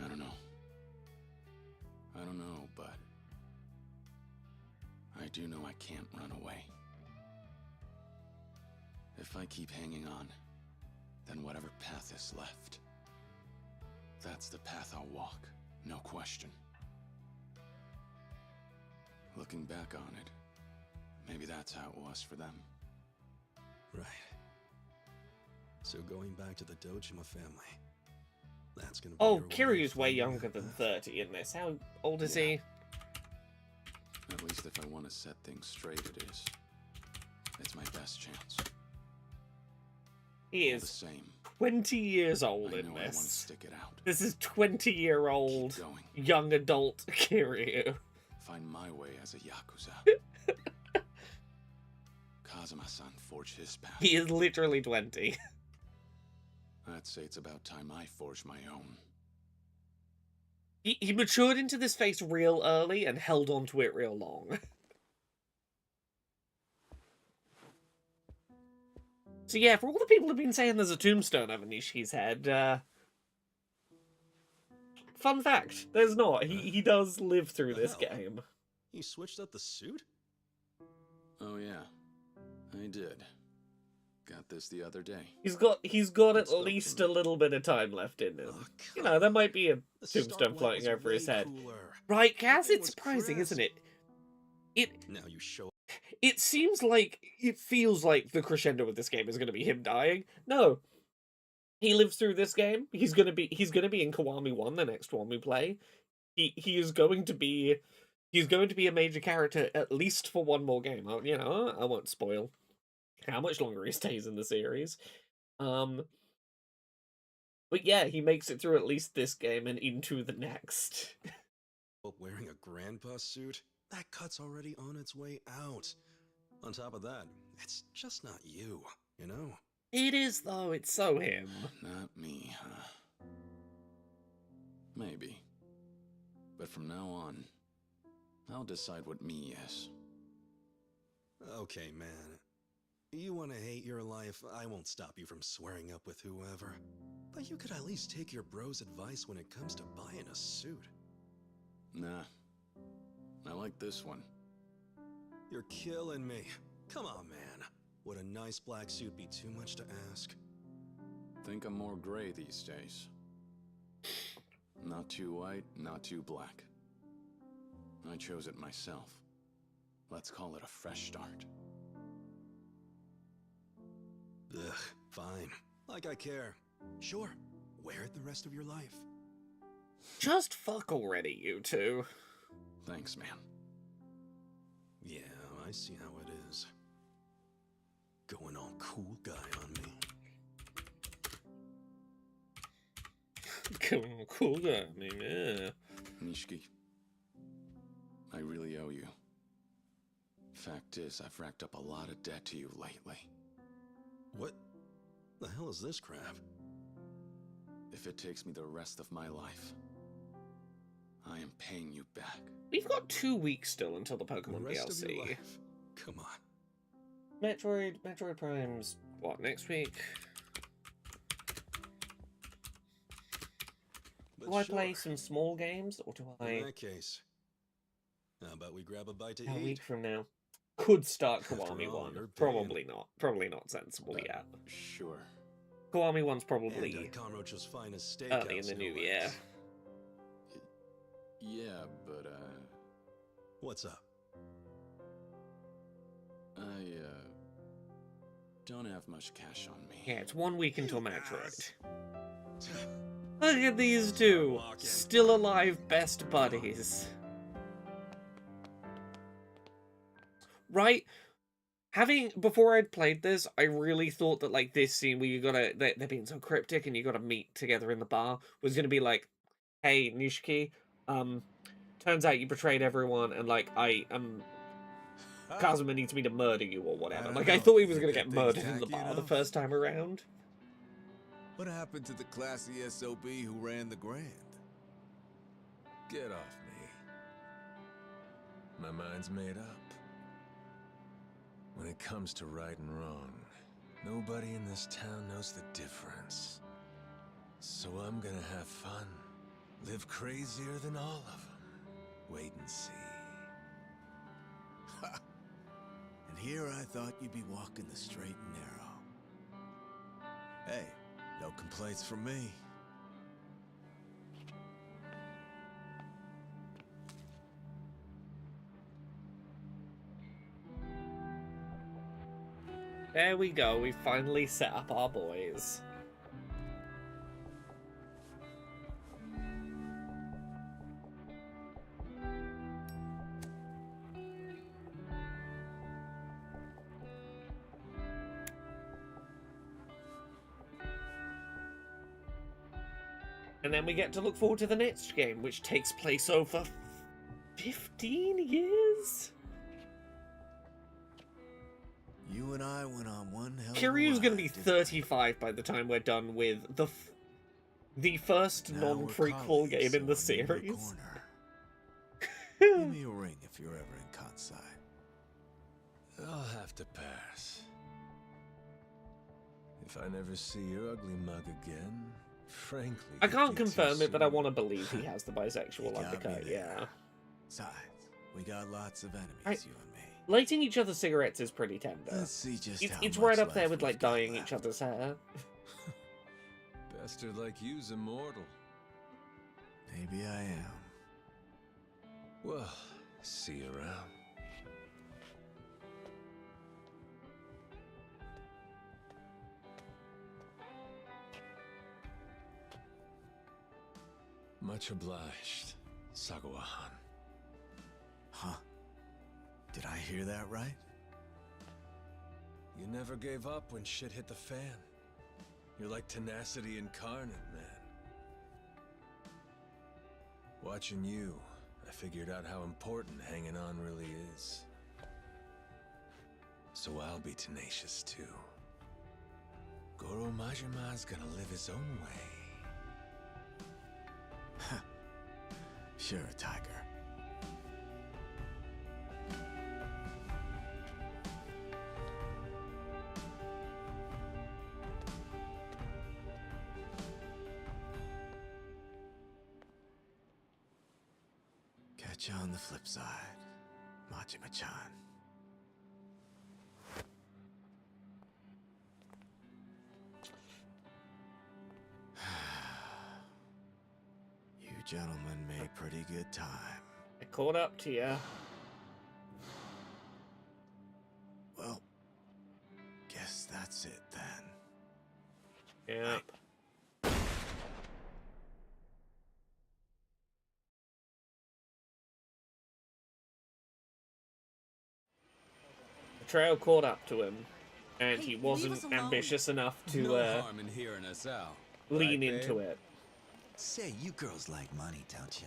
I don't know. I don't know, but I do know I can't run away. If I keep hanging on, then whatever path is left, that's the path I'll walk, no question. Looking back on it, maybe that's how it was for them. Right. So going back to the Dojima family, that's gonna be Oh, your way Kiryu's of way finding younger that than path. 30 in this. How old is he? At least if I want to set things straight, it is. It's my best chance. He All the is same, 20 years old I in know I want to this. stick it out. This is 20-year-old Keep going. young adult Kiryu. Find my way as a Yakuza. Kazuma-san forged his path. He is literally 20. I'd say it's about time I forge my own. He matured into this face real early and held on to it real long. So yeah, for all the people who've been saying there's a tombstone over Nishi's head, fun fact, there's not. He does live through this game. He switched up the suit? Oh yeah, I did. Got this the other day. He's got at least a little bit of time left in him. You know, there might be a tombstone floating over his head. Right, Kaz? It's surprising, isn't it? Now you show. It seems like, it feels like the crescendo of this game is going to be him dying. No. He lives through this game. He's going to be in Kiwami 1, the next one we play. He is going to be a major character at least for one more game. You know, I won't spoil how much longer he stays in the series. But yeah, he makes it through at least this game and into the next. Wearing a grandpa suit? That cut's already on its way out. On top of that, it's just not you, you know? It is, though. It's so him. Not me, huh? Maybe. But from now on, I'll decide what me is. Okay, man. You want to hate your life, I won't stop you from swearing up with whoever. But you could at least take your bro's advice when it comes to buying a suit. Nah. I like this one. You're killing me. Come on, man. Would a nice black suit be too much to ask? Think I'm more gray these days. Not too white, not too black. I chose it myself. Let's call it a fresh start. Ugh, fine. Like I care. Sure, wear it the rest of your life. Just fuck already, you two. Thanks, man. Yeah, I see how it is. Going all cool guy on me. Going all cool guy on me, yeah. Nishiki, I really owe you. Fact is, I've racked up a lot of debt to you lately. What the hell is this crap? If it takes me the rest of my life, I am paying you back. We've got 2 weeks still until the Pokemon The rest of your DLC. life? Come on. Metroid Prime's what, next week? But Do I sure. play some small games, or do I... In that case, how about we grab a bite to A eat? week from now. Could start After Kiwami all, 1. you're Probably not. Probably not sensible yet. Sure. Kiwami 1's And probably Conroach's finest steakhouse. early in the new no year. less. Yeah, but, What's up? I, don't have much cash on me. Yeah, it's 1 week until Metroid. Look at these two! Still alive best buddies. Right? Before I'd played this, I really thought that, like, this scene where they're being so cryptic and you gotta meet together in the bar was gonna be like, hey, Nishiki, turns out you betrayed everyone and, like, Kazuma needs me to murder you or whatever. Like, I thought he was gonna get murdered in the bar the first time around. What happened to the classy SOB who ran the Grand? Get off me. My mind's made up. When it comes to right and wrong, nobody in this town knows the difference. So I'm gonna have fun. Live crazier than all of them. Wait and see. And here I thought you'd be walking the straight and narrow. Hey, no complaints from me. There we go, we finally set up our boys. And then we get to look forward to the next game, which takes place over 15 years? You and I went on one hell of a Kiryu's gonna be ride, didn't 35 by the time we're done with the The first Now we're non-prequel colleagues, game in the so I'm in your series. corner. Give me a ring if you're ever in Kansai. I'll have to pass. If I never see your ugly mug again, frankly... I can't it'd be too confirm it, but I soon. want to believe he has the bisexual You got me undercut, there. yeah. Besides, we got lots of enemies, Right. you and me. Lighting each other's cigarettes is pretty tender. Let's see just how It's much right up there life with, we've like, got dyeing left. each other's hair. Bastard like you's immortal. Maybe I am. Well, see you around. Much obliged, Sagawa-han. Huh? Did I hear that right? You never gave up when shit hit the fan. You're like tenacity incarnate, man. Watching you, I figured out how important hanging on really is. So I'll be tenacious too. Goro Majima's gonna live his own way. Sure, Tiger. Catch you on the flip side, Majima-chan. You gentlemen made pretty good time. I caught up to you. Well, guess that's it then. Yep. The trail caught up to him, and he wasn't ambitious enough to No harm in hearing us out. lean Right, into babe? it. Say, you girls like money, don't you?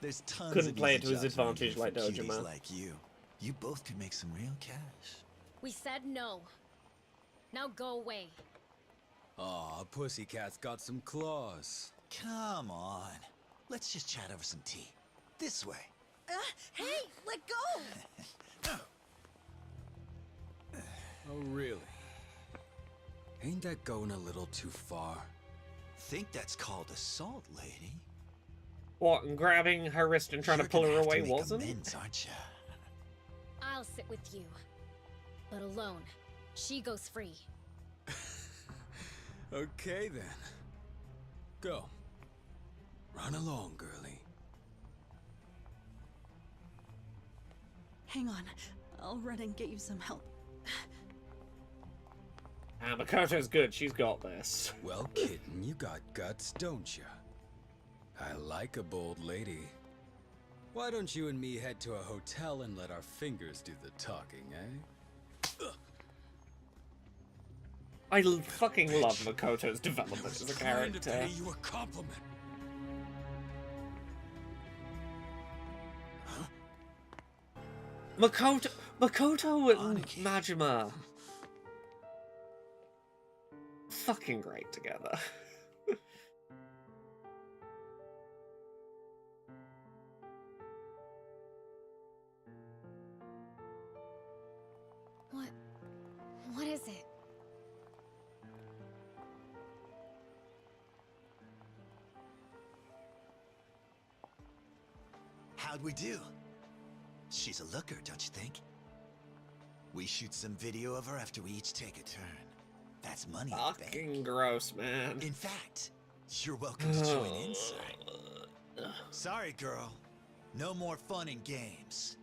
There's tons Couldn't of play easy it to his jobs around advantage here like for cuties Dojima. like you. You both could make some real cash. We said no. Now go away. Aw, Pussycat's got some claws. Come on. Let's just chat over some tea. This way. Hey, let go! Oh, really? Ain't that going a little too far? Think that's called assault, lady. What, and grabbing her wrist and trying to pull her away Make wasn't? amends, aren't you? I'll sit with you. But alone. She goes free. Okay, then. Go. Run along, girlie. Hang on. I'll run and get you some help. Makoto's good, she's got this. Well, kitten, you got guts, don't you? I like a bold lady. Why don't you and me head to a hotel and let our fingers do the talking, eh? I fucking love Makoto's development as a Trying to character. pay you a compliment. Makoto and Majima. Fucking great together. What is it? How'd we do? She's a looker, don't you think? We shoot some video of her after we each take a turn. That's money in the bank. Fucking gross, man. In fact, you're welcome to join inside. Sorry, girl. No more fun and games.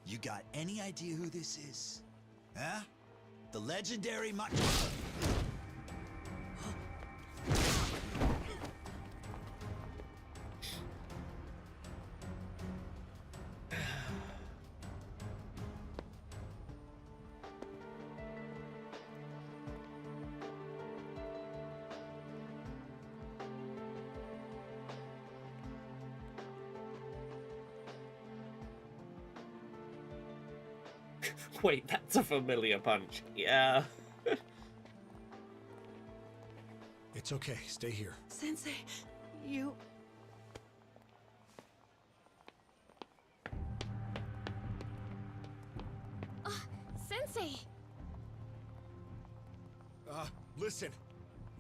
You got any idea who this is? Huh? The legendary Wait, that's a familiar punch. Yeah. It It's okay. Stay here. Sensei, you... Sensei! Listen.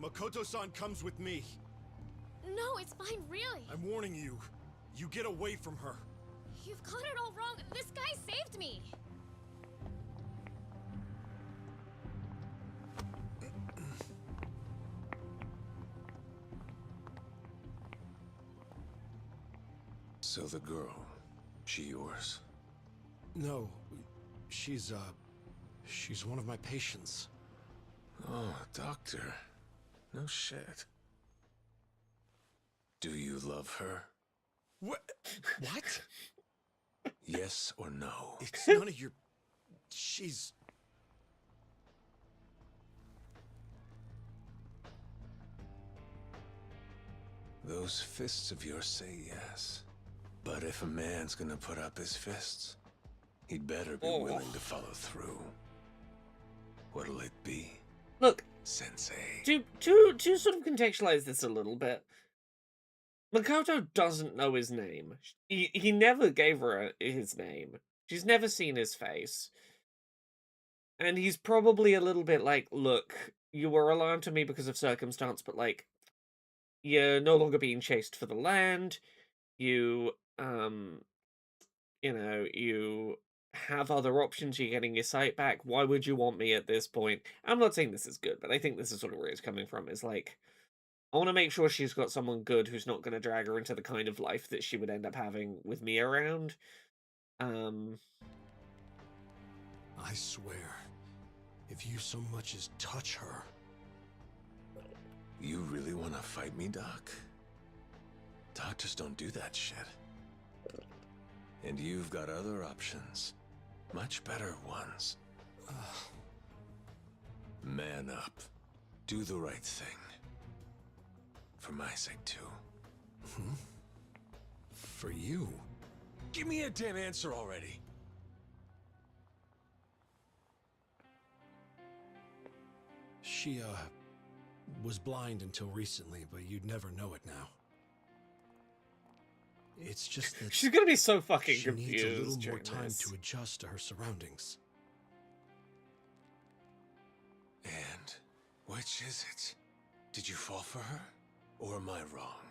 Makoto-san comes with me. No, it's fine, really. I'm warning you. You get away from her. You've got it all wrong. This guy saved me. So the girl, she yours? No, she's one of my patients. Oh, doctor. No shit. Do you love her? What? What? Yes or no? It's none of your... She's... Those fists of yours say yes. But if a man's gonna put up his fists, he'd better be willing to follow through. What'll it be? Look, Sensei. To sort of contextualize this a little bit, Makoto doesn't know his name. He never gave her his name. She's never seen his face. And he's probably a little bit like, look, you were allowed to me because of circumstance, but like, you're no longer being chased for the land. You, you know, you have other options. You're getting your sight back. Why would you want me at this point? I'm not saying this is good, but I think this is sort of where it's coming from. Is like, I want to make sure she's got someone good who's not going to drag her into the kind of life that she would end up having with me around. I swear, if you so much as touch her... You really want to fight me, Doc? Doctors don't do that shit. And you've got other options. Much better ones. Man up. Do the right thing. For my sake, too. For you? Give me a damn answer already. She, was blind until recently, but you'd never know it now. It's just that... She's gonna be so fucking she confused needs a little more during time this. to adjust to her surroundings. And which is it? Did you fall for her? Or am I wrong?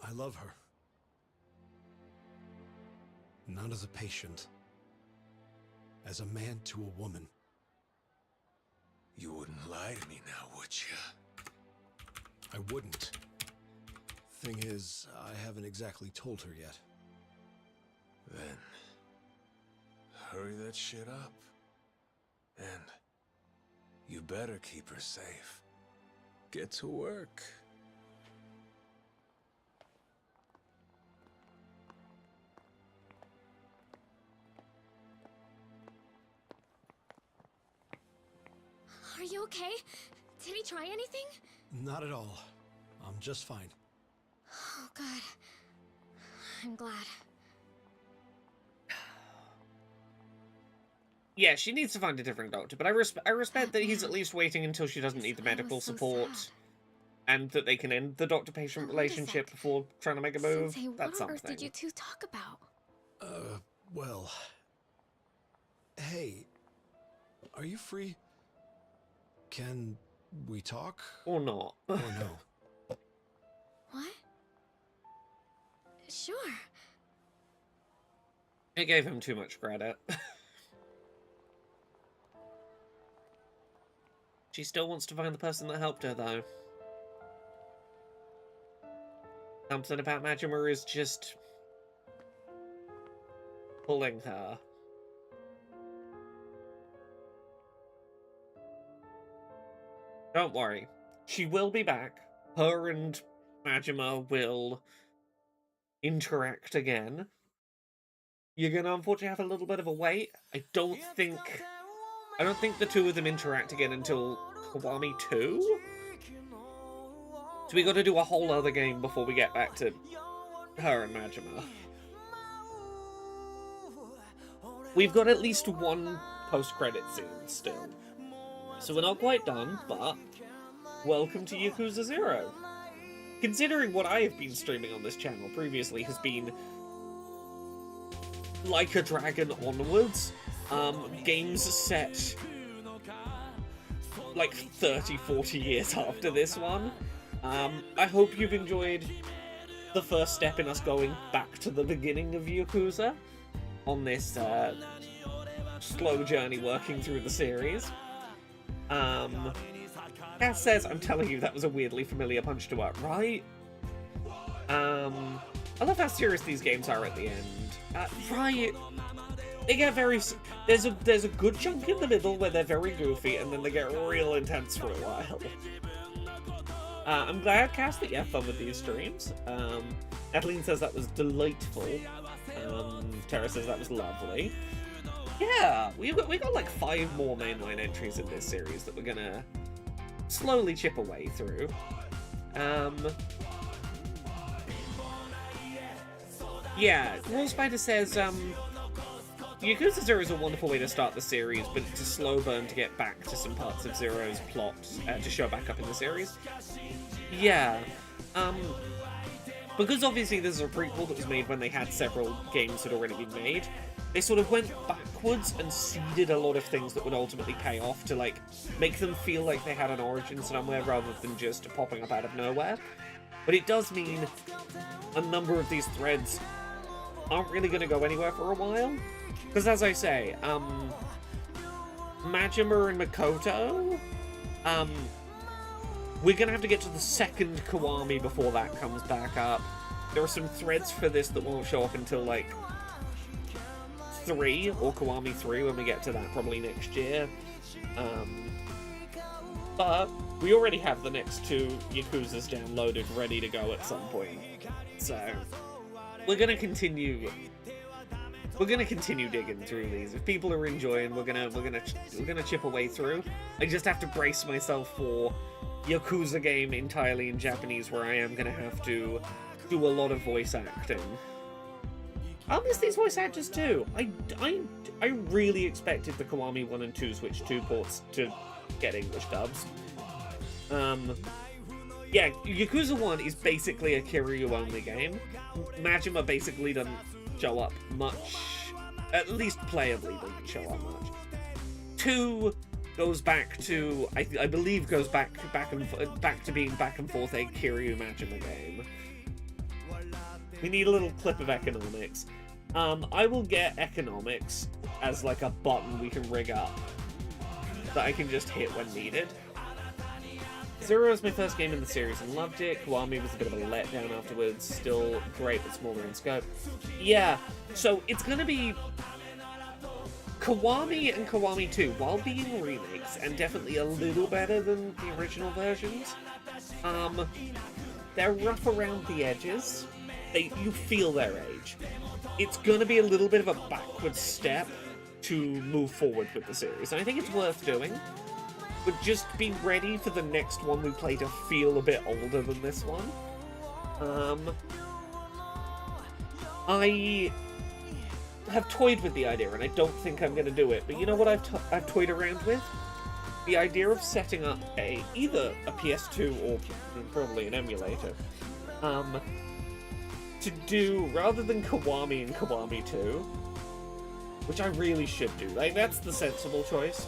I love her. Not as a patient. As a man to a woman. You wouldn't lie to me now, would you? I wouldn't. Thing is, I haven't exactly told her yet. Then, hurry that shit up. And you better keep her safe. Get to work. Are you okay? Did he try anything? Not at all. I'm just fine. Oh, God. I'm glad. Yeah, she needs to find a different doctor, but I respect that he's at least waiting until she doesn't need the medical support, and that they can end the doctor-patient relationship before trying to make a move. Sensei, That's what on something. earth did you two talk about? Well... Hey, are you free? Can we talk? Or not. Or no? What? Sure. It gave him too much credit. She still wants to find the person that helped her, though. Something about Majima is just... pulling her. Don't worry. She will be back. Her and Majima will interact again. You're gonna unfortunately have a little bit of a wait. I don't think the two of them interact again until Kiwami 2. So we gotta do a whole other game before we get back to her and Majima. We've got at least one post-credit scene still. So we're not quite done, but welcome to Yakuza 0. Considering what I have been streaming on this channel previously has been Like a Dragon onwards, games set like 30-40 years after this one. I hope you've enjoyed the first step in us going back to the beginning of Yakuza on this slow journey working through the series. Cass says, I'm telling you, that was a weirdly familiar punch to work, right? I love how serious these games are at the end. Right. They get very... There's a good chunk in the middle where they're very goofy, and then they get real intense for a while. I'm glad, Cass, that you have fun with these streams. Adeline says that was delightful. Tara says that was lovely. Yeah, we got like 5 more mainline entries in this series that we're gonna slowly chip away through. Yeah, Raw Spider says, Yakuza 0 is a wonderful way to start the series, but it's a slow burn to get back to some parts of Zero's plot to show back up in the series. Yeah, because obviously this is a prequel that was made when they had several games that had already been made, they sort of went backwards and seeded a lot of things that would ultimately pay off to, like, make them feel like they had an origin somewhere rather than just popping up out of nowhere. But it does mean a number of these threads aren't really going to go anywhere for a while. Because, as I say, Majima and Makoto, we're going to have to get to the second Kiwami before that comes back up. There are some threads for this that won't show up until, like, 3, or Kiwami 3 when we get to that, probably next year. But we already have the next 2 Yakuzas downloaded, ready to go at some point. So, we're going to continue... We're gonna continue digging through these. If people are enjoying, we're gonna chip away through. I just have to brace myself for Yakuza game entirely in Japanese, where I am gonna have to do a lot of voice acting. I'll miss these voice actors too. I really expected the Kiwami 1 and 2 Switch 2 ports to get English dubs. Yeah, Yakuza 1 is basically a Kiryu only game. Majima basically doesn't show up much, at least playably doesn't show up much. 2 goes back to, I believe goes back to being back and forth a Kiryu Majima game. We need a little clip of economics. I will get economics as like a button we can rig up that I can just hit when needed. 0 is my first game in the series and loved it. Kiwami was a bit of a letdown afterwards. Still great, but smaller in scope. Yeah, so it's gonna be Kiwami and Kiwami 2, while being remakes and definitely a little better than the original versions. They're rough around the edges. You feel their age. It's gonna be a little bit of a backward step to move forward with the series, and I think it's worth doing. But just be ready for the next one we play to feel a bit older than this one. I have toyed with the idea, and I don't think I'm going to do it, but you know what I've toyed around with? The idea of setting up either a PS2 or probably an emulator, to do, rather than Kiwami and Kiwami 2, which I really should do. Like, that's the sensible choice.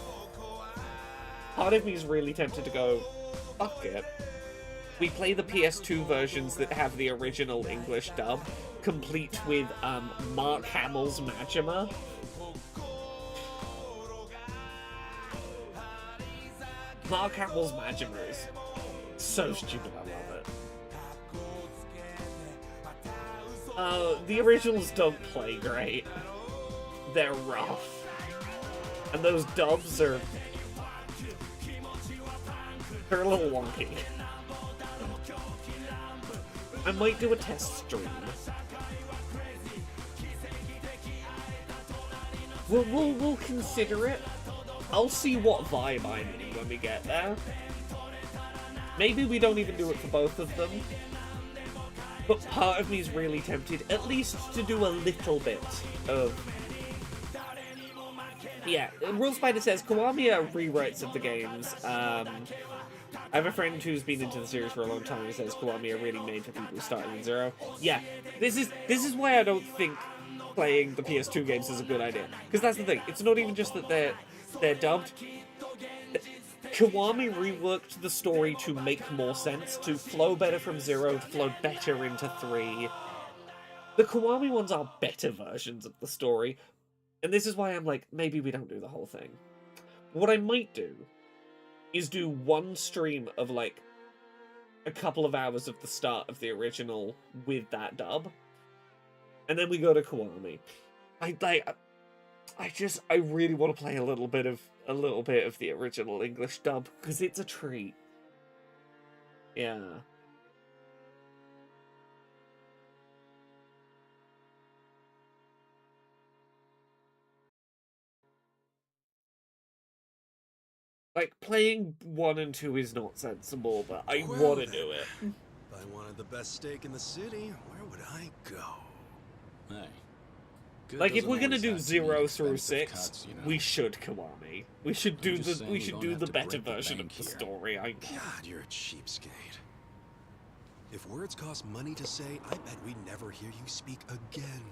Part of me is really tempted to go, fuck it. We play the PS2 versions that have the original English dub, complete with Mark Hamill's Majima. Mark Hamill's Majima is so stupid, I love it. The originals don't play great. They're rough. And those dubs are... they're a little wonky. I might do a test stream. We'll consider it. I'll see what vibe I'm in when we get there. Maybe we don't even do it for both of them. But part of me is really tempted, at least to do a little bit of Yeah, Real Spider says Kiwami are rewrites of the games. I have a friend who's been into the series for a long time who says Kiwami are really made for people starting in Zero. Yeah, this is why I don't think playing the PS2 games is a good idea. Because that's the thing. It's not even just that they're dubbed. Kiwami reworked the story to make more sense, to flow better from Zero, to flow better into 3. The Kiwami ones are better versions of the story. And this is why I'm like, maybe we don't do the whole thing. What I might do is do one stream of like a couple of hours of the start of the original with that dub, and then we go to Kiwami. I really want to play a little bit of the original English dub because it's a treat. Yeah. Like, playing 1 and 2 is not sensible, but I want to do it. If I wanted the best steak in the city, where would I go? Hey. Like, if we're gonna do 0 through 6, cuts, you know. We should Kiwami. We should do the better version of the story. God, you're a cheapskate. If words cost money to say, I bet we'd never hear you speak again.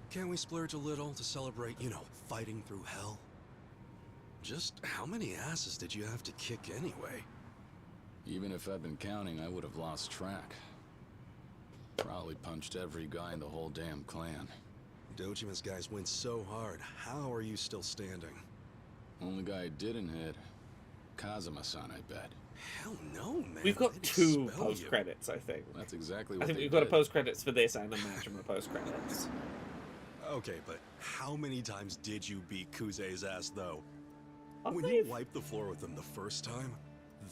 Can't we splurge a little to celebrate, you know, fighting through hell? Just how many asses did you have to kick anyway? Even if I'd been counting, I would have lost track. Probably punched every guy in the whole damn clan. Dojima's guys went so hard. How are you still standing? Only guy I didn't hit. Kazuma-san, I bet. Hell no, man. We've got 2 post-credits, I think. That's exactly what I think we've got a post-credits for this and a Majima post-credits. Okay, but how many times did you beat Kuze's ass, though? When you wiped the floor with him the first time,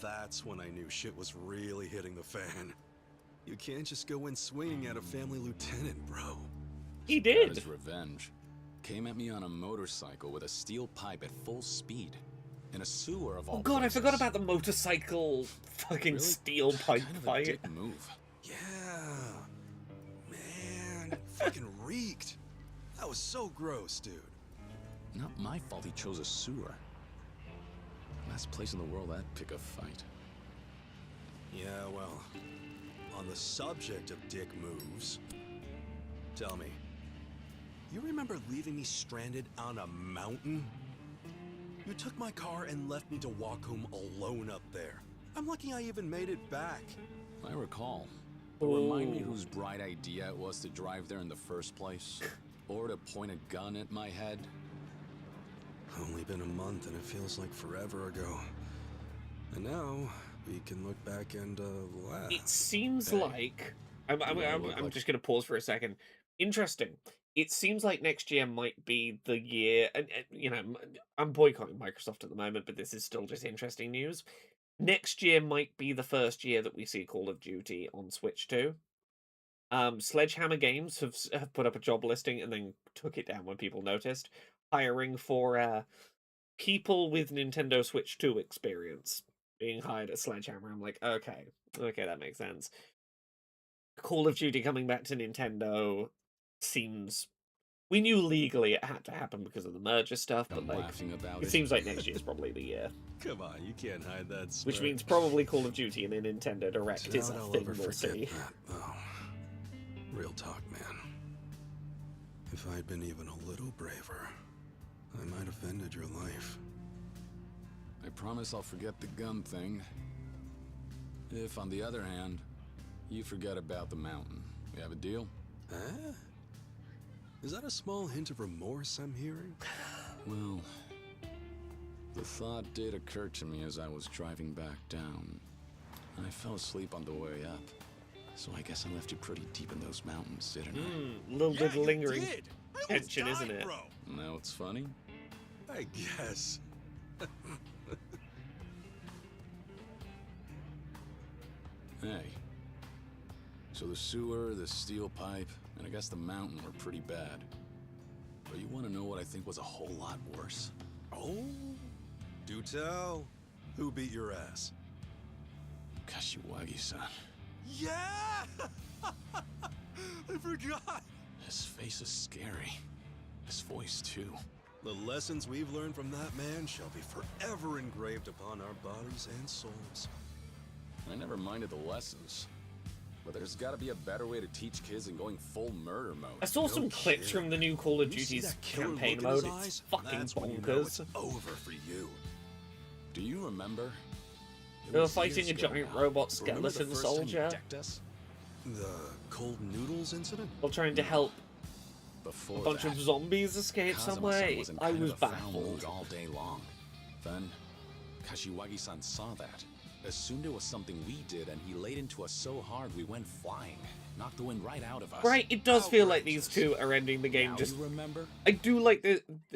that's when I knew shit was really hitting the fan. You can't just go in swinging at a family lieutenant, bro. He did. Got his revenge. Came at me on a motorcycle with a steel pipe at full speed. In a sewer of all God, places. I forgot about the motorcycle fucking really? Steel pipe kind of fight. A dick move. Yeah. Man, fucking reeked. That was so gross, dude. Not my fault he chose a sewer. Last place in the world I'd pick a fight. Yeah, well, on the subject of dick moves, tell me, you remember leaving me stranded on a mountain? You took my car and left me to walk home alone up there. I'm lucky I even made it back. I recall. But remind me whose bright idea it was to drive there in the first place? Or to point a gun at my head? Only been a month and it feels like forever ago. And now we can look back and laugh. It seems like I'm just gonna pause for a second. Interesting. It seems like next year might be the year, and you know, I'm boycotting Microsoft at the moment, but this is still just interesting news. Next year might be the first year that we see Call of Duty on Switch 2. Sledgehammer Games have put up a job listing and then took it down when people noticed, hiring for people with Nintendo Switch 2 experience being hired at Sledgehammer. I'm like, okay, that makes sense. Call of Duty coming back to Nintendo seems... We knew legally it had to happen because of the merger stuff, but like, it seems like next year's probably the year. Come on, you can't hide that smirk. Which means probably Call of Duty and a Nintendo Direct is a thing we'll see. Real talk, man. If I'd been even a little braver, I might have ended your life. I promise I'll forget the gun thing. If, on the other hand, you forget about the mountain. We have a deal? Huh? Is that a small hint of remorse I'm hearing? Well, the thought did occur to me as I was driving back down. I fell asleep on the way up. So I guess I left you pretty deep in those mountains, didn't I? Little bit of lingering tension, isn't it? Bro. Now it's funny? I guess. Hey. So the sewer, the steel pipe, and I guess the mountain were pretty bad. But you want to know what I think was a whole lot worse? Oh? Do tell. Who beat your ass? Kashiwagi-san. Yeah! I forgot! His face is scary. His voice, too. The lessons we've learned from that man shall be forever engraved upon our bodies and souls. I never minded the lessons. But there's gotta be a better way to teach kids than going full murder mode. I saw some clips from the new Call of Duty's campaign mode. It's fucking bonkers. Over for you. Do you remember? They were fighting a giant robot skeleton soldier. The cold noodles incident? While trying to help Before a bunch of zombies escape somewhere. I was baffled. All day long. Then, Kashiwagi-san saw that. Assumed it was something we did, and he laid into us so hard we went flying. Knocked the wind right out of us. Right, it does feel like these two are ending the game Now just... you remember? I do like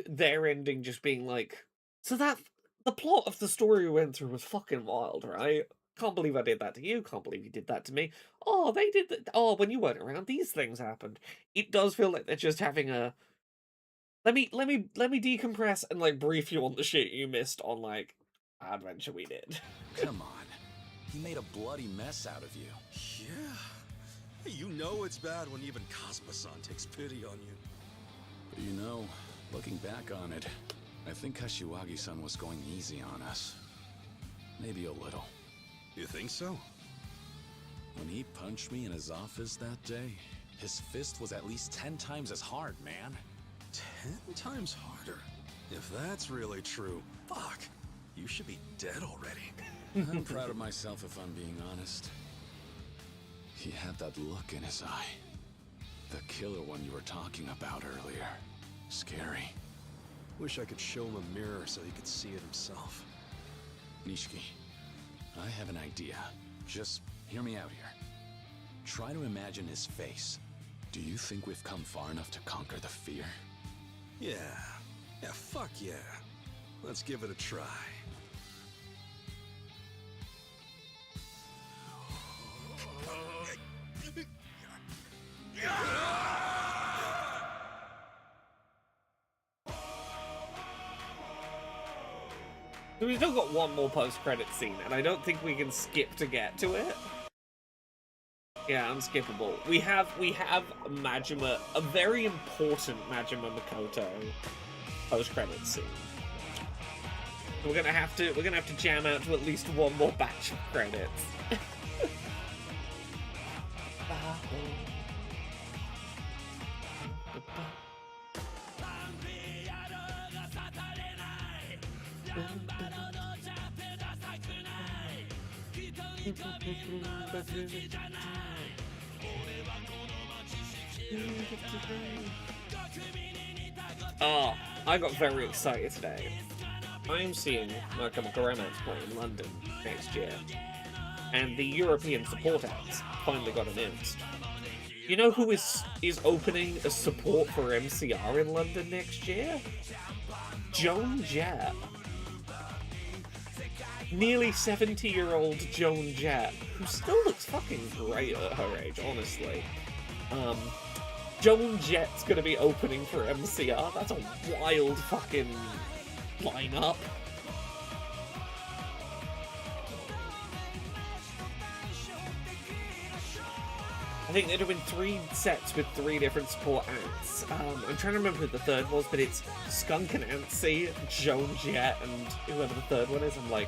their ending just being like... So that... The plot of the story we went through was fucking wild, right? Can't believe I did that to you. Can't believe you did that to me. Oh, they did that. Oh, when you weren't around, these things happened. It does feel like they're just having a... Let me decompress and, like, brief you on the shit you missed on, like, adventure we did. Come on. He made a bloody mess out of you. Yeah. You know it's bad when even Kazuma-san takes pity on you. But you know, looking back on it, I think Kashiwagi-san was going easy on us. Maybe a little. You think so? When he punched me in his office that day, his fist was at least 10 times as hard, man. 10 times harder? If that's really true, fuck. You should be dead already. I'm proud of myself if I'm being honest. He had that look in his eye. The killer one you were talking about earlier. Scary. Wish I could show him a mirror so he could see it himself. Nishiki, I have an idea. Just hear me out here. Try to imagine his face. Do you think we've come far enough to conquer the fear? Yeah. Yeah, fuck yeah. Let's give it a try. So we've still got one more post-credit scene, and I don't think we can skip to get to it. Yeah, unskippable. We have Majima, a very important Majima Makoto post-credit scene. We're gonna have to jam out to at least one more batch of credits. Oh, I got very excited today. I am seeing My Chemical Romance play in London next year, and the European support acts finally got announced. You know who is opening a support for MCR in London next year? Joan Jett. Nearly 70-year-old Joan Jett, who still looks fucking great at her age, honestly. Joan Jett's gonna be opening for MCR. That's a wild fucking lineup. I think they're doing 3 sets with 3 different support acts. I'm trying to remember who the third was, but it's Skunk and Antsy, Joan Jett, and whoever the third one is. I'm like...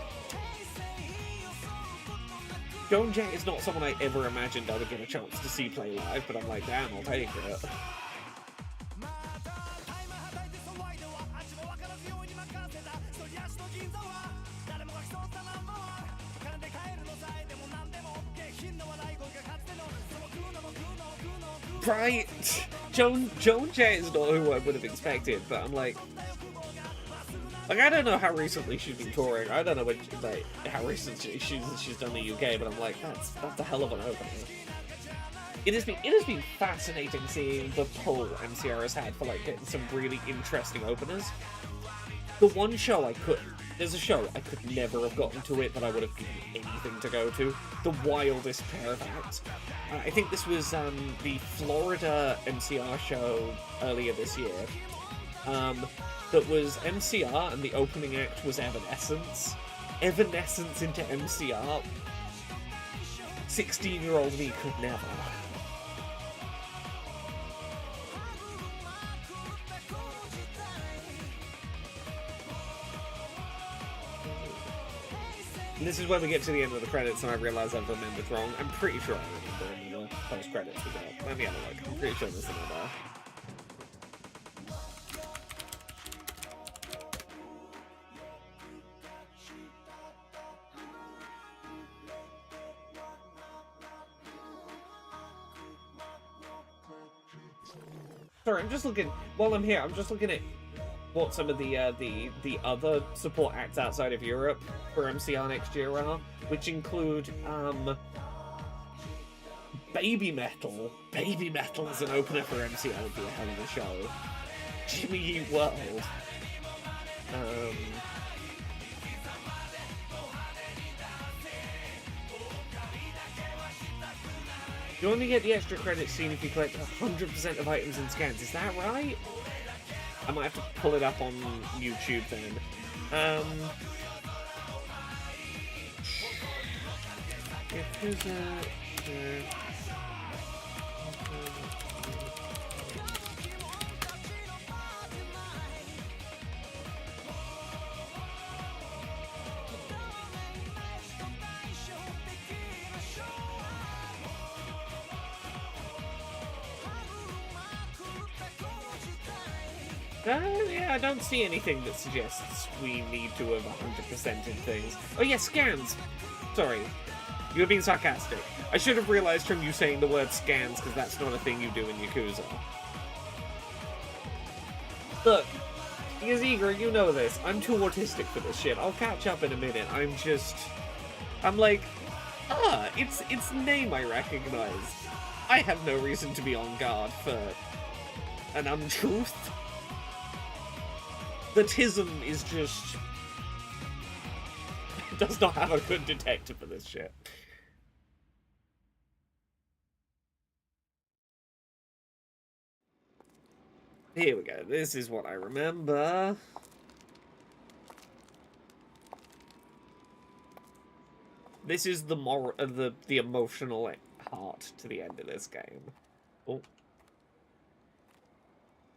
Joan Jett is not someone I ever imagined I would get a chance to see play live, but I'm like, damn, I'll take it. Right! Joan Jett is not who I would have expected, but I'm like... I don't know how recently she's been touring. I don't know how recently she's done the UK, but I'm like, that's a hell of an opener. It has been fascinating seeing the pull MCR has had for like getting some really interesting openers. The one show there's a show I could never have gotten to it that I would have given anything to go to. The wildest pair of acts. I think this was the Florida MCR show earlier this year. That was MCR, and the opening act was Evanescence. Evanescence into MCR. 16-year-old me could never. This is when we get to the end of the credits and I realise I've remembered wrong. I'm pretty sure I remember in the post-credits we got. Let me have a look. I'm pretty sure there's another. Sorry, I'm just looking, while I'm here, I'm just looking at what some of the other support acts outside of Europe for MCR next year are, which include, Baby Metal. Baby Metal as an opener for MCR would be a hell of a show. Jimmy Eat World. You only get the extra credit scene if you collect 100% of items and scans. Is that right? I might have to pull it up on YouTube then. Yeah, I don't see anything that suggests we need to have 100%ed things. Oh yeah, scans! Sorry. You were being sarcastic. I should have realised from you saying the word scans, because that's not a thing you do in Yakuza. Look, Yazigre, you know this. I'm too autistic for this shit. I'll catch up in a minute. I'm like, it's name I recognise. I have no reason to be on guard for an untruth. The Tism is just... does not have a good detector for this shit. Here we go. This is what I remember. This is the moral, the emotional heart to the end of this game. Oh.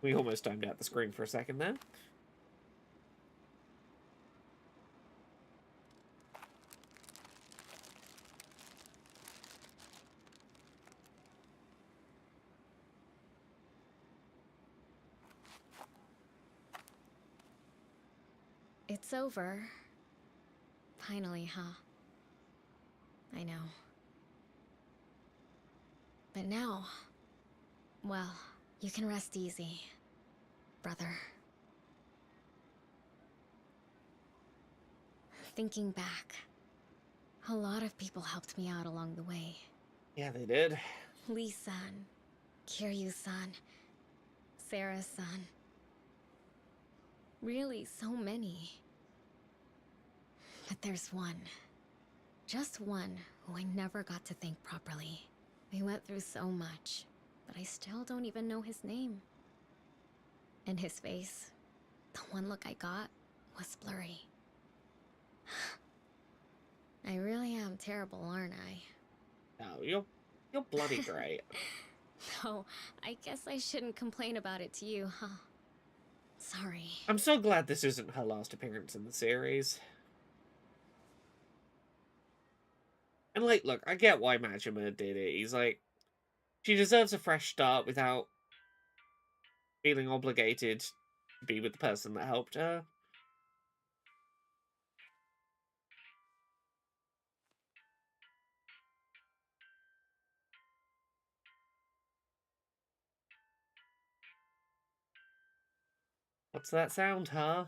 We almost timed out the screen for a second there. It's over. Finally, huh? I know. But now... well, you can rest easy, brother. Thinking back, a lot of people helped me out along the way. Yeah, they did. Lee-san, Kiryu-san, Sarah-san. Really, so many. But there's one. Just one who I never got to thank properly. We went through so much, but I still don't even know his name. And his face, the one look I got, was blurry. I really am terrible, aren't I? No, you're bloody great. No, I guess I shouldn't complain about it to you, huh? Sorry. I'm so glad this isn't her last appearance in the series. And, like, look, I get why Majima did it. He's like, she deserves a fresh start without feeling obligated to be with the person that helped her. What's that sound, huh?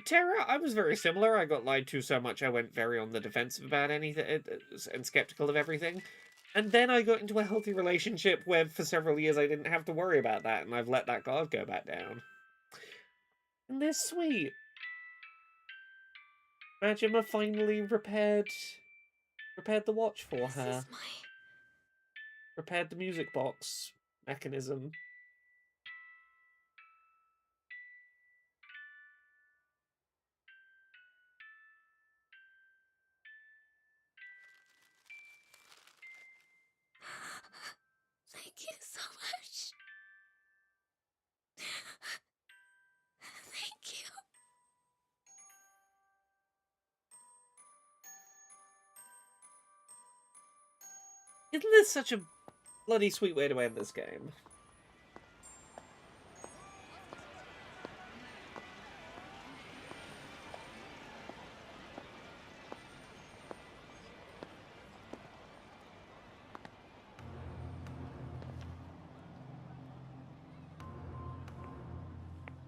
Terra, I was very similar. I got lied to so much I went very on the defensive about anything and skeptical of everything. And then I got into a healthy relationship where for several years I didn't have to worry about that, and I've let that guard go back down. And they're sweet. Majima finally repaired the watch for her. Repaired the music box mechanism. Isn't this such a bloody sweet way to end this game?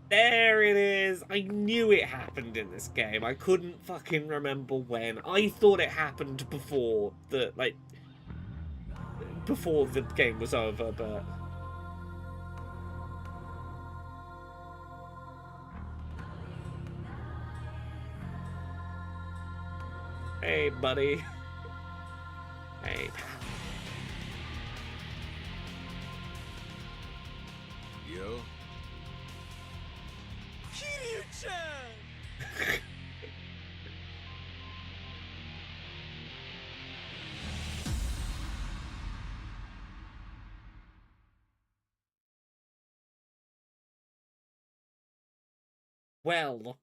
There it is! I knew it happened in this game. I couldn't fucking remember when. I thought it happened before the, like, before the game was over, but... Hey, buddy. Hey, pal. Yo? Kiryu-chan! Well,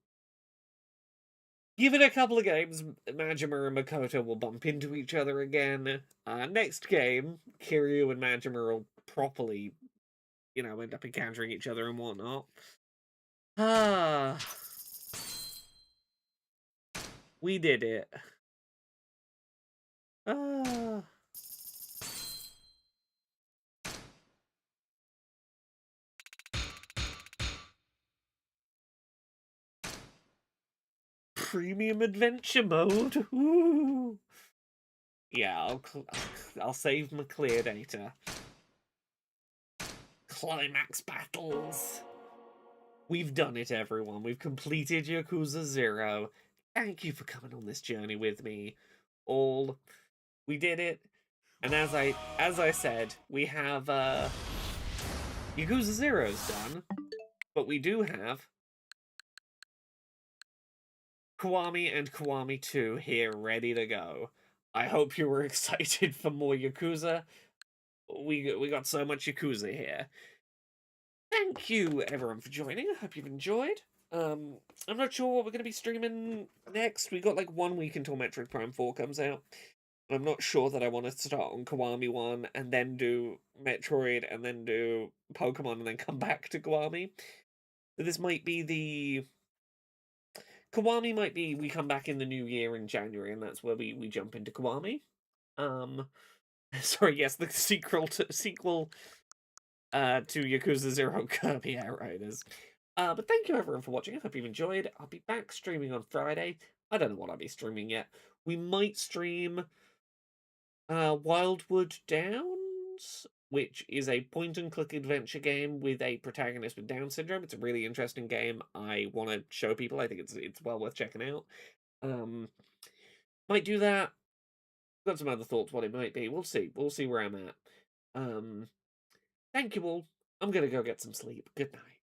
give it a couple of games, Majima and Makoto will bump into each other again. Next game, Kiryu and Majima will properly, you know, end up encountering each other and whatnot. We did it. Premium adventure mode. Ooh. Yeah, I'll save my clear data. Climax battles. We've done it, everyone. We've completed Yakuza 0. Thank you for coming on this journey with me. All. We did it. And as I said, we have Yakuza 0's done. But we do have Kiwami and Kiwami 2 here ready to go. I hope you were excited for more Yakuza. We got so much Yakuza here. Thank you, everyone, for joining. I hope you've enjoyed. I'm not sure what we're going to be streaming next. We got like 1 week until Metroid Prime 4 comes out. I'm not sure that I want to start on Kiwami 1 and then do Metroid and then do Pokemon and then come back to Kiwami. So this might be the... Kiwami might be we come back in the new year in January and that's where we jump into Kiwami. Sorry, yes, the sequel to Yakuza 0 Kirby Outriders. But thank you everyone for watching. I hope you've enjoyed. I'll be back streaming on Friday. I don't know what I'll be streaming yet. We might stream Wildwood Downs, which is a point-and-click adventure game with a protagonist with Down syndrome. It's a really interesting game. I want to show people. I think it's well worth checking out. Might do that. Got some other thoughts what it might be. We'll see. We'll see where I'm at. Thank you all. I'm gonna go get some sleep. Good night.